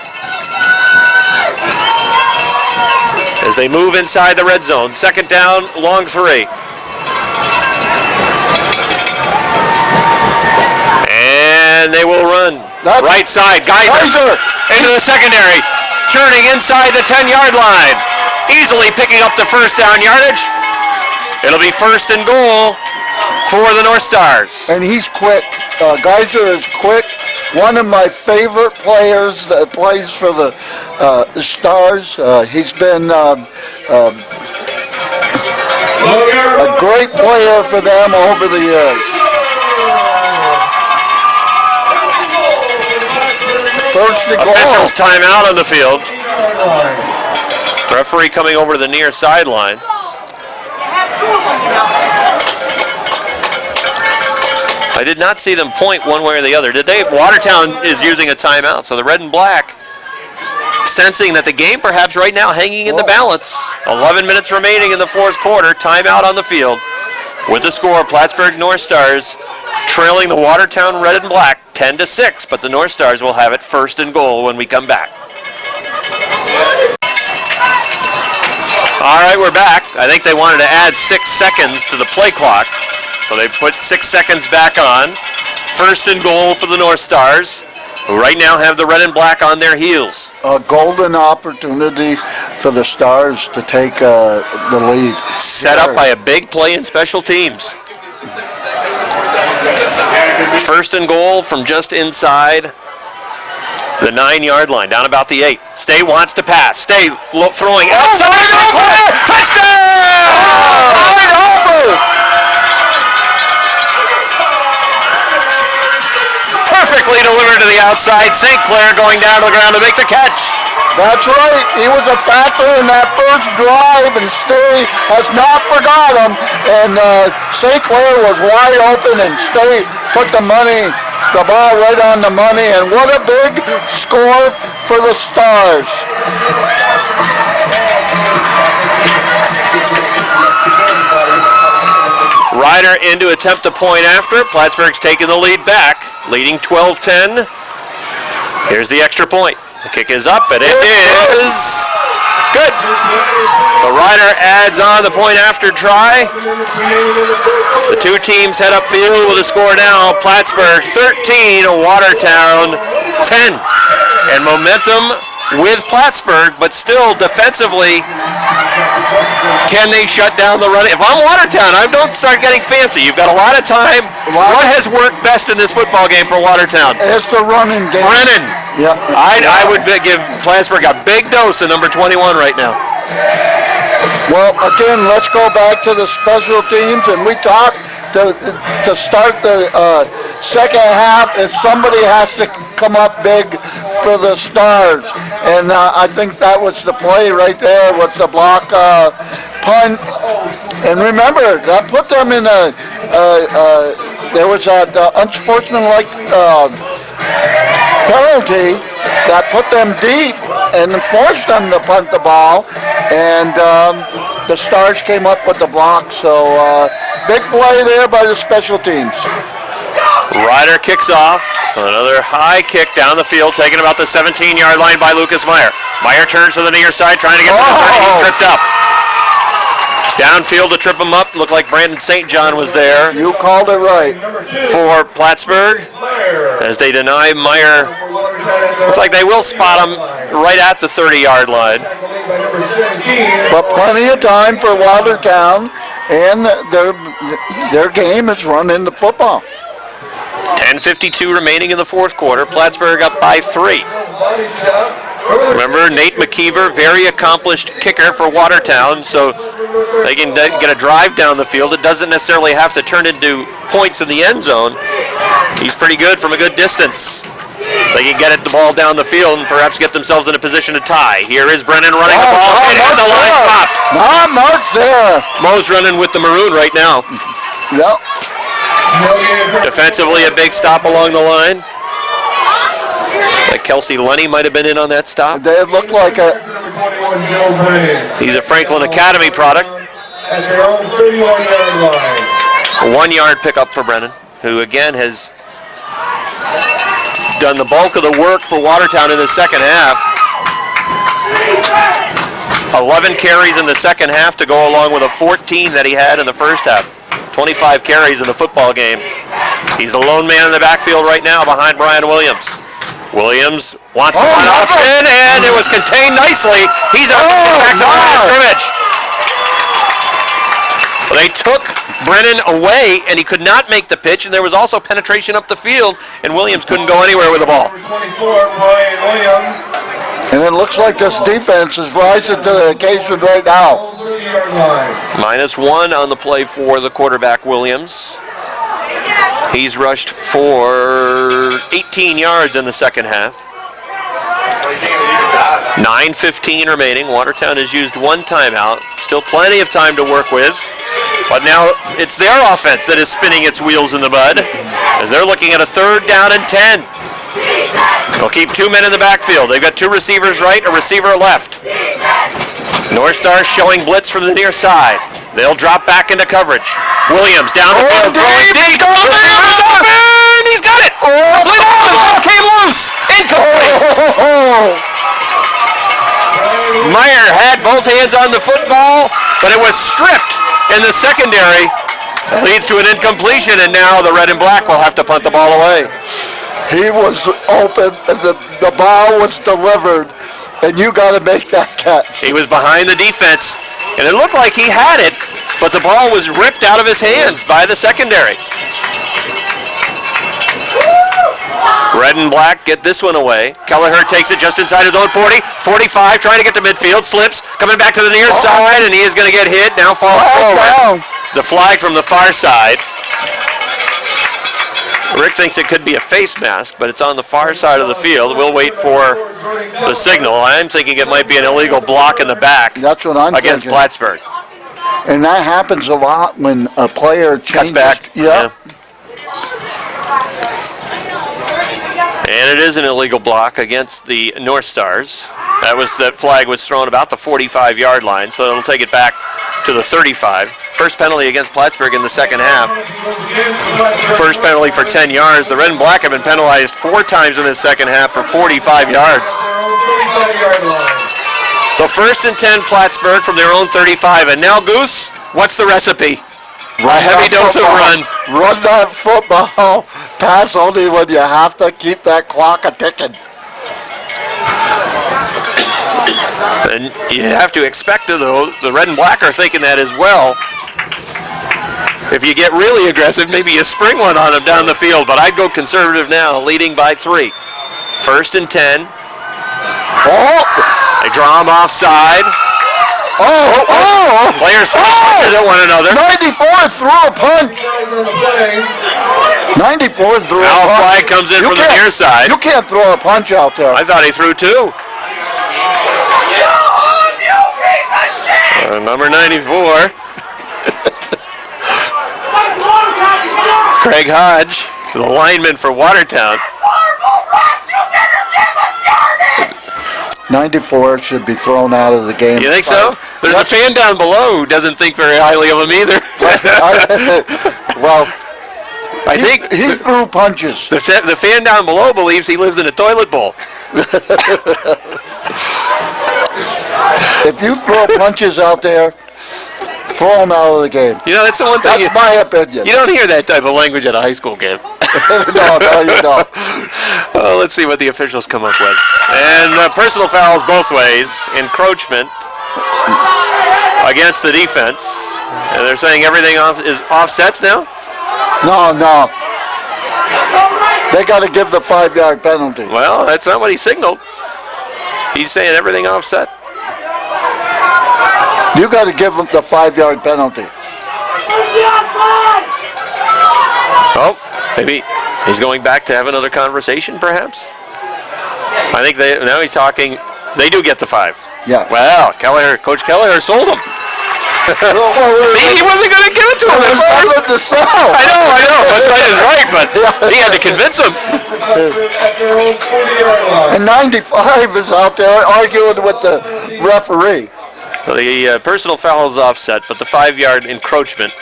As they move inside the red zone. Second down, long 3. And Right side, Geyser into the secondary. Turning inside the 10-yard line. Easily picking up the first down yardage. It'll be first and goal for the North Stars. And he's quick. Geyser is quick. One of my favorite players that plays for the Stars. He's been a great player for them over the years. First and goal. Officials timeout on the field. Referee coming over to the near sideline. I did not see them point one way or the other. Did they? Watertown is using a timeout, so the red and black sensing that the game perhaps right now hanging in the balance. 11 minutes remaining in the fourth quarter. Timeout on the field with the score, Plattsburgh North Stars trailing the Watertown red and black 10-6, but the North Stars will have it first and goal when we come back. All right, we're back. I think they wanted to add 6 seconds to the play clock, so they put 6 seconds back on. First and goal for the North Stars, who right now have the red and black on their heels. A golden opportunity for the Stars to take the lead. Set up by a big play in special teams. First and goal from just inside the 9-yard line, down about the 8. Stay wants to pass. Stay throwing outside. Touchdown! Perfectly delivered to the outside. St. Clair going down to the ground to make the catch. That's right. He was a factor in that first drive, and Stay has not forgot him. And St. Clair was wide open, and Stay put the ball right on the money. And what a big score for the Stars. Ryder in to attempt to point after. Plattsburgh's taking the lead back, leading 12-10. Here's the extra point. The kick is up, and it is good. The Ryder adds on the point after try. The two teams head upfield with a score now. Plattsburgh 13, Watertown 10. And momentum with Plattsburgh, but still defensively, can they shut down the run? If I'm Watertown, I don't start getting fancy. You've got a lot of time. What has worked best in this football game for Watertown? It's the running game. Brennan. Yeah. I would give Plattsburgh a big dose of number 21 right now. Well, again, let's go back to the special teams, and we talked to start the second half, if somebody has to come up big for the Stars. And I think that was the play right there, was the block punt. And remember, that put them in there was an unsportsmanlike penalty that put them deep and forced them to punt the ball. And the Stars came up with the block, so big play there by the special teams. Ryder kicks off. Another high kick down the field, taken about the 17-yard line by Lucas Meyer. Meyer turns to the near side, trying to get to the 30. He's tripped up. Downfield to trip him up. Looked like Brandon St. John was there. You called it right. For Plattsburgh, as they deny Meyer. Looks like they will spot him right at the 30-yard line. But plenty of time for Watertown, and their game is running the football. 10:52 remaining in the fourth quarter. Plattsburgh up by 3. Remember, Nate McKeever, very accomplished kicker for Watertown, so they can get a drive down the field. It doesn't necessarily have to turn into points in the end zone. He's pretty good from a good distance. They can get the ball down the field and perhaps get themselves in a position to tie. Here is Brennan running the ball. And the line popped. Not much there. Mo's running with the maroon right now. Yep. Defensively, a big stop along the line. Like Kelsey Lenny might have been in on that stop. They look like a... He's a Franklin Academy product. At their own 31-yard line. A 1-yard pickup for Brennan, who again has done the bulk of the work for Watertown in the second half. 11 carries in the second half to go along with a 14 that he had in the first half. 25 carries in the football game. He's the lone man in the backfield right now behind Brian Williams. Williams wants one option, and it was contained nicely. He's out back to the line of scrimmage. They took Brennan away, and he could not make the pitch, and there was also penetration up the field, and Williams couldn't go anywhere with the ball. Number 24, Ryan Williams. And it looks like this defense is rising to the occasion right now. 30-yard line. -1 on the play for the quarterback, Williams. He's rushed for 18 yards in the second half. 9:15 remaining. Watertown has used one timeout. Still plenty of time to work with. But now it's their offense that is spinning its wheels in the mud as they're looking at a 3rd down and 10. They'll keep 2 men in the backfield. They've got 2 receivers right, a receiver left. North Stars showing blitz from the near side. They'll drop back into coverage. Williams down the field, throwing deep. And he's got it. The ball came loose. Incomplete. Meyer had both hands on the football, but it was stripped in the secondary. It leads to an incompletion, and now the red and black will have to punt the ball away. He was open, and the ball was delivered, and you got to make that catch. He was behind the defense, and it looked like he had it, but the ball was ripped out of his hands by the secondary. Red and black get this one away. Kelleher takes it just inside his own 40, 45, trying to get to midfield, slips, coming back to the near side, and he is going to get hit, now falls forward. The flag from the far side. Rick thinks it could be a face mask, but it's on the far side of the field. We'll wait for the signal. I'm thinking it might be an illegal block in the back. That's what I'm against thinking. Plattsburgh. And that happens a lot when a player changes. Cuts back. Yeah. And it is an illegal block against the North Stars. That flag was thrown about the 45-yard line, so it'll take it back to the 35. First penalty against Plattsburgh in the second half. First penalty for 10 yards. The red and black have been penalized 4 times in the second half for 45 yards. So 1st and 10 Plattsburgh from their own 35. And now, Goose, what's the recipe? A heavy dose of run. Run that football. Pass only when you have to. Keep that clock a-ticking. And you have to expect, though, the red and black are thinking that as well. If you get really aggressive, maybe you spring one on them down the field, but I'd go conservative now, leading by 3. 1st and 10. They draw them offside. Players throw punches at one another. 94 threw a punch. 94 threw Now a punch. flag comes in from the near side. You can't throw a punch out there. I thought he threw 2. Number 94. Craig Hodge, the lineman for Watertown. 94 should be thrown out of the game. You think so? There's a fan down below who doesn't think very highly of him either. Well, I think he threw punches. the fan down below believes he lives in a toilet bowl. If you throw punches out there, throw them out of the game. You know, that's the one thing. That's my opinion. You don't hear that type of language at a high school game. No, you don't. Well, let's see what the officials come up with. And personal fouls both ways. Encroachment against the defense. And they're saying everything is offsets now? No. They got to give the 5-yard penalty. Well, that's not what he signaled. He's saying everything offset. You got to give them the 5-yard penalty. Oh, maybe he's going back to have another conversation, perhaps? I think now he's talking. They do get the 5. Yeah. Well, Coach Kelleher sold him. He wasn't going to give it to him at first. I know. That's right, but he had to convince him. And 95 is out there arguing with the referee. The personal foul is offset, but the 5-yard encroachment,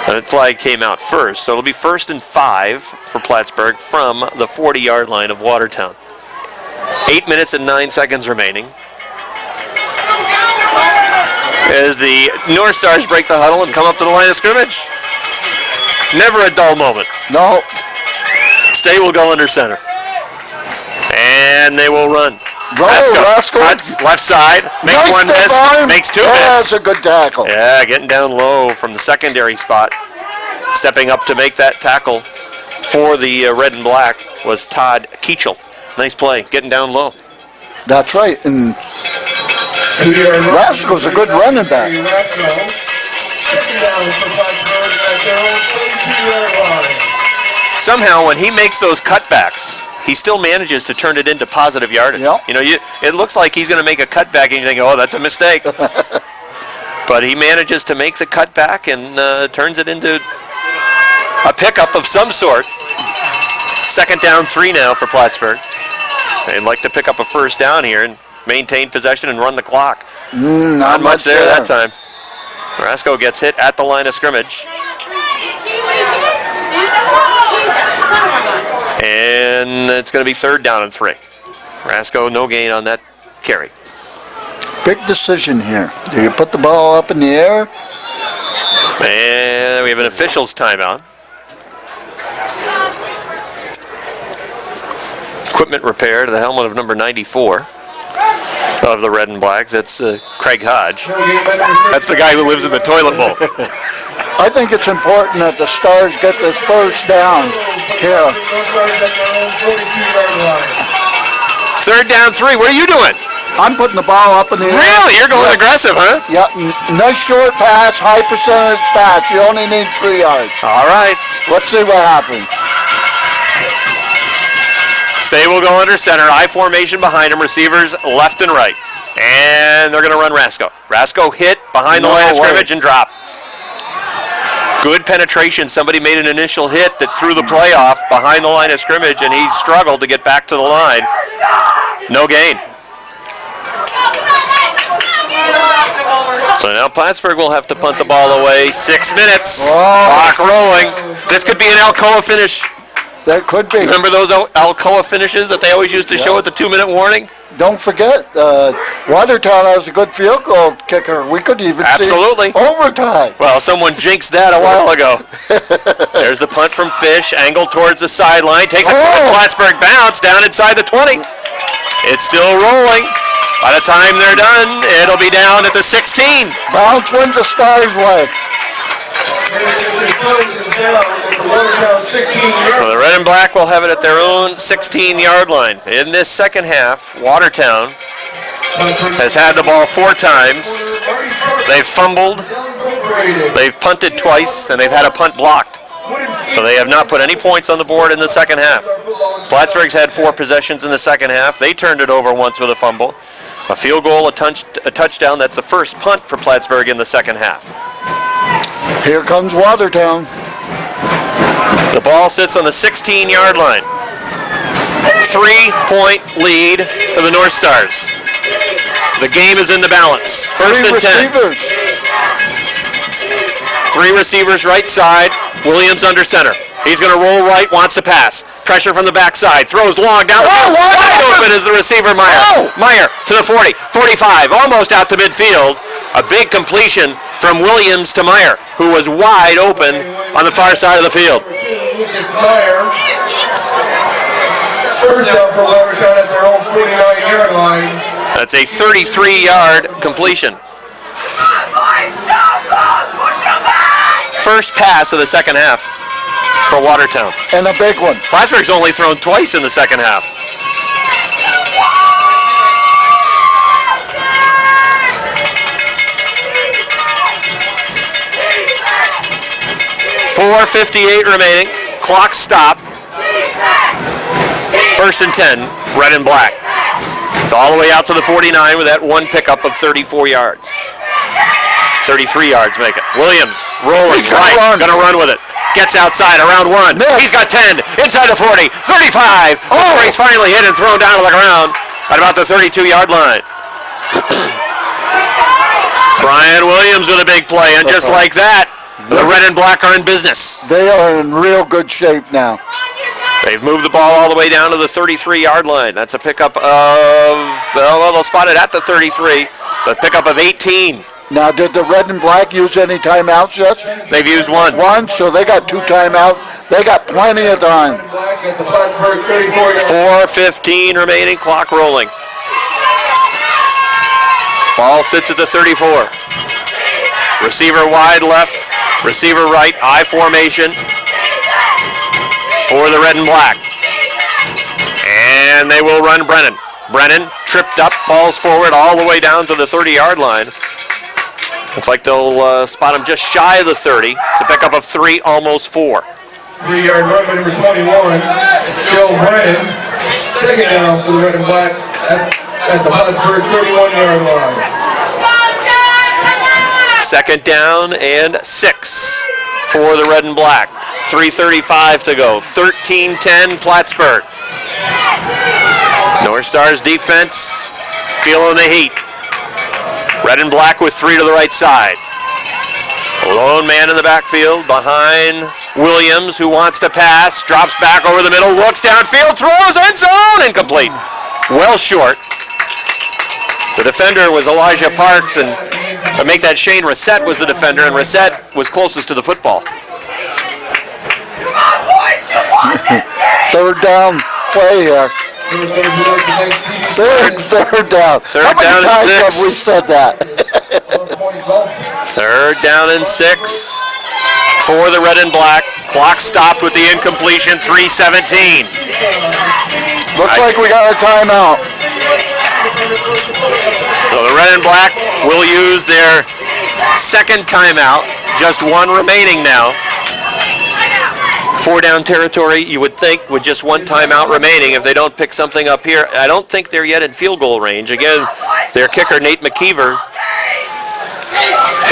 that flag came out first. So it'll be 1st and 5 for Plattsburgh from the 40-yard line of Watertown. 8 minutes and 9 seconds remaining. As the North Stars break the huddle and come up to the line of scrimmage. Never a dull moment. No. Stay will go under center. And they will run. Rascal. Cuts left side. Makes Nice one miss. arm. Makes two That's miss. a good tackle. Yeah, getting down low from the secondary spot. Stepping up to make that tackle for the red and black was Todd Keachel. Nice play, getting down low. That's right. And Rascal's a good running back. Somehow, when he makes those cutbacks, he still manages to turn it into positive yardage. Yep. You know, it looks like he's going to make a cutback, and you think, oh, that's a mistake. But he manages to make the cutback and turns it into a pickup of some sort. 2nd down, 3 now for Plattsburgh. They'd like to pick up a first down here and maintain possession and run the clock. Not much there that time. Rasco gets hit at the line of scrimmage. And it's going to be 3rd down and 3. Rasco, no gain on that carry. Big decision here. Do you put the ball up in the air? And we have an official's timeout. Equipment repair to the helmet of number 94 of the red and black. That's Craig Hodge. That's the guy who lives in the toilet bowl. I think it's important that the Stars get this first down here. 3rd down, 3. What are you doing? I'm putting the ball up in the air. Really? You're going aggressive, huh? Yeah, nice short pass, high percentage pass. You only need 3 yards. All right. Let's see what happens. They will go under center. I formation behind him. Receivers left and right. And they're going to run Rasco. Rasco hit behind the line of scrimmage and drop. Good penetration. Somebody made an initial hit that threw the play off behind the line of scrimmage, and he struggled to get back to the line. No gain. So now Plattsburgh will have to punt the ball away. 6 minutes. Clock rolling. This could be an Alcoa finish. That could be. Remember those Alcoa finishes that they always used to show at the 2-minute warning? Don't forget, Watertown has a good field goal kicker. We could even Absolutely. see overtime. Well, someone jinxed that a while ago. There's the punt from Fish, angled towards the sideline, takes a quick Plattsburgh bounce down inside the 20. It's still rolling. By the time they're done, it'll be down at the 16. Bounce wins the Stars' way. Well, the red and black will have it at their own 16-yard line. In this second half, Watertown has had the ball 4 times. They've fumbled, they've punted twice, and they've had a punt blocked. So they have not put any points on the board in the second half. Plattsburgh's had 4 possessions in the second half. They turned it over once with a fumble. A field goal, a touchdown. That's the first punt for Plattsburgh in the second half. Here comes Watertown. The ball sits on the 16-yard line. 3-point lead for the North Stars. The game is in the balance. First and 10. 3 receivers right side. Williams under center. He's going to roll right, wants to pass. Pressure from the backside. Throws long down. Wide open is the receiver, Meyer. Meyer to the 40, 45, almost out to midfield. A big completion from Williams to Meyer, who was wide open on the far side of the field. First down for Watertown at their own 49-yard line. That's a 33-yard completion. First pass of the second half for Watertown. And a big one. Plattsburgh's only thrown twice in the second half. .4:58 remaining. Clock stop. First and 10, red and black. It's all the way out to the 49 with that one pickup of 34 yards. 33 yards make it. Williams rolling right, gonna run with it. Gets outside around 1. He's got 10, inside the 40, 35. Oh, he's finally hit and thrown down to the ground at about the 32-yard line. Brian Williams with a big play, and just like that, the red and black are in business. They are in real good shape now. They've moved the ball all the way down to the 33-yard line. That's a pickup of, well, they'll spot it at the 33. The pickup of 18 Now, did the red and black use any timeouts yet? They've used one. One, so they got 2 timeouts. They got plenty of time. Black at the Plattsburgh 34-yard 4:15 remaining, clock rolling. Ball sits at the 34. Receiver wide left, receiver right, I formation for the red and black. And they will run Brennan. Brennan tripped up, falls forward all the way down to the 30-yard line. Looks like they'll spot him just shy of the 30. It's a pickup of 3, almost 4. 3-yard run by number 21, Joe Brennan. Second down for the red and black at the Plattsburgh 31-yard line. Second down and 6 for the red and black. 3:35 to go. 13-10 Plattsburgh. North Stars defense feeling the heat. Red and black with 3 to the right side. Lone man in the backfield behind Williams, who wants to pass. Drops back over the middle, looks downfield, throws end zone, incomplete. Well short. The defender was Elijah Parks, and to make that, Shane Reset was the defender, and Reset was closest to the football. Third down play here. Third down. Third How many down and times 6. have we said that? Third down and 6 for the red and black. Clock stopped with the incompletion, 3:17. Looks like we got a timeout. So the red and black will use their second timeout. Just one remaining now. 4-down territory, you would think, with just one timeout remaining if they don't pick something up here. I don't think they're yet in field goal range. Again, their kicker, Nate McKeever,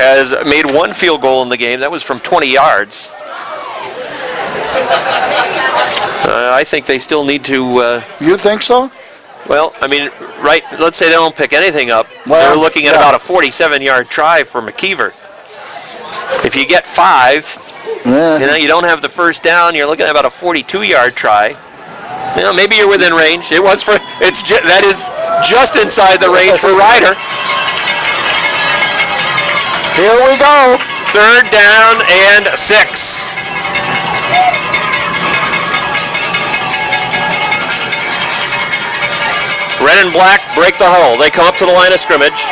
has made one field goal in the game. That was from 20 yards. I think they still need to... You think so? Well, I mean, right, let's say they don't pick anything up. Well, they're looking at yeah. about a 47-yard try for McKeever. If you get 5... Yeah. You don't have the first down. You're looking at about a 42-yard try. Maybe you're within range. That is just inside the range for Ryder. Here we go. Third down and 6. Red and black break the huddle. They come up to the line of scrimmage.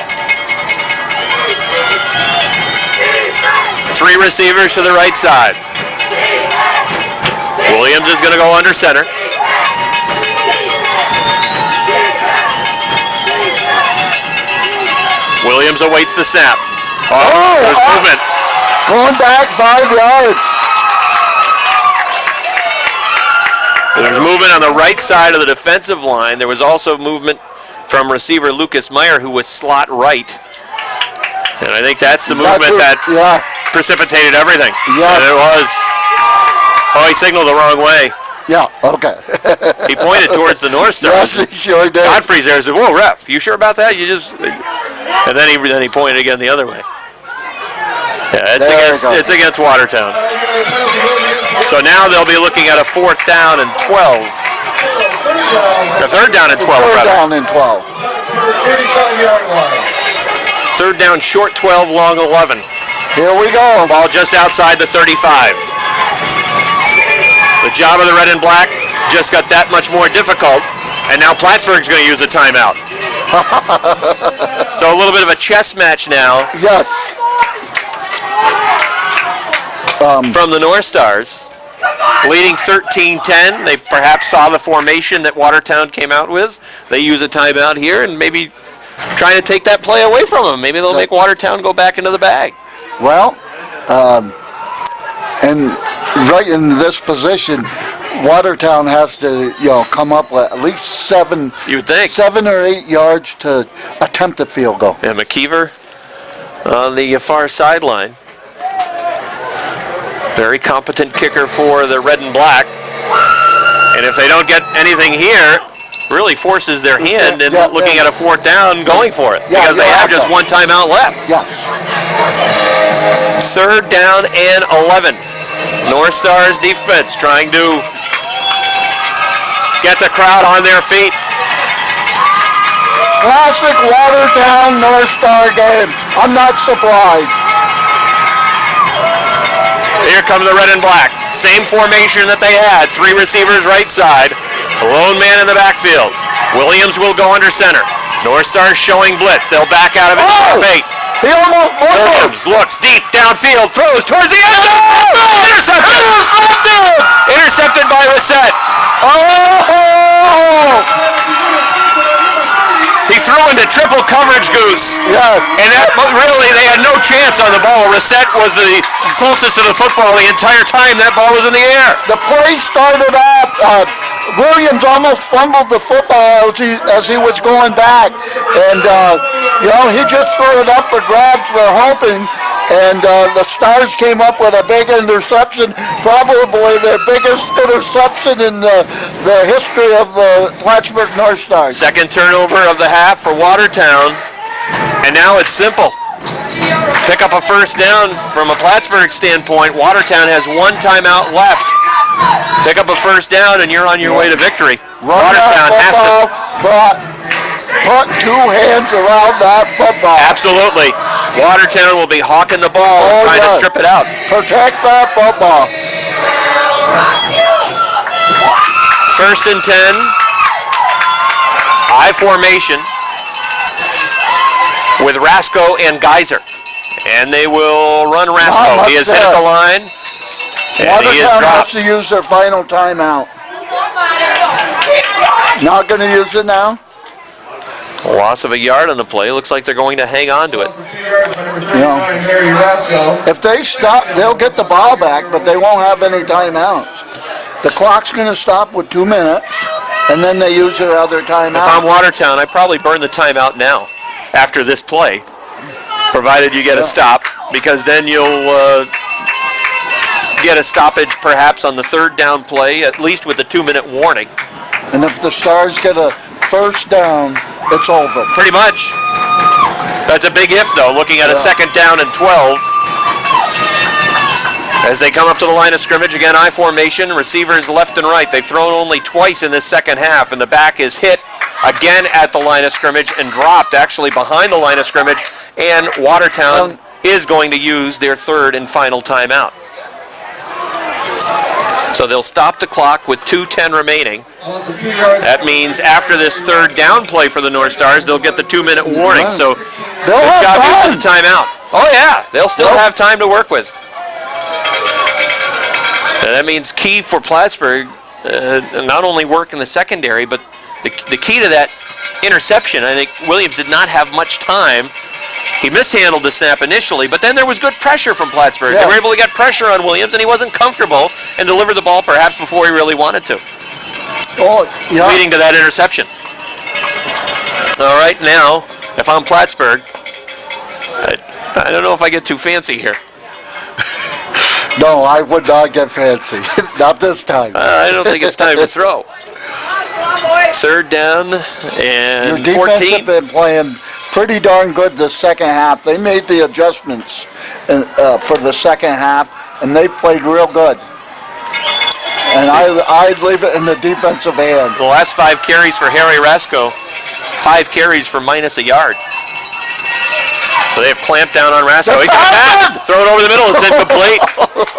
3 receivers to the right side. Williams is going to go under center. Williams awaits the snap. There's movement. Going back 5 yards. There's movement on the right side of the defensive line. There was also movement from receiver Lucas Meyer, who was slot right. And I think that's the movement that precipitated everything. Yeah. And it was. Oh, he signaled the wrong way. Yeah, okay. He pointed towards the North Stars. Yes, he sure did. Godfrey's there and said, "Whoa, ref, you sure about that? You just..." And then he pointed again the other way. Yeah, it's against Watertown. So now they'll be looking at a 4th down and 12. A 3rd down and 12, Third rather. down and 12. 35-yard line. 3rd down, short 12, long 11. Here we go. Ball just outside the 35. The job of the red and black just got that much more difficult, and now Plattsburgh's going to use a timeout. So a little bit of a chess match now. Yes. From the North Stars, leading 13-10. They perhaps saw the formation that Watertown came out with. They use a timeout here and maybe trying to take that play away from them. Maybe they'll make Watertown go back into the bag. Well, and right in this position, Watertown has to, come up with at least 7. You would think 7 or 8 yards to attempt a field goal. And McKeever on the far sideline. Very competent kicker for the red and black. And if they don't get anything here, really forces their hand in looking at a 4th down, going for it. Because they have just one timeout left. Yeah. 3rd down and 11. North Stars defense trying to get the crowd on their feet. Classic Watertown North Star game. I'm not surprised. Here come the red and black. Same formation that they had. 3 receivers right side. A lone man in the backfield. Williams will go under center. North Stars showing blitz. They'll back out of it. Oh! Bait. He almost Williams looks deep downfield. Throws towards the end zone. Intercepted. Intercepted by Reset. Oh! He threw into triple coverage, Goose. Yes. And that really, they had no chance on the ball. Reset was the closest to the football the entire time that ball was in the air. The play started off. Williams almost fumbled the football as he was going back, and he just threw it up for grabs for hoping. And the Stars came up with a big interception, probably their biggest interception in the history of the Plattsburgh North Stars. Second turnover of the half for Watertown, and now it's simple. Pick up a first down from a Plattsburgh standpoint. Watertown has 1 timeout left. Pick up a first down, and you're on your way to victory. Watertown has to. But put 2 hands around that football. Absolutely. Watertown will be hawking the ball and trying to strip it out. Protect that football. First and 10. I formation with Rasko and Geyser. And they will run Rasko. He is hit at the line. And he is Watertown dropped. has to use their final timeout. Not going to use it now? Loss of a yard on the play. Looks like they're going to hang on to it. If they stop, they'll get the ball back, but they won't have any timeouts. The clock's going to stop with 2 minutes, and then they use their other timeout. If I'm Watertown, I probably burn the timeout now after this play, provided you get a stop, because then you'll get a stoppage perhaps on the 3rd down play, at least with a 2-minute warning. And if the Stars get a first down, it's over. Pretty much. That's a big if, though, looking at a 2nd down and 12. As they come up to the line of scrimmage, again, I formation, receivers left and right. They've thrown only twice in this second half, and the back is hit again at the line of scrimmage and dropped actually behind the line of scrimmage, and Watertown is going to use their 3rd and final timeout. So they'll stop the clock with 2:10 remaining. That means after this 3rd down play for the North Stars, they'll get the 2-minute warning. So good job using the timeout. Oh yeah, they'll still have time to work with. And that means key for Plattsburgh, not only work in the secondary, but the key to that interception. I think Williams did not have much time. He mishandled the snap initially, but then there was good pressure from Plattsburgh. They were able to get pressure on Williams, and he wasn't comfortable and delivered the ball perhaps before he really wanted to, leading to that interception. All right, now, if I'm Plattsburgh, I don't know if I get too fancy here. No, I would not get fancy. Not this time. I don't think it's time to throw. 3rd down and Your 14. defense have been playing pretty darn good the second half. They made the adjustments for the second half, and they played real good. And I'd leave it in the defensive hands. The last 5 carries for Harry Rasko, 5 carries for minus a yard. So they have clamped down on Rasko. He's got back. Throw it over the middle. It's incomplete.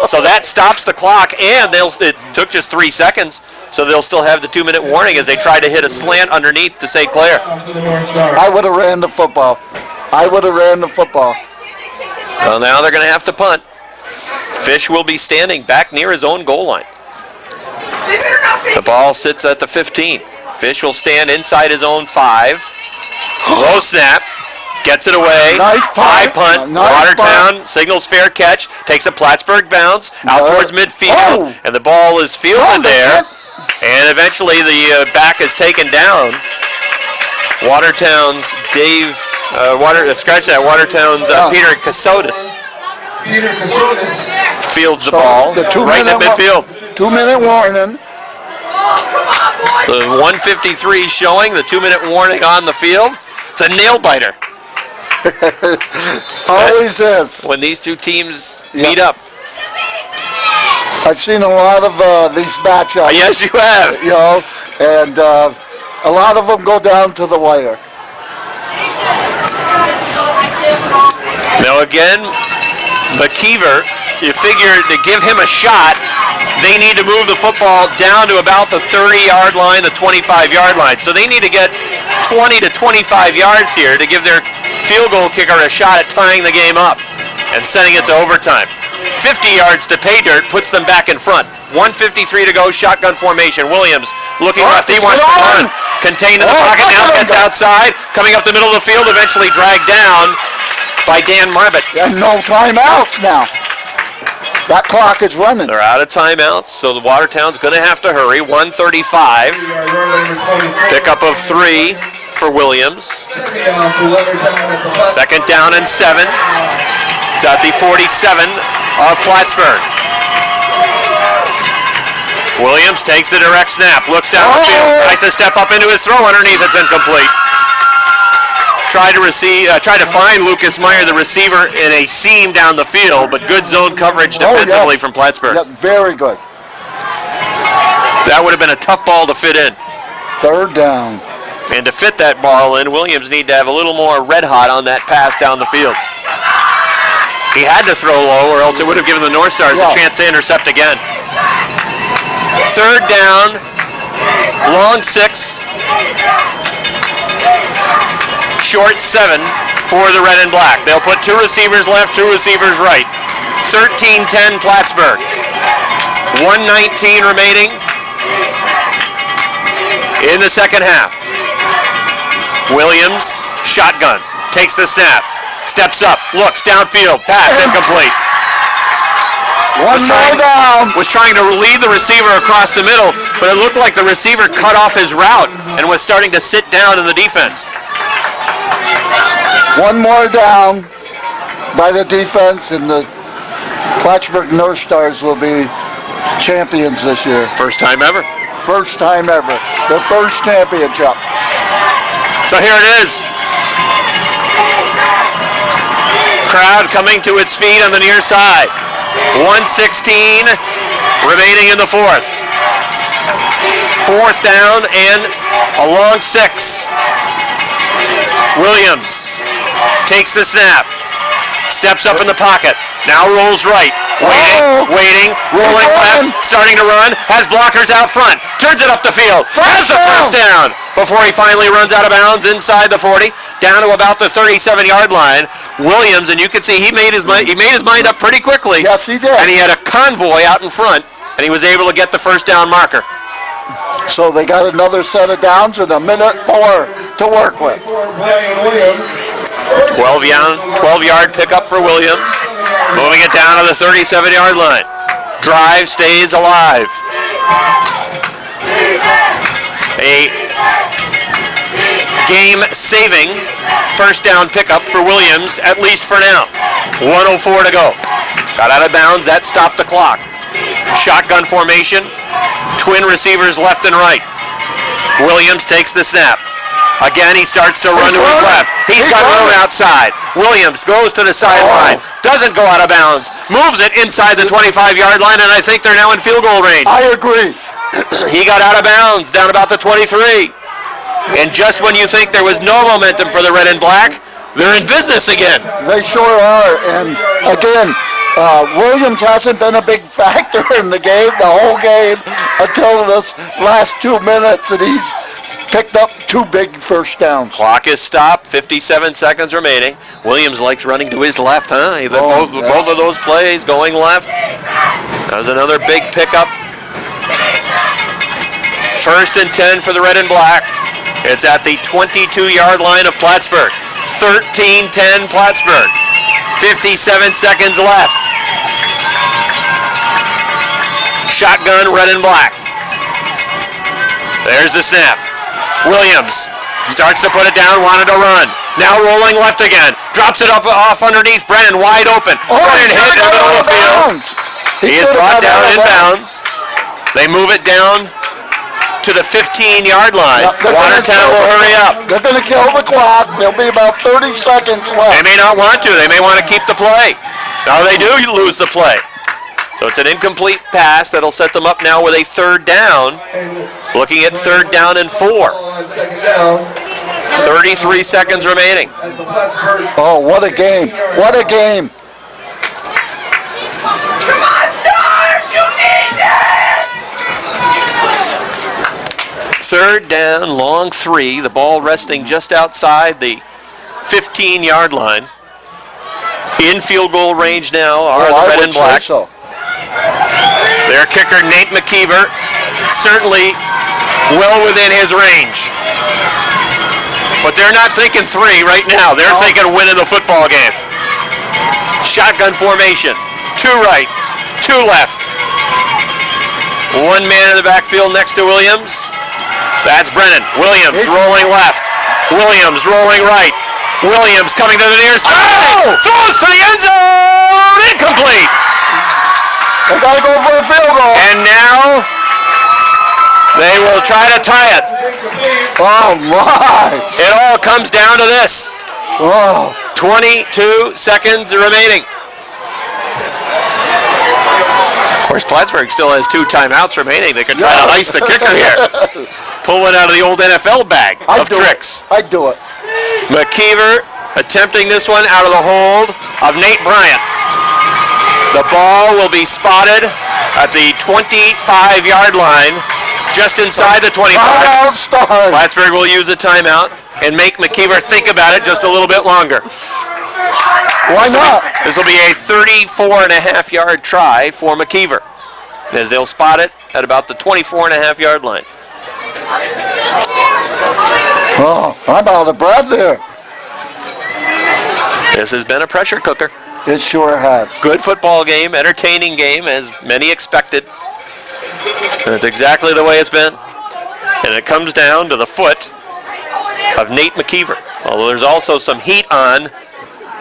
So that stops the clock, and it took just 3 seconds. So they'll still have the 2-minute warning as they try to hit a slant underneath to St. Clair. I would have ran the football. Well, now they're going to have to punt. Fish will be standing back near his own goal line. The ball sits at the 15. Fish will stand inside his own 5. Low snap. Gets it away. Nice punt. High punt. Nice Watertown punt. signals fair catch. Takes a Plattsburgh bounce out towards midfield. And the ball is fielded there. And eventually the back is taken down. Watertown's Watertown's Peter Casotis. Fields the ball right in midfield. 2-minute warning. The 1:53 showing, the 2-minute warning on the field. It's a nail biter. Always is. When these two teams meet up. I've seen a lot of these matchups. Yes, you have. And a lot of them go down to the wire. Now again, McKeever, you figure to give him a shot, they need to move the football down to about the 30-yard line, the 25-yard line. So they need to get 20 to 25 yards here to give their field goal kicker a shot at tying the game up and sending it to overtime. 50 yards to pay dirt puts them back in front. 1:53 to go, shotgun formation. Williams looking left, he wants to run. Contained in the pocket, now gets outside, coming up the middle of the field, eventually dragged down by Dan Marbett. And no timeouts now. That clock is running. They're out of timeouts, so the Watertown's going to have to hurry. 1:35. Pickup of 3 for Williams. Second down and 7. It's at the 47 of Plattsburgh. Williams takes the direct snap, looks down the field, tries to step up into his throw underneath. It's incomplete. Tried to find Lucas Meyer, the receiver, in a seam down the field, but good zone coverage defensively from Plattsburgh. Yeah, very good. That would have been a tough ball to fit in. Third down. And to fit that ball in, Williams need to have a little more red hot on that pass down the field. He had to throw low, or else it would have given the North Stars a chance to intercept again. Third down, long 6. Short 7 for the red and black. They'll put 2 receivers left, 2 receivers right. 13-10 Plattsburgh. 1:19 remaining in the second half. Williams, shotgun, takes the snap, steps up, looks downfield, pass incomplete. Was trying to lead the receiver across the middle, but it looked like the receiver cut off his route and was starting to sit down in the defense. One more down by the defense, and the Plattsburgh North Stars will be champions this year. First time ever. First time ever. Their first championship. So here it is. Crowd coming to its feet on the near side. 1:16 remaining in the fourth. Fourth down and a long 6. Williams takes the snap, steps up in the pocket, now rolls right, waiting, rolling left, starting to run, has blockers out front, turns it up the field, has the first down before he finally runs out of bounds inside the 40, down to about the 37-yard line. Williams, and you can see he made his mind up pretty quickly. Yes, he did. And he had a convoy out in front, and he was able to get the first down marker. So they got another set of downs and a minute 4 to work with. 12-yard pickup for Williams. Moving it down to the 37-yard line. Drive stays alive. A game-saving first down pickup for Williams, at least for now. 1:04 to go. Got out of bounds, that stopped the clock. Shotgun formation, twin receivers left and right. Williams takes the snap. Again, he starts to run to his left. He's got room outside. Williams goes to the sideline, doesn't go out of bounds, moves it inside the 25-yard line, and I think they're now in field goal range. I agree. He got out of bounds down about the 23. And just when you think there was no momentum for the red and black, they're in business again. They sure are. And again, Williams hasn't been a big factor in the game, the whole game, until this last 2 minutes, and he's picked up 2 big first downs. Clock is stopped, 57 seconds remaining. Williams likes running to his left, huh? Both of those plays going left. That was another big pickup. First and 10 for the red and black. It's at the 22-yard line of Plattsburgh. 13-10 Plattsburgh. 57 seconds left. Shotgun, red and black. There's the snap. Williams starts to put it down, wanted to run. Now rolling left again. Drops it off underneath Brennan, wide open. Brennan hit in the middle of the field. He is brought down in bounds. They move it down to the 15-yard line. Watertown will hurry up. They're going to kill the clock. There'll be about 30 seconds left. They may not want to. They may want to keep the play. Now they do lose the play. So it's an incomplete pass that'll set them up now with a third down. Looking at third down and 4. Second down. 33 seconds remaining. At the Plattsburgh Oh, what a game. What a game. Come on, Stars! You need this! Third down, long 3. The ball resting just outside the 15-yard line. In field goal range now are the red and black. So. Their kicker, Nate McKeever, certainly well within his range. But they're not thinking 3 right now. They're thinking winning the football game. Shotgun formation. 2 right, 2 left. 1 man in the backfield next to Williams. That's Brennan. Williams rolling left. Williams rolling right. Williams coming to the near side. Throws to the end zone. Incomplete. They got to go for a field goal. And now they will try to tie it. Oh, my. It all comes down to this. Oh. 22 seconds remaining. Of course, Plattsburgh still has 2 timeouts remaining. They could try to ice the kicker here. Pull one out of the old NFL bag of tricks. I'd do it. McKeever attempting this one out of the hold of Nate Bryant. The ball will be spotted at the 25-yard line, just inside the 25. Timeout Stars. Plattsburgh will use a timeout and make McKeever think about it just a little bit longer. Why not? This will be a 34.5-yard try for McKeever, as they'll spot it at about the 24.5-yard line. Oh, I'm out of breath here. This has been a pressure cooker. It sure has. Good football game, entertaining game, as many expected. And it's exactly the way it's been. And it comes down to the foot of Nate McKeever. Although there's also some heat on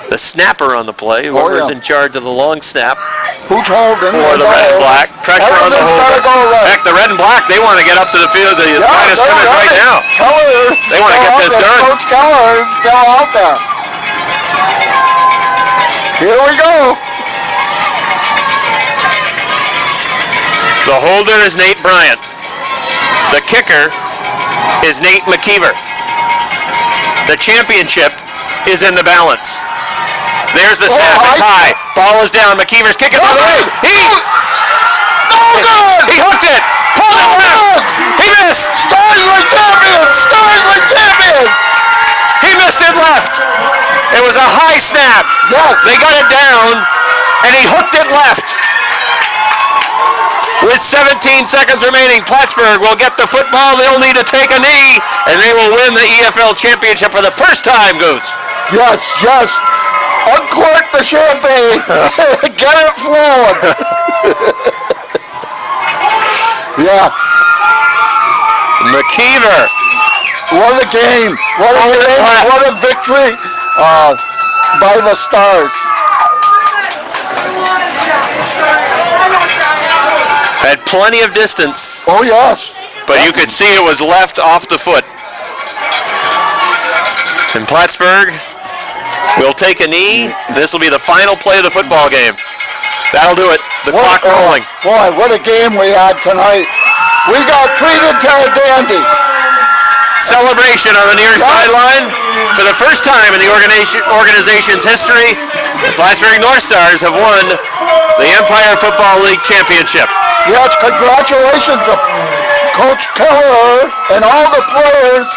the snapper on the play, whoever's in charge of the long snap Who's holding? for the red and black. Pressure on the Everything's gotta holder. go right. Heck, the red and black, they want to get up to the field, the line of scrimmage right now. Keller, They wanna get this done. Coach Keller is still out there. Here we go. The holder is Nate Bryant. The kicker is Nate McKeever. The championship is in the balance. There's the snap. It's high. Ball is down. McKeever's kicking the right. He hooked it. Pulled it left. He missed. Stars are champions. Stars are champions. He missed it left. It was a high snap. Yes. They got it down, and he hooked it left. With 17 seconds remaining, Plattsburgh will get the football. They'll need to take a knee, and they will win the EFL Championship for the first time, Goose. Yes, yes. Uncork the champagne. Get it flowing. Yeah. McKeever. What a game. What a game. What a victory by the Stars. Had plenty of distance, Oh, yes. but you could see it was left off the foot. And Plattsburgh will take a knee. This will be the final play of the football game. That'll do it. The clock rolling. Boy, what a game we had tonight. We got treated to a dandy. Celebration on the near sideline. For the first time in the organization's history, the Plattsburgh North Stars have won the Empire Football League Championship. Yes, congratulations to Coach Keller and all the players.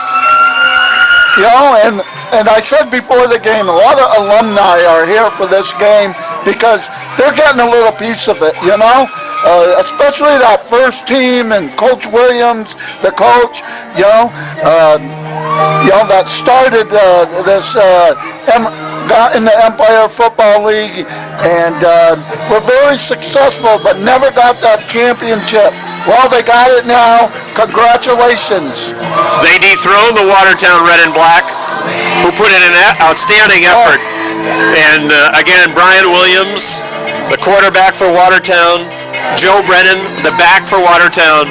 You know, and I said before the game, a lot of alumni are here for this game because they're getting a little piece of it, you know? Especially that first team and Coach Williams, the coach, that started got in the Empire Football League, and were very successful, but never got that championship. Well, they got it now. Congratulations. They dethroned the Watertown Red and Black, who put in an outstanding effort. And again, Brian Williams, the quarterback for Watertown, Joe Brennan, the back for Watertown.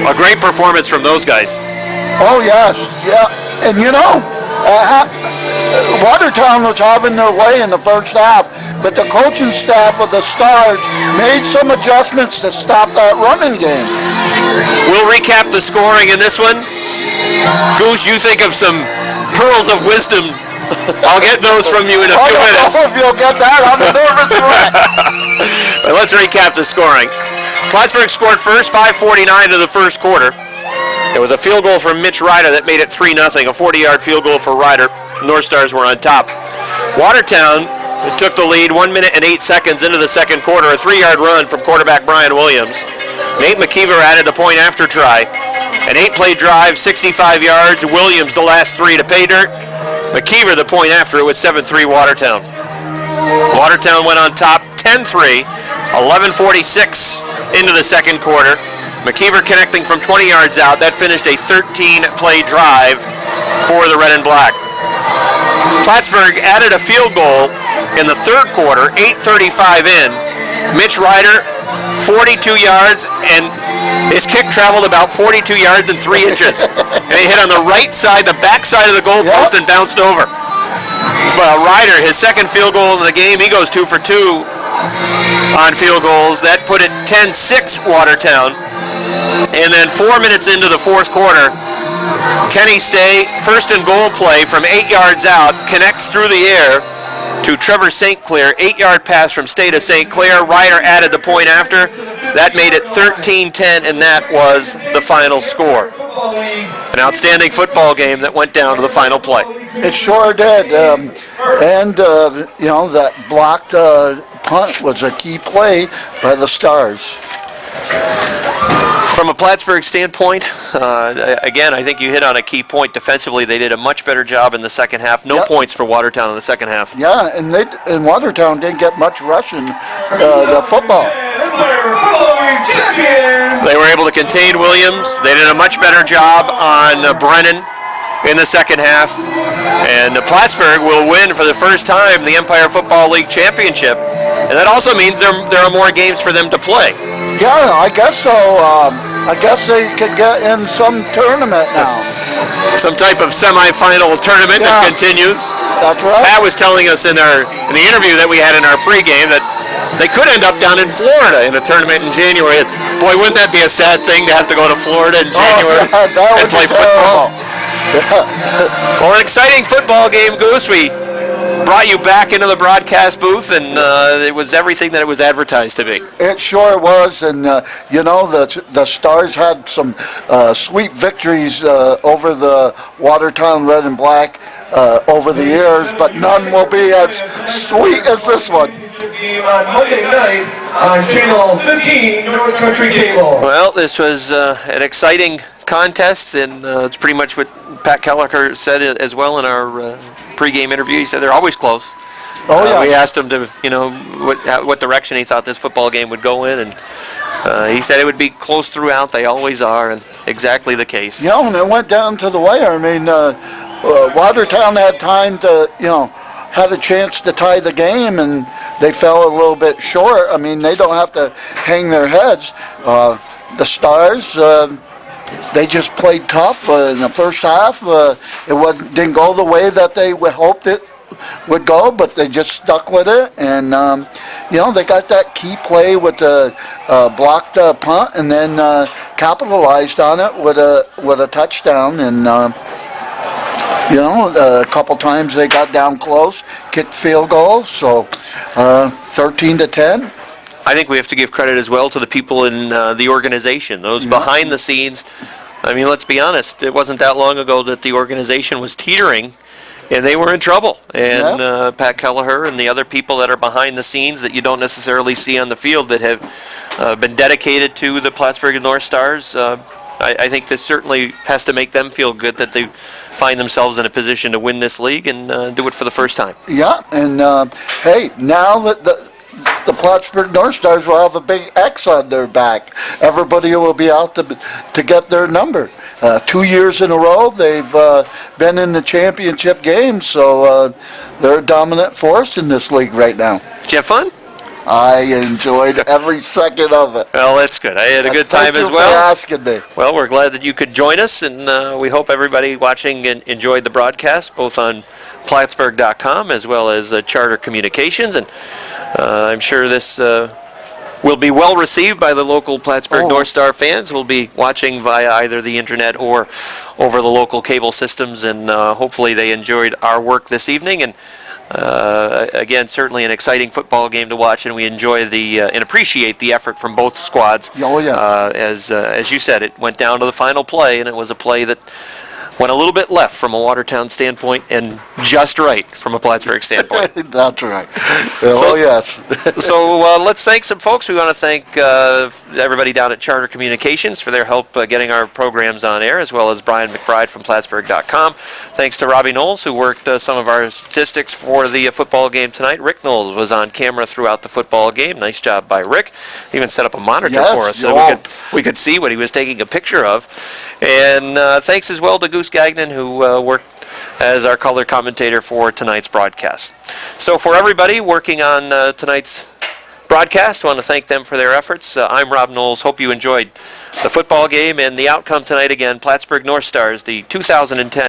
A great performance from those guys. Oh, yes. Yeah. And Watertown was having their way in the first half, but the coaching staff of the Stars made some adjustments to stop that running game. We'll recap the scoring in this one. Goose, you think of some pearls of wisdom. I'll get those from you in a few minutes. I don't know if you'll get that. I'm a nervous wreck. But let's recap the scoring. Plattsburgh scored first, 5:49 to the first quarter. There was a field goal from Mitch Ryder that made it 3-0, a 40-yard field goal for Ryder. North Stars were on top. Watertown took the lead 1 minute and 8 seconds into the second quarter, a 3-yard run from quarterback Brian Williams. Nate McKeever added the point after try. An 8-play drive, 65 yards. Williams the last 3 to pay dirt. McKeever the point after it was 7-3 Watertown. Watertown went on top 10-3, 11:46 into the second quarter. McKeever connecting from 20 yards out. That finished a 13-play drive for the Red and Black. Plattsburgh added a field goal in the third quarter, 8:35 in. Mitch Ryder, 42 yards, and his kick traveled about 42 yards and 3 inches. And he hit on the right side, the back side of the goalpost, and bounced over. Ryder, his second field goal of the game, he goes 2 for 2 on field goals. That put it 10-6 Watertown. And then 4 minutes into the fourth quarter, Kenny Stay, first and goal play from 8 yards out, connects through the air to Trevor St. Clair. 8-yard pass from Stay to St. Clair. Ryder added the point after. That made it 13-10, and that was the final score. An outstanding football game that went down to the final play. It sure did. That blocked punt was a key play by the Stars. From a Plattsburgh standpoint, again, I think you hit on a key point. Defensively, they did a much better job in the second half. No points for Watertown in the second half. Yeah, and Watertown didn't get much rushing the football. They were able to contain Williams. They did a much better job on Brennan in the second half. And Plattsburgh will win for the first time the Empire Football League Championship. And that also means there are more games for them to play. Yeah, I guess so. I guess they could get in some tournament now. Some type of semifinal tournament that continues. That's right. Pat was telling us in the interview that we had in our pregame that they could end up down in Florida in a tournament in January. Boy, wouldn't that be a sad thing to have to go to Florida in January and play football? Well, an exciting football game, Goose. We brought you back into the broadcast booth, and it was everything that it was advertised to be. It sure was, and the Stars had some sweet victories over the Watertown Red and Black over the years, but none will be as sweet as this one. Game on Monday night on Channel 15 North Country Cable. Well, this was an exciting contest, and it's pretty much what Pat Kelleher said as well in our pregame interview. He said they're always close. Oh yeah. We asked him to, what direction he thought this football game would go in, and he said it would be close throughout. They always are, and exactly the case. Yeah, and it went down to the wire. I mean, Watertown had time to, had a chance to tie the game, and they fell a little bit short. I mean, they don't have to hang their heads. The Stars, they just played tough in the first half. It didn't go the way that they hoped it would go, but they just stuck with it. And, they got that key play with the blocked punt, and then capitalized on it with a touchdown. And, a couple times they got down close, kicked field goals, so 13-10. I think we have to give credit as well to the people in the organization, those behind the scenes. I mean, let's be honest, it wasn't that long ago that the organization was teetering, and they were in trouble. And Pat Kelleher and the other people that are behind the scenes that you don't necessarily see on the field that have been dedicated to the Plattsburgh North Stars, I think this certainly has to make them feel good that they find themselves in a position to win this league and do it for the first time. Yeah, and hey, now that the Plattsburgh North Stars will have a big X on their back. Everybody will be out to get their number. 2 years in a row, they've been in the championship game, so they're a dominant force in this league right now. Did you have fun? I enjoyed every second of it. Well, that's good. I had a good time as well. Thank you for asking me. Well, we're glad that you could join us, and we hope everybody watching enjoyed the broadcast, both on Plattsburgh.com as well as Charter Communications. And I'm sure this will be well received by the local Plattsburgh North Star fans who will be watching via either the internet or over the local cable systems, and hopefully they enjoyed our work this evening. And again, certainly an exciting football game to watch, and we enjoy and appreciate the effort from both squads. Oh, yes. As you said, it went down to the final play, and it was a play that went a little bit left from a Watertown standpoint and just right from a Plattsburgh standpoint. That's right. Oh, yes. So let's thank some folks. We want to thank everybody down at Charter Communications for their help getting our programs on air, as well as Brian McBride from Plattsburgh.com. Thanks to Robbie Knowles, who worked some of our statistics for the football game tonight. Rick Knowles was on camera throughout the football game. Nice job by Rick. He even set up a monitor for us so we could see what he was taking a picture of. And thanks as well to Goose Gagnon, who worked as our color commentator for tonight's broadcast. So for everybody working on tonight's broadcast, I want to thank them for their efforts. I'm Rob Knowles. Hope you enjoyed the football game and the outcome tonight. Again, Plattsburgh North Stars, the 2010